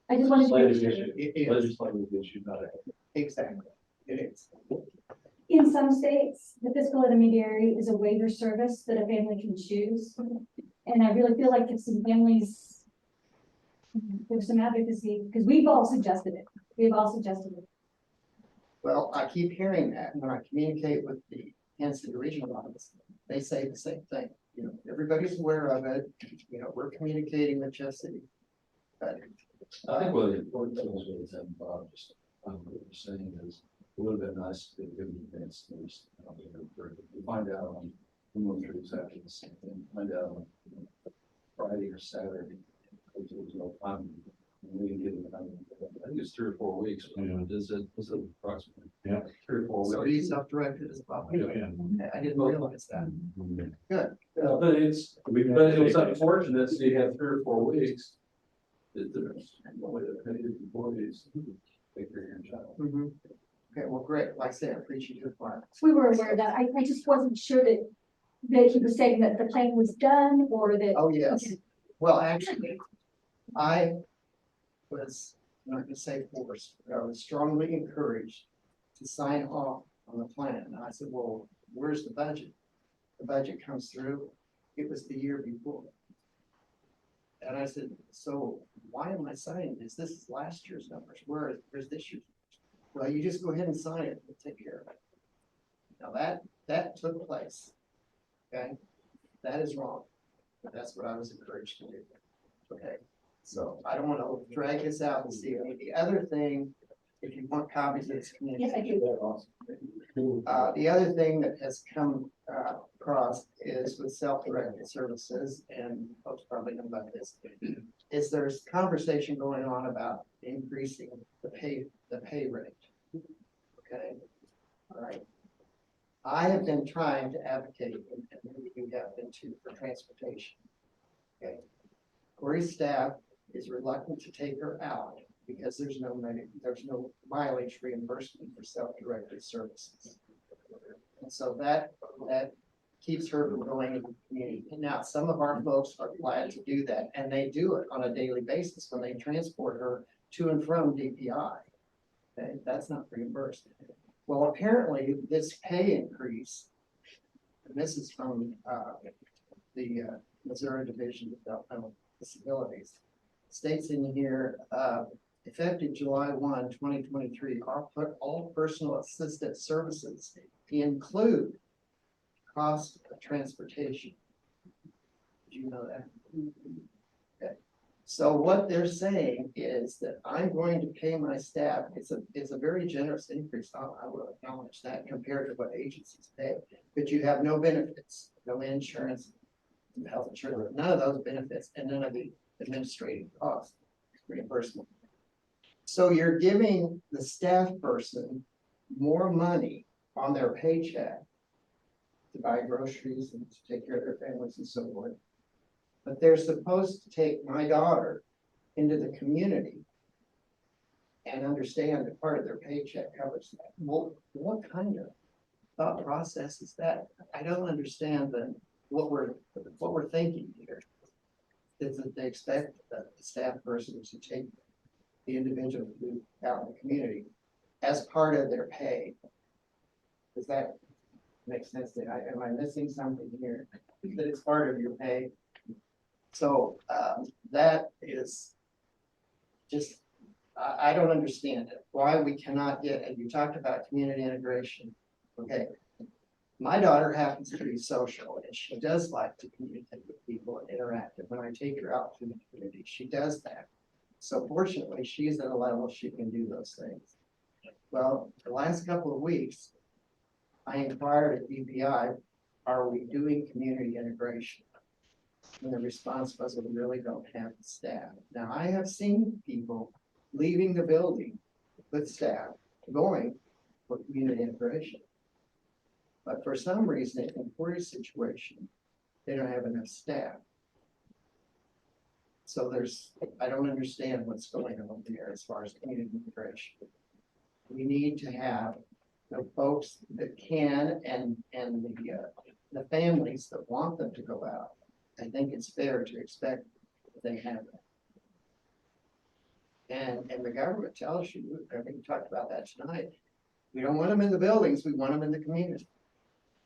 Legislative sure. issue, it is, legislative issue, not a. exactly, it is. In some states, the fiscal intermediary is a waiver service that a family can choose. And I really feel like if some families, there's some advocacy, because we've all suggested it. We've all suggested it. Well, I keep hearing that when I communicate with the Kansas City Regional Office, they say the same thing. You know, everybody's aware of it, you know, we're communicating with Jeff City. But I think one of the important things with them, Bob, just, what you're saying is, it would have been nice to give them advance notice. We find out on, we went through exactly the same thing, find out on Friday or Saturday, because there was no time. We didn't get it, I think it's 3 or 4 weeks, was it approximately? Yeah. 3 or 4 weeks. so he's self-directed as well. I didn't realize that. Good. But it was unfortunate, so you had 3 or 4 weeks. That there's no way that many employees take care of your child. Mhm. Okay, well, great. Like I said, I appreciate your part. We were aware of that. I just wasn't sure that he was saying that the plan was done or that. Oh, yes. Okay. Well, actually, I was, I'm not gonna say forced, but I was strongly encouraged to sign off on the plan. And I said, well, where's the budget? The budget comes through. It was the year before. And I said, so why am I signing this? This is last year's numbers. Where's this year's? Well, you just go ahead and sign it and take care of it. Now that took place. Okay, that is wrong. But that's what I was encouraged to do. Okay, so I don't want to drag this out and see. The other thing, if you want copies of this Yes, I communication. do. The other thing that has come across is with self-directed services, and folks probably know about this, is there's conversation going on about increasing the pay rate. Okay, all right. I have been trying to advocate, and maybe you have been too, for transportation. Okay, Corey's staff is reluctant to take her out because there's no mileage reimbursement for self-directed services. And so that keeps her from going into the community. And now some of our folks are glad to do that, and they do it on a daily basis when they transport her to and from DPI. Okay, that's not reimbursed. Well, apparently this pay increase, and this is from the Missouri Division of Developmental Disabilities, states in here, effective July 1, 2023, all personal assistance services include cost of transportation. Did you know that? Okay. So what they're saying is that I'm going to pay my staff. It's a very generous increase. I will acknowledge that compared to what agencies pay, but you have no benefits, no insurance, no health insurance, none of those benefits, and none of the administrative costs reimbursement. So you're giving the staff person more money on their paycheck to buy groceries and to take care of their families and so forth. But they're supposed to take my daughter into the community and understand that part of their paycheck covers that. Well, what kind of thought process is that? I don't understand what we're thinking here. Is that they expect the staff person to take the individual out in the community as part of their pay. Does that make sense? Am I missing something here? That it's part of your pay? So that is just, I don't understand it. Why we cannot get, and you talked about community integration. Okay. My daughter happens to be social and she does like to communicate with people and interact. When I take her out to the community, she does that. So fortunately, she's at a level she can do those things. Well, the last couple of weeks, I inquired at DPI, are we doing community integration? And the response was, we really don't have the staff. Now, I have seen people leaving the building with staff going for community integration. But for some reason, in Corey's situation, they don't have enough staff. So I don't understand what's going on there as far as community integration. We need to have the folks that can and the families that want them to go out. I think it's fair to expect that they have that. And the government tells you, I think we talked about that tonight, we don't want them in the buildings, we want them in the community.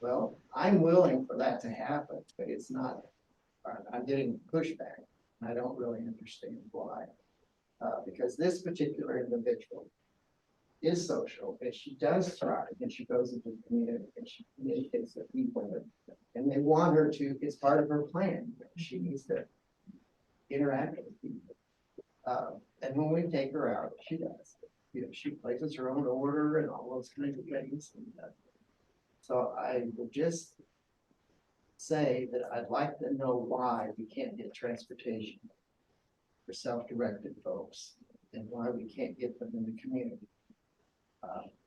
Well, I'm willing for that to happen, but it's not, I'm getting pushback. I don't really understand why. Because this particular individual is social, and she does thrive, and she goes into the community, and she communicates with people, and they want her to, it's part of her plan. She needs to interact with people. And when we take her out, she does. You know, she places her own order and all those kinds of things. And, so I would just say that I'd like to know why we can't get transportation for self-directed folks, and why we can't get them in the community.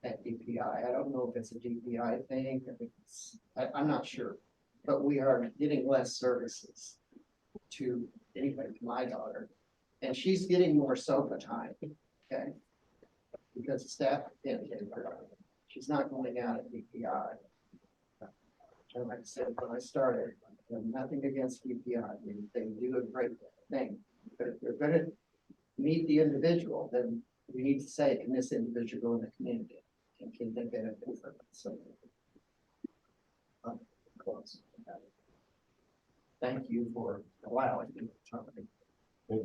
At DPI, I don't know if it's a DPI thing, I think I'm not sure, but we are getting less services to anybody, to my daughter, and she's getting more sofa time, okay? Because the staff can't get her, she's not going out at DPI. And like I said, when I started, nothing against DPI, they do a great thing, but if they're gonna meet the individual, then we need to say, can this individual go in the community, and can they benefit from it? So. Close. Thank you for allowing me to talk. Thank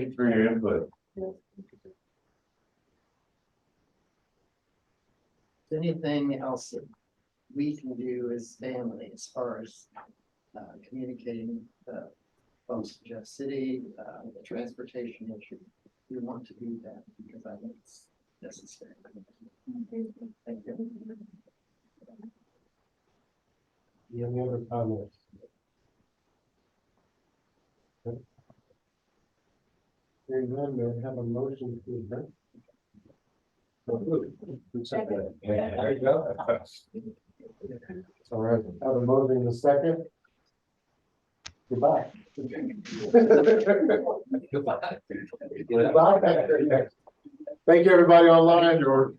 you for your input. Anything else that we can do as family as far as communicating the folks in Jeff City, the transportation issue? We want to do that because I think it's necessary. Thank you. Any other comments? Hearing none, may I have a motion to adjourn? There you go. All right, have a motion in a second. Goodbye. Goodbye. Goodbye. Thank you, everybody online, or.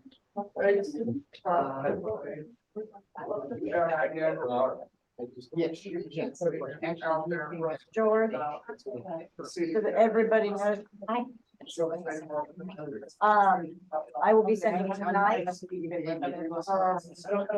George, so that everybody knows, I will be sending tonight.